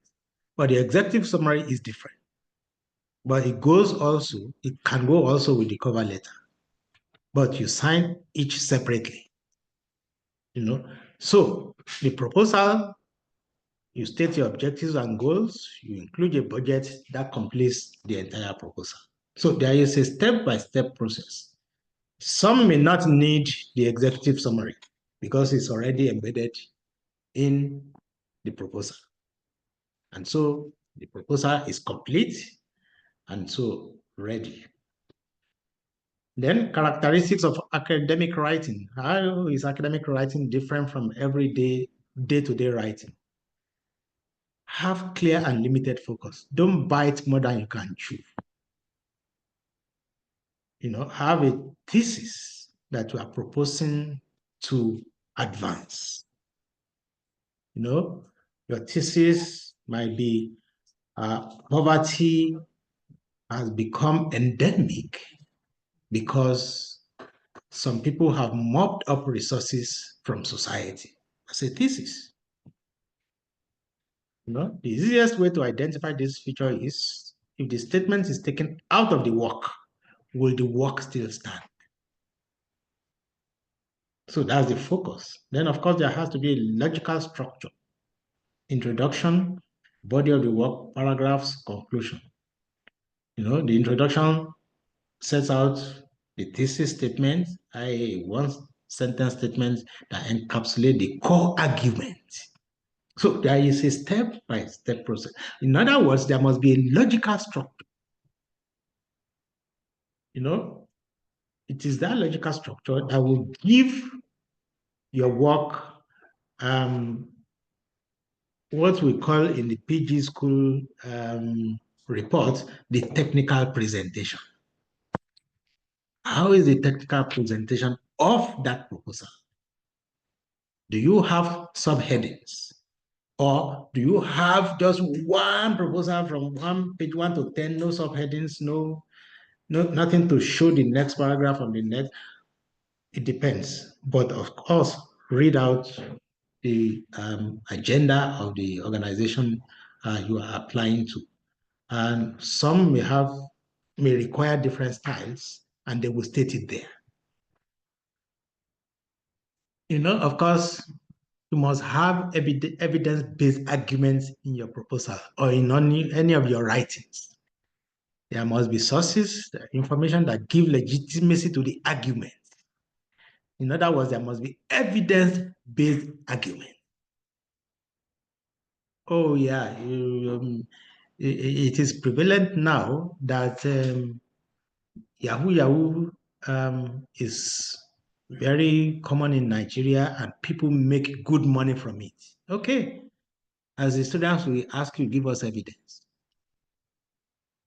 but the executive summary is different. But it can go also with the cover letter. But you sign each separately. So the proposal, you state your objectives and goals, you include a budget that completes the entire proposal. So there is a step-by-step process. Some may not need the executive summary because it's already embedded in the proposal. And so the proposal is complete and so ready. Then characteristics of academic writing. How is academic writing different from everyday, day-to-day writing? Have clear and limited focus. Don't bite more than you can chew. Have a thesis that you are proposing to advance. Your thesis might be poverty has become endemic because some people have mopped up resources from society. That's a thesis. The easiest way to identify this feature is if the statement is taken out of the work, will the work still stand? So that's the focus. Then, of course, there has to be a logical structure. Introduction, body of the work, paragraphs, conclusion. The introduction sets out the thesis statement, a one-sentence statement that encapsulates the core argument. So there is a step-by-step process. In other words, there must be a logical structure. It is that logical structure that will give your work what we call in the PG school report, the technical presentation. How is the technical presentation of that proposal? Do you have subheadings? Or do you have just one proposal from page 1 to 10, no subheadings, nothing to show the next paragraph on the next? It depends. But of course, read out the agenda of the organization you are applying to. And some may require different styles, and they will state it there. Of course, you must have evidence-based arguments in your proposal or in any of your writings. There must be sources, information that give legitimacy to the argument. In other words, there must be evidence-based argument. Oh yeah, it is prevalent now that Yahoo is very common in Nigeria and people make good money from it. Okay. As the students, we ask you, give us evidence.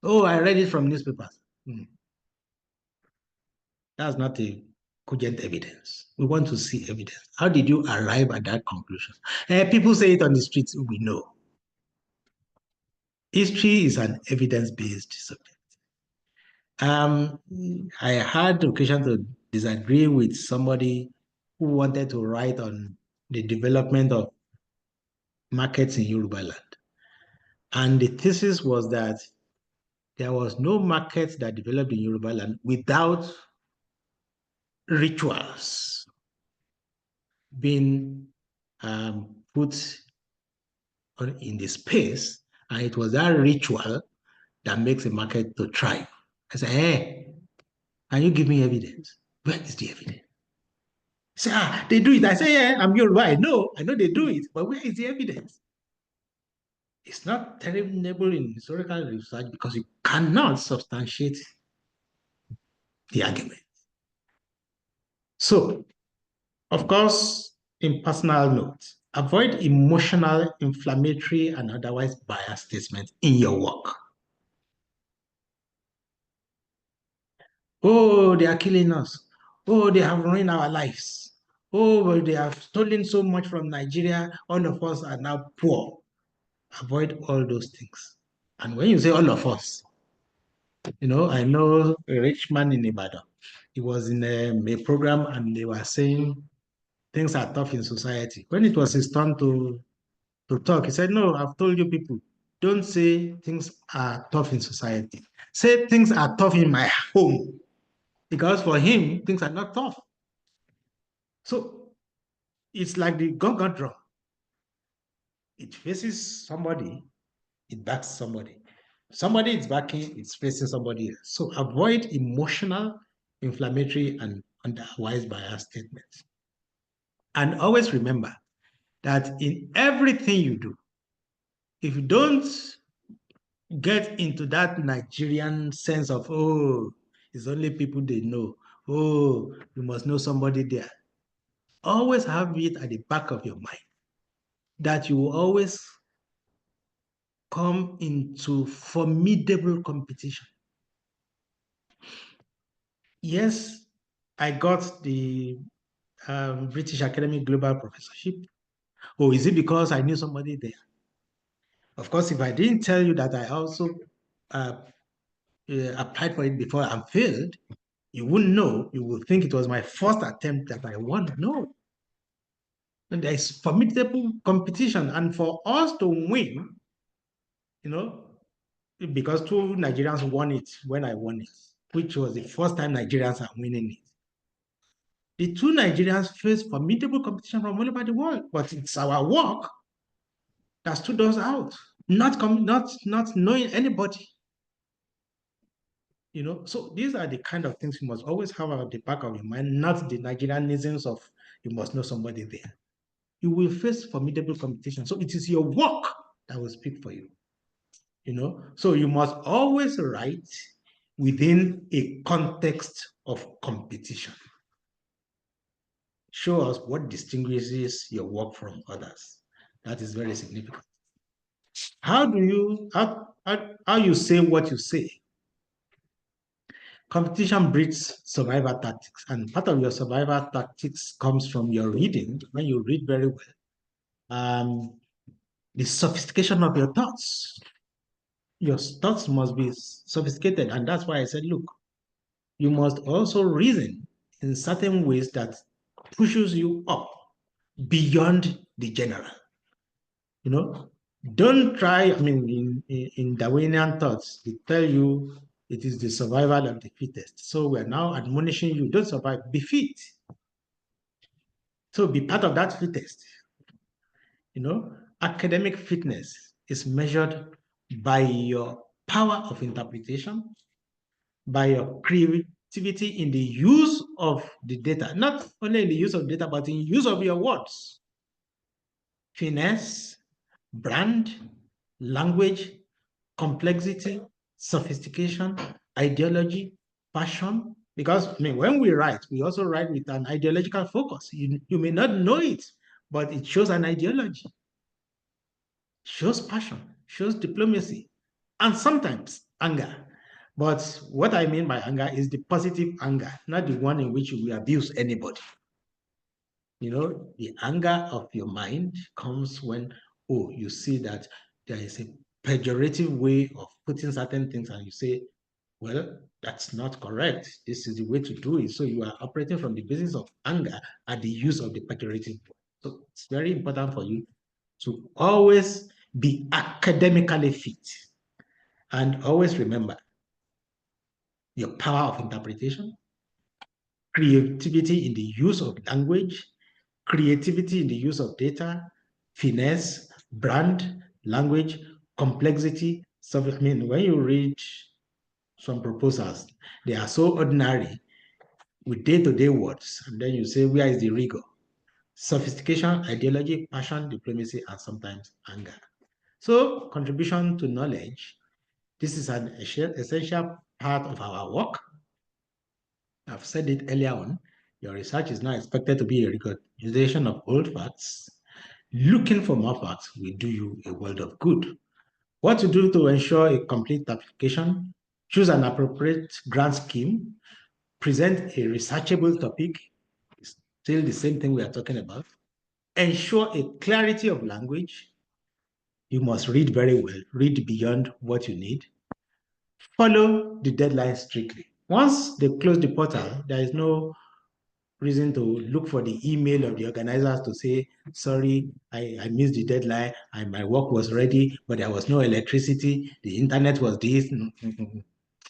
Oh, I read it from newspapers. That's not a cogent evidence. We want to see evidence. How did you arrive at that conclusion? People say it on the streets, we know. History is an evidence-based subject. I had the occasion to disagree with somebody who wanted to write on the development of markets in Yoruba land. And the thesis was that there was no market that developed in Yoruba land without rituals being put in the space, and it was that ritual that makes a market to thrive. I said, hey, can you give me evidence? Where is the evidence? He said, they do it. I say, yeah, I'm Yoruba. I know they do it, but where is the evidence? It's not tenable in historical research because you cannot substantiate the argument. So, of course, in personal notes, avoid emotional, inflammatory, and otherwise biased statements in your work. Oh, they are killing us. Oh, they have ruined our lives. Oh, well, they have stolen so much from Nigeria. All of us are now poor. Avoid all those things. And when you say all of us, I know a rich man in Ibadan. He was in a program and they were saying things are tough in society. When it was his turn to talk, he said, no, I've told you people, don't say things are tough in society. Say things are tough in my home. Because for him, things are not tough. So it's like the gun drum. It faces somebody, it backs somebody. Somebody is backing, it's facing somebody else. So avoid emotional, inflammatory, and otherwise biased statements. And always remember that in everything you do, if you don't get into that Nigerian sense of, oh, it's only people they know, oh, you must know somebody there, always have it at the back of your mind that you will always come into formidable competition. Yes, I got the British Academy Global Professorship. Oh, is it because I knew somebody there? Of course, if I didn't tell you that I also applied for it before and failed, you wouldn't know. You would think it was my first attempt that I won. No. And there is formidable competition. And for us to win, because two Nigerians won it when I won it, which was the first time Nigerians are winning it. The two Nigerians face formidable competition from all over the world, but it's our work that stood us out, not knowing anybody. So these are the kind of things you must always have at the back of your mind, not the Nigerianisms of you must know somebody there. You will face formidable competition. So it is your work that will speak for you. So you must always write within a context of competition. Show us what distinguishes your work from others. That is very significant. How you say what you say? Competition breeds survival tactics, and part of your survival tactics comes from your reading. When you read very well, the sophistication of your thoughts. Your thoughts must be sophisticated, and that's why I said, look, you must also reason in certain ways that pushes you up beyond the general. Don't try, in Darwinian thoughts, they tell you it is the survival of the fittest. So we're now admonishing you, don't survive, be fit. So be part of that fittest. Academic fitness is measured by your power of interpretation, by your creativity in the use of the data, not only in the use of data, but in use of your words. Finesse, brand, language, complexity, sophistication, ideology, passion. Because when we write, we also write with an ideological focus. You may not know it, but it shows an ideology, shows passion, shows diplomacy, and sometimes anger. But what I mean by anger is the positive anger, not the one in which we abuse anybody. The anger of your mind comes when, you see that there is a pejorative way of putting certain things and you say, well, That's not correct. This is the way to do it. So you are operating from the basis of anger at the use of the pejorative word. So it's very important for you to always be academically fit. And always remember your power of interpretation, creativity in the use of language, creativity in the use of data, finesse, brand, language, complexity. So, I mean, when you read some proposals, they are so ordinary with day-to-day words, and then you say, where is the rigor? Sophistication, ideology, passion, diplomacy, and sometimes anger. So, contribution to knowledge, this is an essential part of our work. I've said it earlier on, your research is now expected to be a recognition of old facts. Looking for more facts will do you a world of good. What to do to ensure a complete application? Choose an appropriate grant scheme, present a researchable topic, still the same thing we are talking about. Ensure a clarity of language. You must read very well, read beyond what you need. Follow the deadline strictly. Once they close the portal, there is no reason to look for the email of the organizers to say, sorry, I missed the deadline, and my work was ready, but there was no electricity, the internet was this.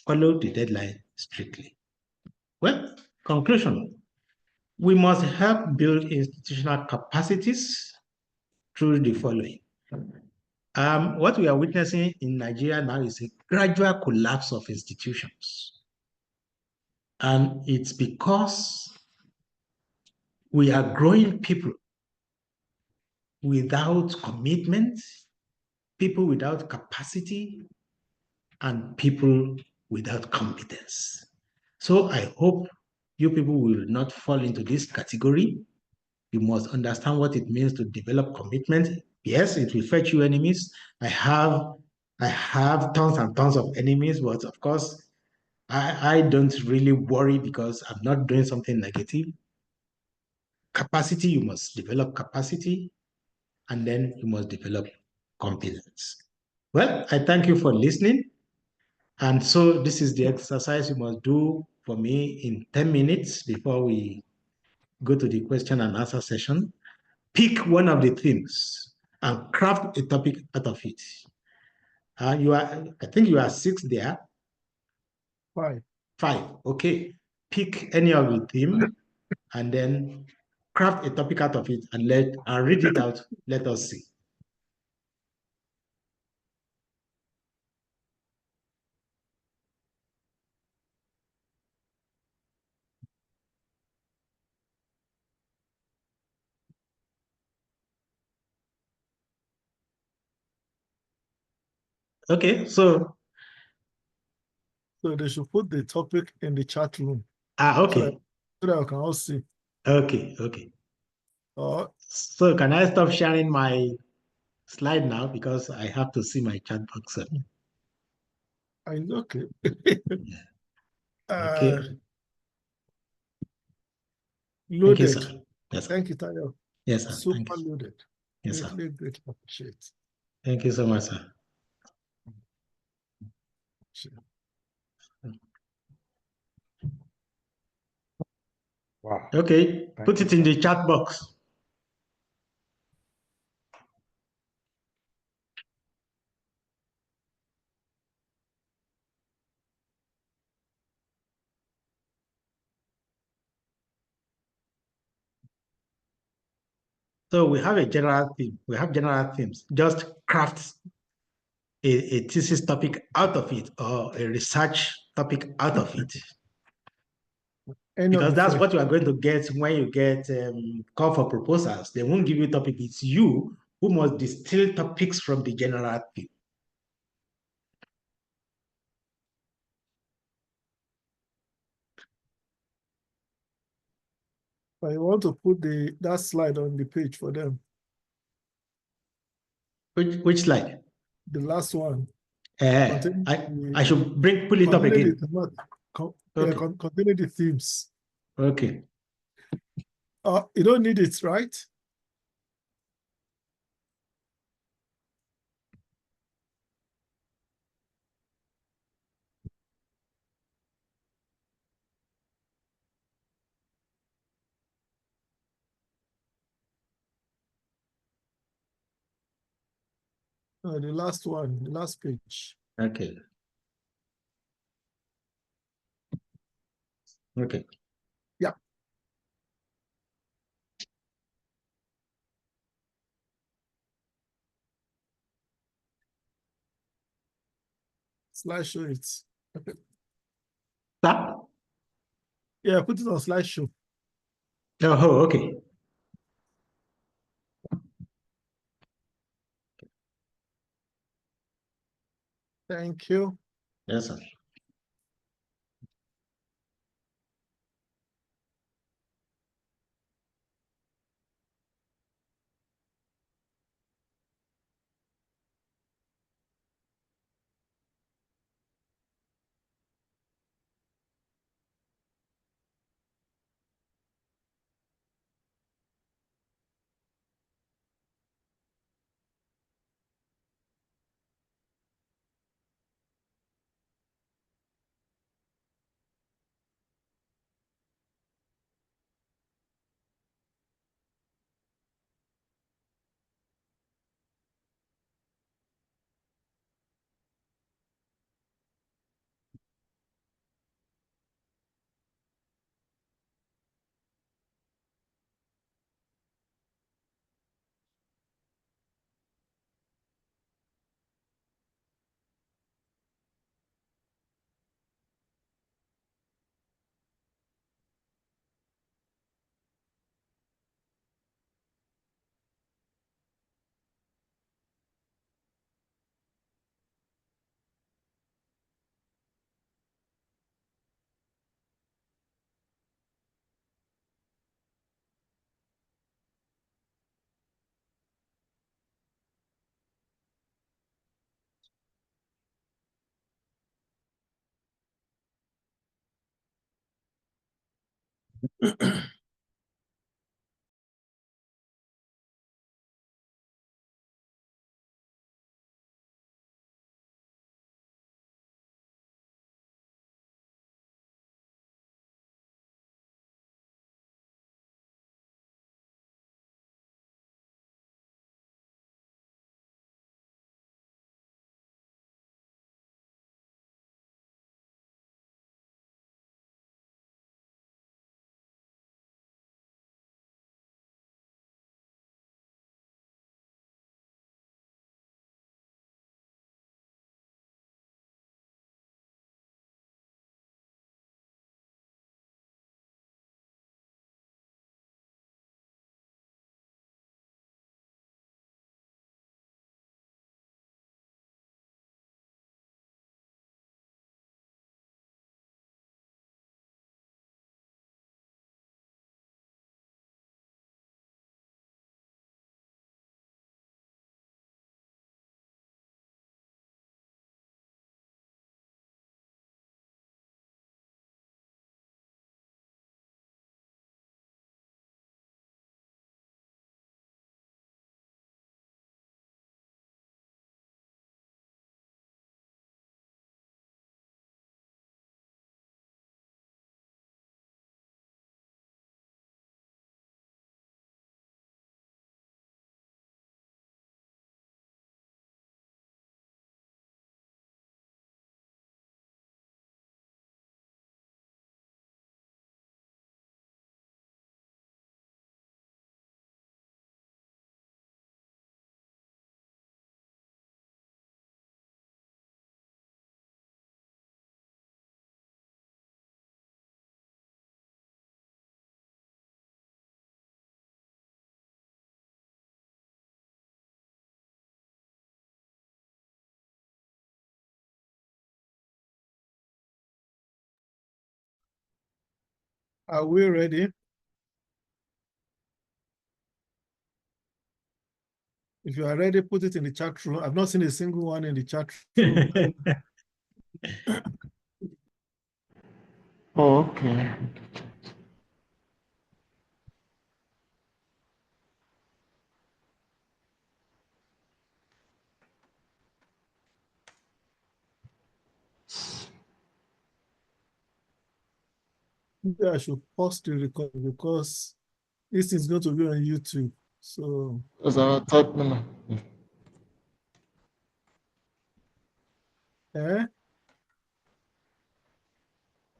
Follow the deadline strictly. Well, conclusion. We must help build institutional capacities through the following. What we are witnessing in Nigeria now is a gradual collapse of institutions. And it's because we are growing people without commitment, people without capacity, and people without competence. So I hope you people will not fall into this category. You must understand what it means to develop commitment. Yes, it will fetch you enemies. I have tons and tons of enemies, but of course, I don't really worry because I'm not doing something negative. Capacity, you must develop capacity, and then you must develop competence. Well, I thank you for listening. And so this is the exercise you must do for me in 10 minutes before we go to the question and answer session. Pick one of the themes and craft a topic out of it. I think you are 6 there. 5. 5, okay. Pick any of the theme and then craft a topic out of it and read it out. Let us see. Okay, so they should put the topic in the chat room. okay. So that I can all see. Okay. So can I stop sharing my slide now because I have to see my chat box? Okay. Okay. Loaded. Thank you, sir. Yes, Thank you, Tayo. yes, sir. Super loaded. Yes, sir. Greatly appreciate. Thank you so much, sir. Sure. Wow. Okay, put it in the chat box. So we have a general theme. We have general themes. Just craft a thesis topic out of it or a research topic out of it. Because that's what you are going to get when you get call for proposals. They won't give you topic. It's you who must distill topics from the general theme. I want to put that slide on the page for them. Which slide? The last one. I should pull it up again. Containing the themes. Okay. You don't need it, right? The last one, the last page. Okay. Okay. Yeah. Slideshow it. Stop. Yeah, put it on slideshow. Oh, okay. Thank you. Yes, sir. Are we ready? If you are ready, put it in the chat room. I've not seen a single one in the chat room. Oh, okay. Maybe I should pause the recording because this is going to be on YouTube. So As I type now. Eh?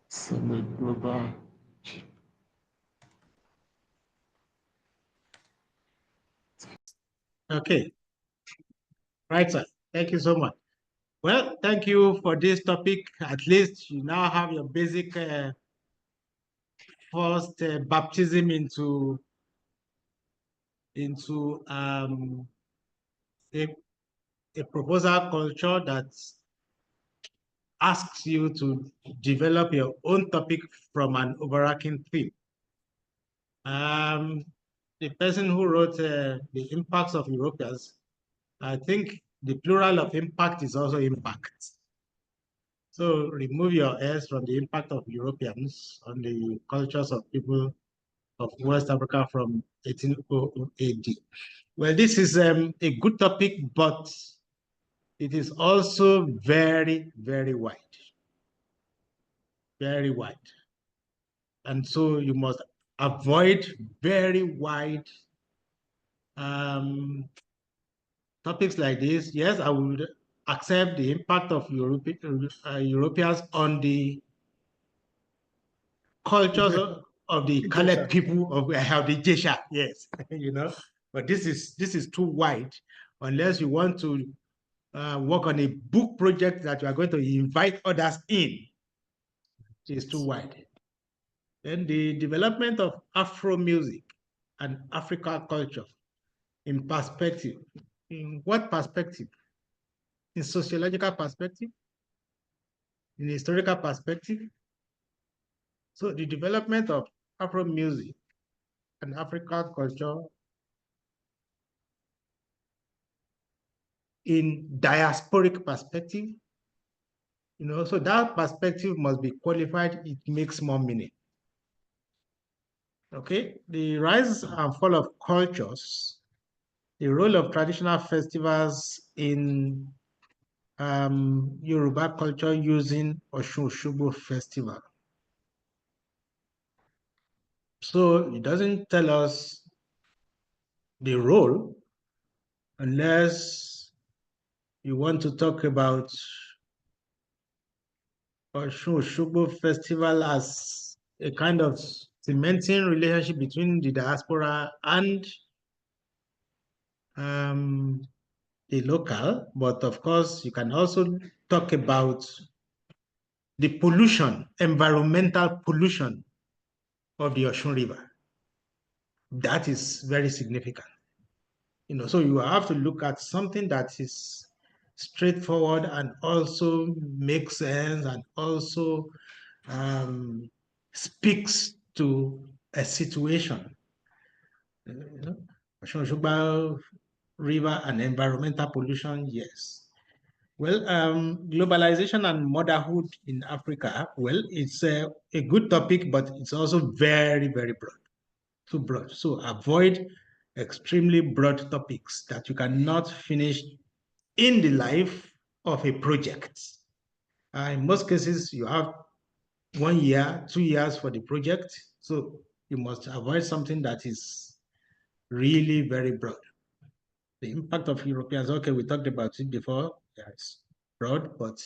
Semi-global. Okay, right, sir. Thank you so much. Well, thank you for this topic. At least you now have your basic first baptism into a, a proposal culture that asks you to develop your own topic from an overarching theme. The person who wrote the impacts of Europeans, I think the plural of impact is also impact. So remove your S from the impact of Europeans on the cultures of people of West Africa from 1800 AD. Well, this is a good topic, but it is also very, very wide. Very wide. And so you must avoid very wide topics like this. Yes, I would accept the impact of Europeans on the cultures of the Caleb people of the Jesha, yes, but this is too wide unless you want to work on a book project that you are going to invite others in. It's too wide. Then the development of Afro music and African culture in perspective. In what perspective? In sociological perspective? In historical perspective? So the development of Afro music and African culture in diasporic perspective, so that perspective must be qualified. It makes more meaning. Okay, the rise and fall of cultures, the role of traditional festivals in Yoruba culture using Osun Osogbo festival. So it doesn't tell us the role unless you want to talk about Osun Osogbo festival as a kind of cementing relationship between the diaspora and the local. But of course, you can also talk about the pollution, environmental pollution of the Osun River. That is very significant. So you have to look at something that is straightforward and also makes sense and also speaks to a situation. Osun Osogbo River and environmental pollution, yes. Well, globalization and motherhood in Africa, well, it's a good topic, but it's also very, very broad, too broad. So avoid extremely broad topics that you cannot finish in the life of a project. In most cases, you have 1 year, 2 years for the project. So you must avoid something that is really very broad. The impact of Europeans, okay, we talked about it before. Yeah, it's broad, but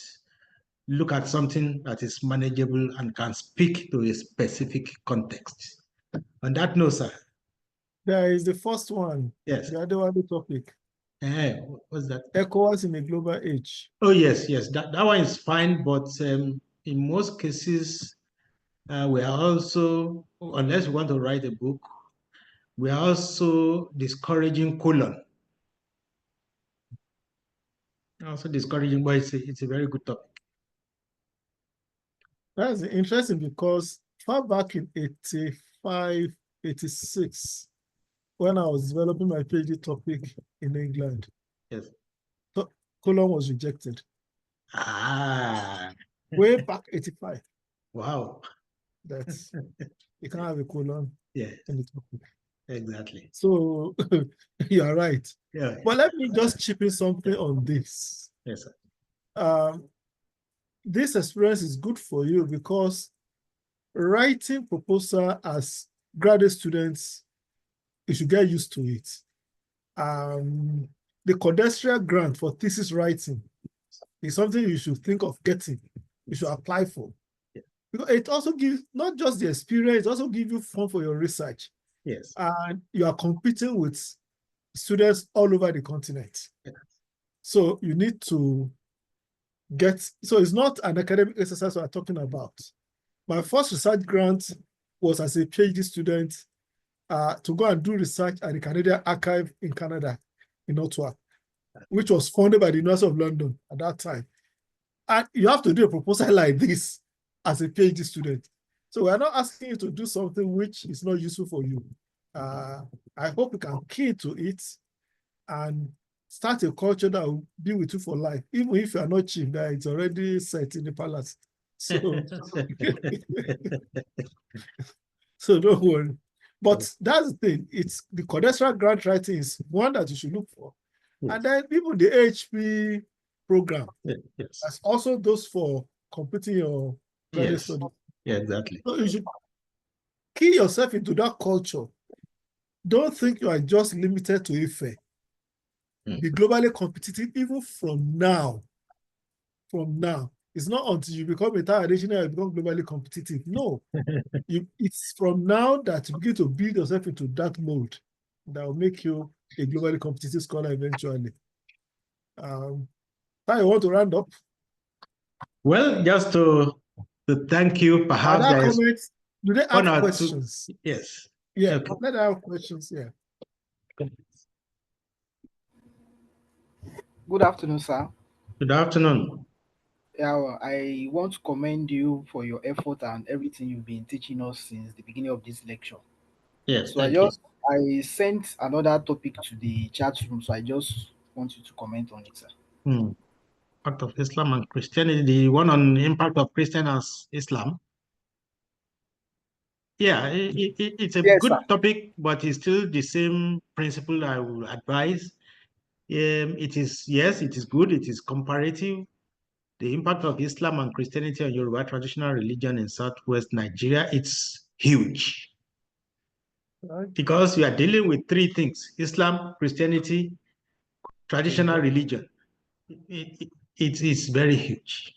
look at something that is manageable and can speak to a specific context. On that note, sir. There is the first one. Yes. The Adewale topic. What's that? ECOWAS in a global age. Oh, yes. That one is fine, but in most cases, we are also, unless we want to write a book, we are also discouraging colon. Also discouraging, but it's a very good topic. That's interesting because far back in 85, 86, when I was developing my PhD topic in England, yes, colon was rejected. Way back 85. Wow. That's you can't have a colon in the topic. Exactly. So you are right. Yeah. But let me just chip in something on this. Yes, sir. This experience is good for you because writing proposal as graduate students, you should get used to it. The Codestria grant for thesis writing It's something you should think of getting, you should apply for. Yeah. Because it also gives not just the experience, it also gives you fun for your research. Yes. And you are competing with students all over the continent. Yes. So you need to so it's not an academic exercise we're talking about. My first research grant was as a PhD student to go and do research at the Canadian Archive in Canada, in Ottawa, which was funded by the University of London at that time. And you have to do a proposal like this as a PhD student. So we're not asking you to do something which is not useful for you. I hope you can key to it and start a culture that will be with you for life. Even if you are not cheap, it's already set in the palace. So, so don't worry. But that's the thing. It's the codextral grant writing is one that you should look for. Yes. And then even the AHP program. Yes. That's also those for completing your graduate study. Yeah, exactly. So you should key yourself into that culture. Don't think you are just limited to IFE. Be globally competitive even from now. From now. It's not until you become a third Adesina you become globally competitive. No. It's from now that you begin to build yourself into that mold that will make you a globally competitive scholar eventually. I want to round up. Well, just to thank you. Perhaps there is comments. Do they have questions? Yes. Yeah, okay. Let them have questions. Yeah. Good afternoon, sir. Good afternoon. Yeah, well, I want to commend you for your effort and everything you've been teaching us since the beginning of this lecture. Yes. So I sent another topic to the chat room, so I just want you to comment on it, sir. Impact of Islam and Christianity, the one on impact of Christian as Islam. Yeah, it's a good topic, but it's still the same principle I will advise. It is good. It is comparative. The impact of Islam and Christianity on Yoruba traditional religion in Southwest Nigeria, it's huge. Because you are dealing with three things: Islam, Christianity, traditional religion. It is very huge.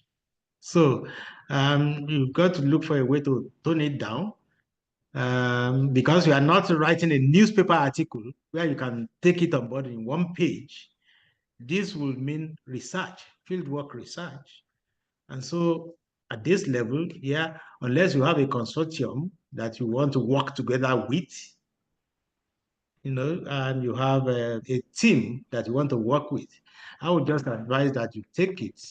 So you've got to look for a way to tone it down. Because you are not writing a newspaper article where you can take it on board in one page. This will mean research, fieldwork research. And so at this level, unless you have a consortium that you want to work together with, and you have a team that you want to work with, I would just advise that you take it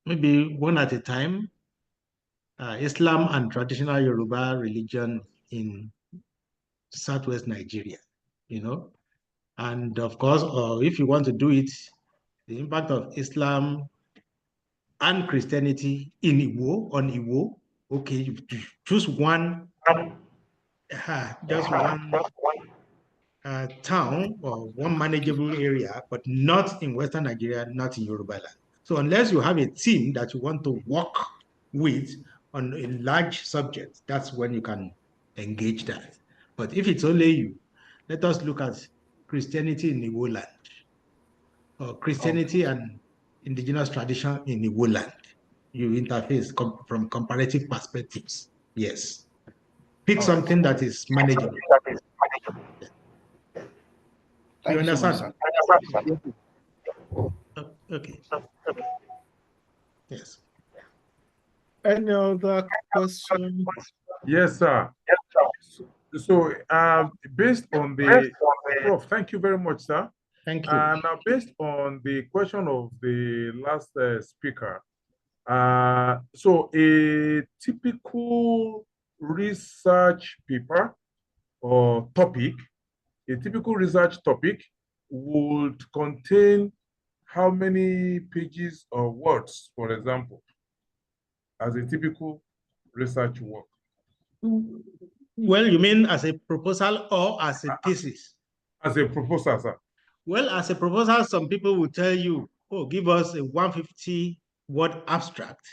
maybe one at a time. Islam and traditional Yoruba religion in Southwest Nigeria, and of course, if you want to do it, the impact of Islam and Christianity in on Igbo. Okay, you choose one, just one town or one manageable area, but not in Western Nigeria, not in Yoruba land. So unless you have a team that you want to work with on a large subject, that's when you can engage that. But if it's only you, let us look at Christianity in Igbo land, or Christianity and indigenous tradition in Igbo land. You interface from comparative perspectives. Yes. Pick something that is manageable. You understand? Okay. Yes. Any other question? Yes, sir. So, based on the Prof, thank you very much, sir. Thank you. Now, based on the question of the last speaker, so a typical research paper or topic, a typical research topic would contain how many pages or words, for example, as a typical research work? Well, you mean as a proposal or as a thesis? As a proposal, sir. Well, as a proposal, some people will tell you, oh, give us a 150-word abstract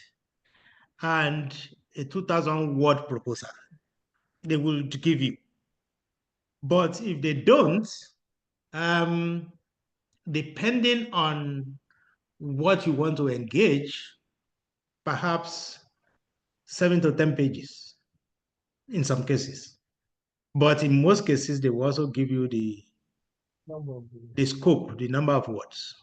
and a 2,000-word proposal. They will give you. But if they don't, depending on what you want to engage, perhaps 7 to 10 pages in some cases. But in most cases, they will also give you the scope, the number of words.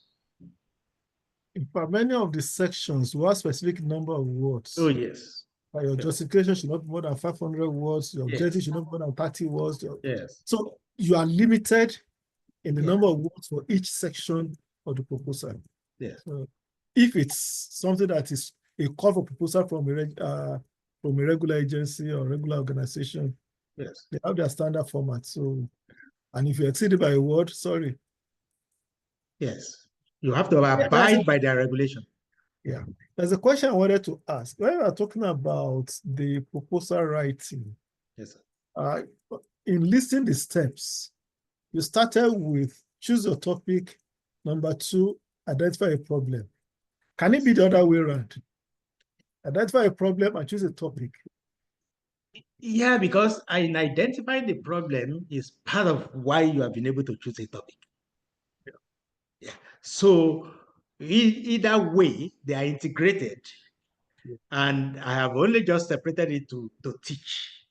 In fact, many of the sections will have specific number of words. Oh, yes. Your justification should not be more than 500 words. Your objective Yes. should not be more than 30 words. Yes. So you are limited in the Yeah. number of words for each section of the proposal. Yes. So if it's something that is a call for proposal from a regular agency or regular organization, Yes. they have their standard format. So, and if you exceed it by a word, sorry. Yes. You have to abide by their regulation. Yeah. There's a question I wanted to ask. When we are talking about the proposal writing, Yes, sir. in listing the steps, you started with choose your topic. Number 2, identify a problem. Can it be the other way around? Identify a problem and choose a topic. Yeah, because in identifying the problem is part of why you have been able to choose a topic. Yeah. So either way, they are integrated. Yeah. And I have only just separated it to teach.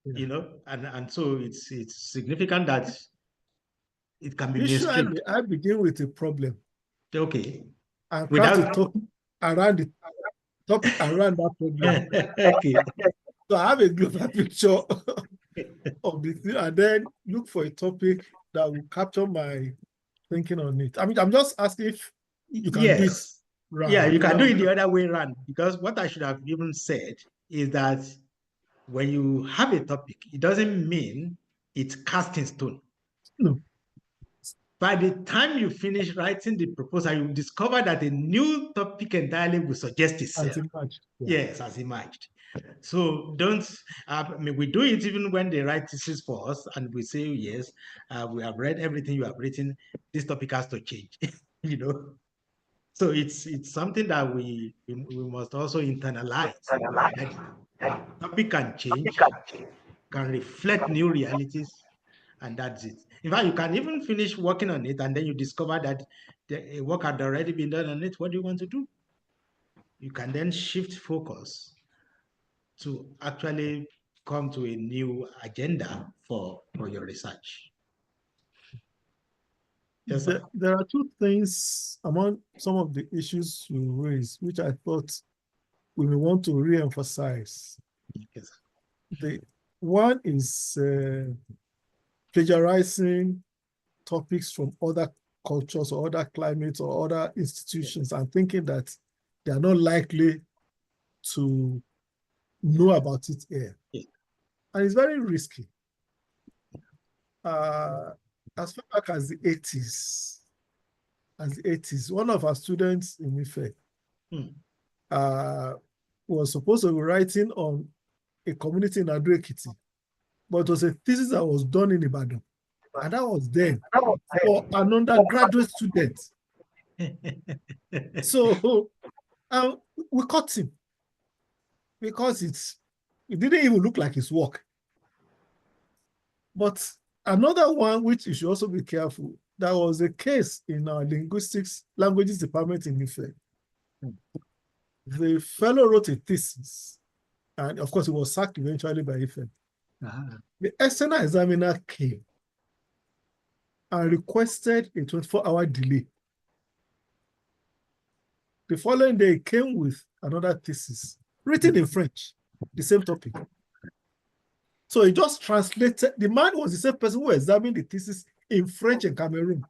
Yeah. You know, and so it's significant that it can be Usually, mainstreamed. I begin with a problem. Okay. And craft a topic around the topic around that problem. Okay. So I have a global picture of the thing, and then look for a topic that will capture my thinking on it. I mean, I'm just asking if you can do it. Right. Yeah, you can do it the other way around, because what I should have even said is that when you have a topic, it doesn't mean it's cast in stone. No. By the time you finish writing the proposal, you discover that a new topic entirely will suggest itself. As emerged. Yeah. Yes, as emerged. So don't, I mean, we do it even when they write thesis for us and we say, yes, we have read everything you have written, this topic has to change, you know. So it's something that we must also internalize. That topic can change, can reflect new realities, and that's it. In fact, you can even finish working on it and then you discover that the work had already been done on it. What do you want to do? You can then shift focus to actually come to a new agenda for your research. Yes, sir. There are 2 things among some of the issues you raised, which I thought we may want to re-emphasize. Yes, sir. The one is plagiarizing topics from other cultures or other climates or other institutions and thinking that they are not likely to know about it here. Yeah. And it's very risky. As far back as the 80s, one of our students in Ife was supposed to be writing on a community in Ado Ekiti, but it was a thesis that was done in Ibadan. And that was then for an undergraduate student. So we caught him because it didn't even look like his work. But another one, which you should also be careful, there was a case in our languages department in Ife. The fellow wrote a thesis, and of course, he was sacked eventually by Ife. The external examiner came and requested a 24-hour delay. The following day, he came with another thesis, written in French, the same topic. So he just translated. The man was the same person who examined the thesis in French in Cameroon.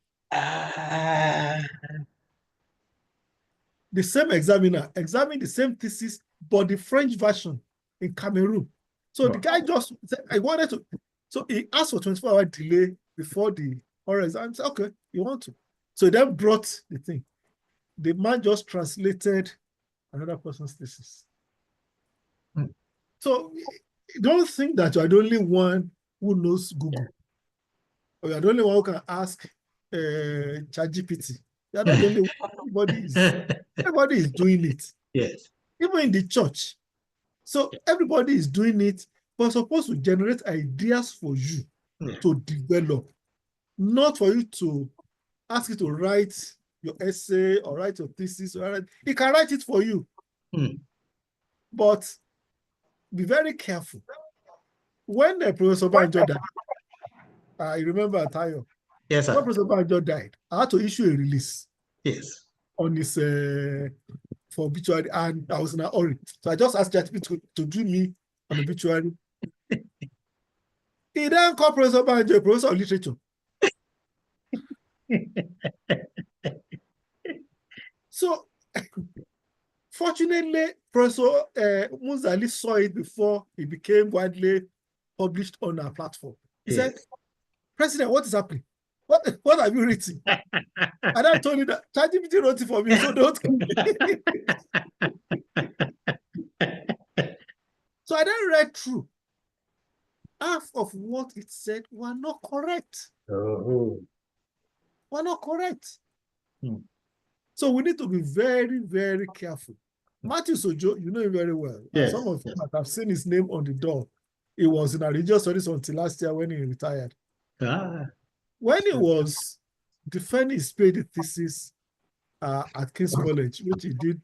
The same examiner examined the same thesis, but the French version in Cameroon. So the guy just said, I wanted to. So he asked for 24-hour delay before the oral exam. Said, okay, you want to. So he then brought the thing. The man just translated another person's thesis. So don't think that you're the only one who knows Google. Or you're the only one who can ask ChatGPT. You're not the only one. Everybody is doing it. Yes. Even in the church. So everybody is doing it, but supposed to generate ideas for you to develop, not for you to ask you to write your essay or write your thesis, he can write it for you. But be very careful. When Professor Banjo died, I remember Tayo. Yes, sir. When Professor Banjo died, I had to issue a release. Yes. On his for obituary, and I was in a hurry. So I just asked ChatGPT to do me an obituary. He then called Professor Banjo, Professor of Literature. So, fortunately, Professor Muzali saw it before it became widely published on our platform. He said, President, what is happening? What have you written? And I told him that ChatGPT wrote it for me, so don't kill me. So I then read through. Half of what it said were not correct. Were not correct. So we need to be very, very careful. Matthew Sojo, you know him very well. Yes, some of you might have seen his name on the door. He was in our religious studies until last year when he retired. When he was defending his PhD thesis at King's College, which he did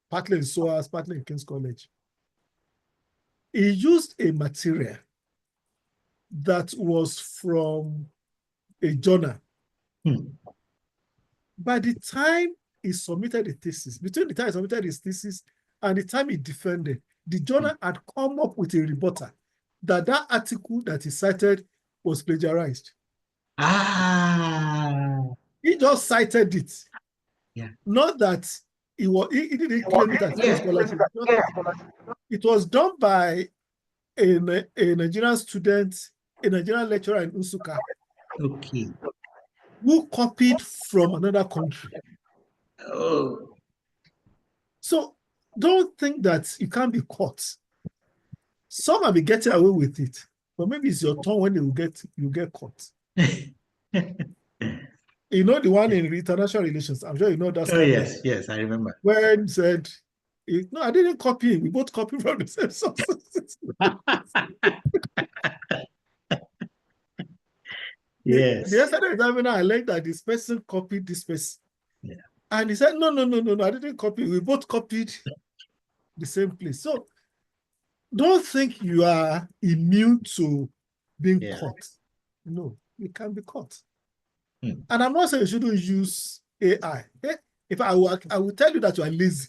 partly in SOAS, partly in King's College, he used a material that was from a journal. By the time he submitted the thesis, between the time he submitted his thesis and the time he defended, the journal had come up with a rebuttal that article that he cited was plagiarized. He just cited it. Not that he didn't claim it as a scholarship. It was done by a Nigerian student, a Nigerian lecturer in Nsukka, who copied from another country. So don't think that you can't be caught. Some might be getting away with it, but maybe it's your turn when you get caught. You know the one in international relations. I'm sure you know that. Oh yes, yes, I remember. When he said, "No, I didn't copy him. We both copied from the same sources." Yes. The yesterday examiner alleged that this person copied this person. And he said, no, I didn't copy. We both copied the same place. So don't think you are immune to being caught. No, you can be caught. And I'm not saying you shouldn't use AI. If I will tell you that you are lazy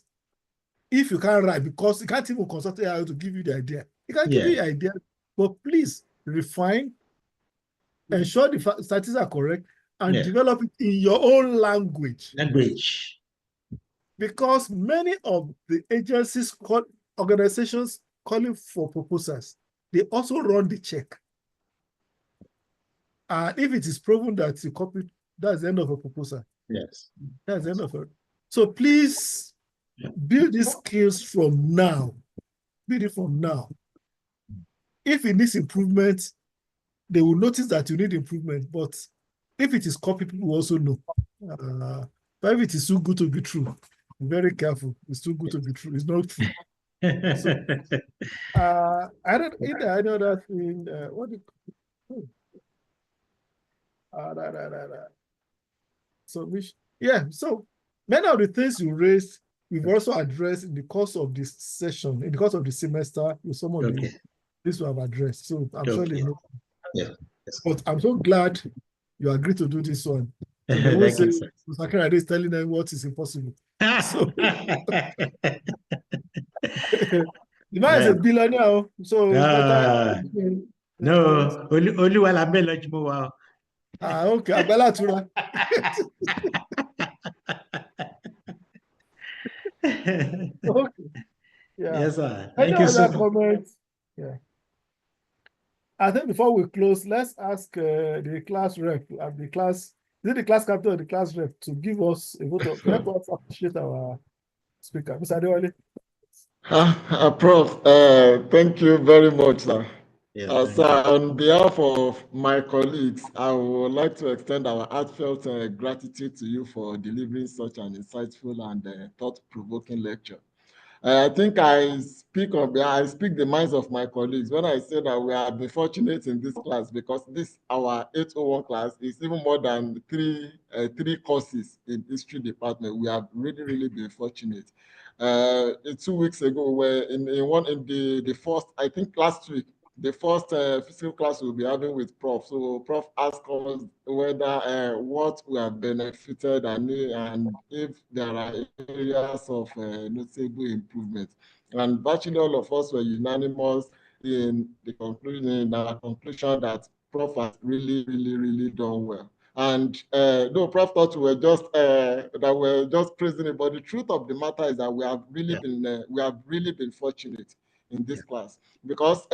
if you can't write, because you can't even consult AI to give you the idea. It can give you the idea, but please refine, ensure the statistics are correct, and develop it in your own language. Because many of the agencies, organizations calling for proposals, they also run the check. And if it is proven that you copied, that's the end of a proposal. Yes. That's the end of it. So please build these skills from now. Build it from now. If it needs improvement, they will notice that you need improvement. But if it is copied, people will also know. But if it is too good to be true, be very careful. It's too good to be true. It's not true. So, I don't know that in what do you so so many of the things you raised, we've also addressed in the course of this session, in the course of the semester, with some of the things we have addressed. So I'm sure they know. But I'm so glad you agreed to do this one. So they won't say Sakara is telling them what is impossible. So the man is a billionaire, so better. No, only while I'm eligible. Okay, Abela Tura. Okay. Yeah. Yes, sir. Any other comments? Yeah. I think before we close, let's ask the class rep and the class, is it the class captain or the class rep, to give us a vote of help us appreciate our speaker. Mr. Adewale. Prof, thank you very much, sir. Yes, So on behalf of my colleagues, I would like to extend our heartfelt gratitude to you for delivering such an insightful and thought-provoking lecture. I think I speak the minds of my colleagues when I say that we have been fortunate in this class, because this our 801 class is even more than three courses in history department. We have really been fortunate. 2 weeks ago, we're in the first, I think last week, the first physical class we'll be having with Prof. So Prof asked us whether what we have benefited and if there are areas of notable improvement. And virtually all of us were unanimous in our conclusion that Prof has really done well. And no, Prof thought we were just praising it, but the truth of the matter is that we have really been fortunate in this class, because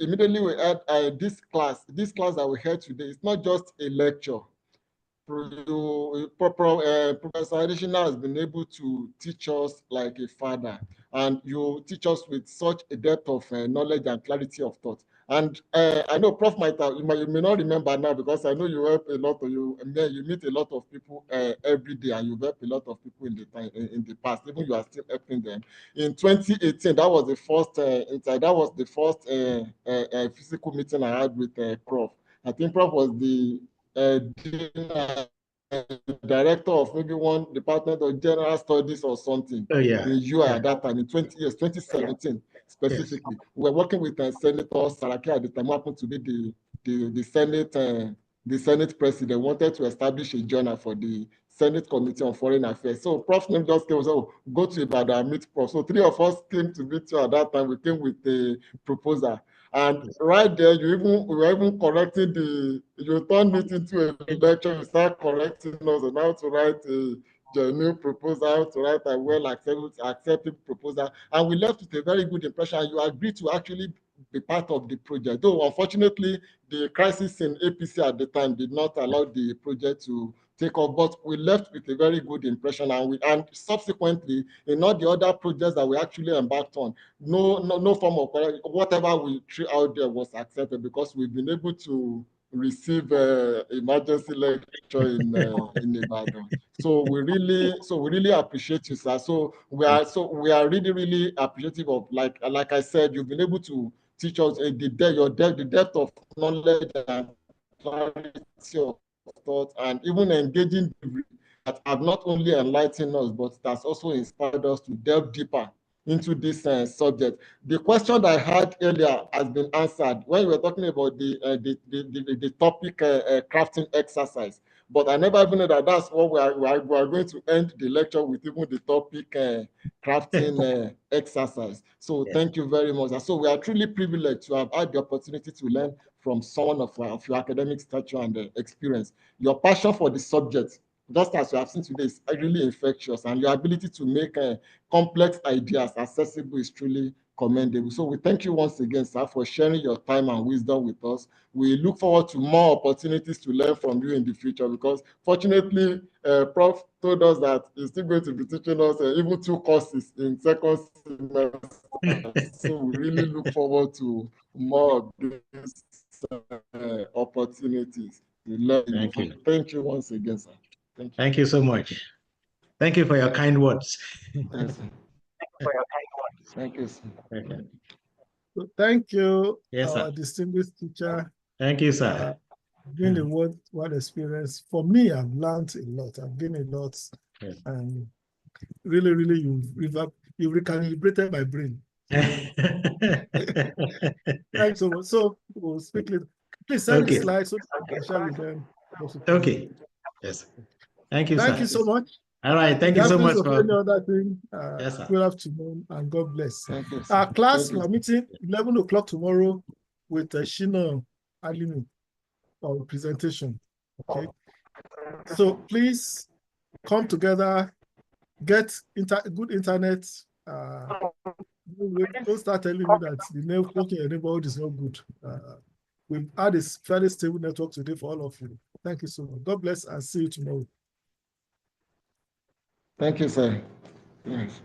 immediately we had this class that we had today. It's not just a lecture. Professor Adesina has been able to teach us like a father, and you teach us with such a depth of knowledge and clarity of thought. And I know Prof you may not remember now, because I know you help a lot of you meet a lot of people every day, and you help a lot of people in the past. Even you are still helping them. In 2018, that was the first physical meeting I had with Prof. I think Prof was the director of maybe one department of general studies or something in UI at that time, in 2017 specifically. Yes. We were working with Senator Saraki at the time, who happened to be the Senate president, wanted to establish a journal for the Senate Committee on Foreign Affairs. So Prof's name just came and said, oh, go to Ibadan and meet Prof. So 3 of us came to meet you at that time. We came with a proposal. And right there, you were even correcting you turned it into a lecture. You start correcting us on how to write a genuine proposal, how to write a well-accepted proposal. And we left with a very good impression. You agreed to actually be part of the project. Though, unfortunately, the crisis in APC at the time did not allow the project to take off, but we left with a very good impression, and subsequently in all the other projects that we actually embarked on, no form of whatever we threw out there was accepted, because we've been able to receive emergency lecture in Ibadan. So we really appreciate you, sir. So we are really appreciative of, like I said, you've been able to teach us the depth of knowledge and clarity of thought, and even engaging that have not only enlightened us, but that's also inspired us to delve deeper into this subject. The question that I had earlier has been answered when we were talking about the topic crafting exercise. But I never even know that that's what we are going to end the lecture with, even the topic crafting exercise. So thank you very much. And so we are truly privileged to have had the opportunity to learn from someone of your academic stature and experience. Your passion for the subject, just as you have seen today, is really infectious, and your ability to make complex ideas accessible is truly commendable. So we thank you once again, sir, for sharing your time and wisdom with us. We look forward to more opportunities to learn from you in the future, because fortunately, Prof told us that he's still going to be teaching us even 2 courses in second semester. So we really look forward to more of these opportunities to learn. Thank you. Thank you once again, sir. Thank you so much. Thank you for your kind words. Yes, sir. Thank you, sir. Okay. So thank you, Yes, our sir. distinguished teacher. Thank you, sir. Been a word experience. For me, I've learned a lot. I've gained a lot. Yes. And really, you've recalibrated my brain. Thanks so much. So we'll speak later. Please send the slides so I can share with them. Okay. Yes. Thank you, sir. Thank you so much. All right. Thank you so much. For any other thing, yes, sir. good afternoon and God bless. Thank you, Our class, we are meeting 11 o'clock tomorrow with Shino Alinu, our presentation. Okay. So please come together, get good internet. Don't start telling me that the network in your neighborhood is not good. We've had a fairly stable network today for all of you. Thank you so much. God bless and see you tomorrow. Thank you, sir. Yes.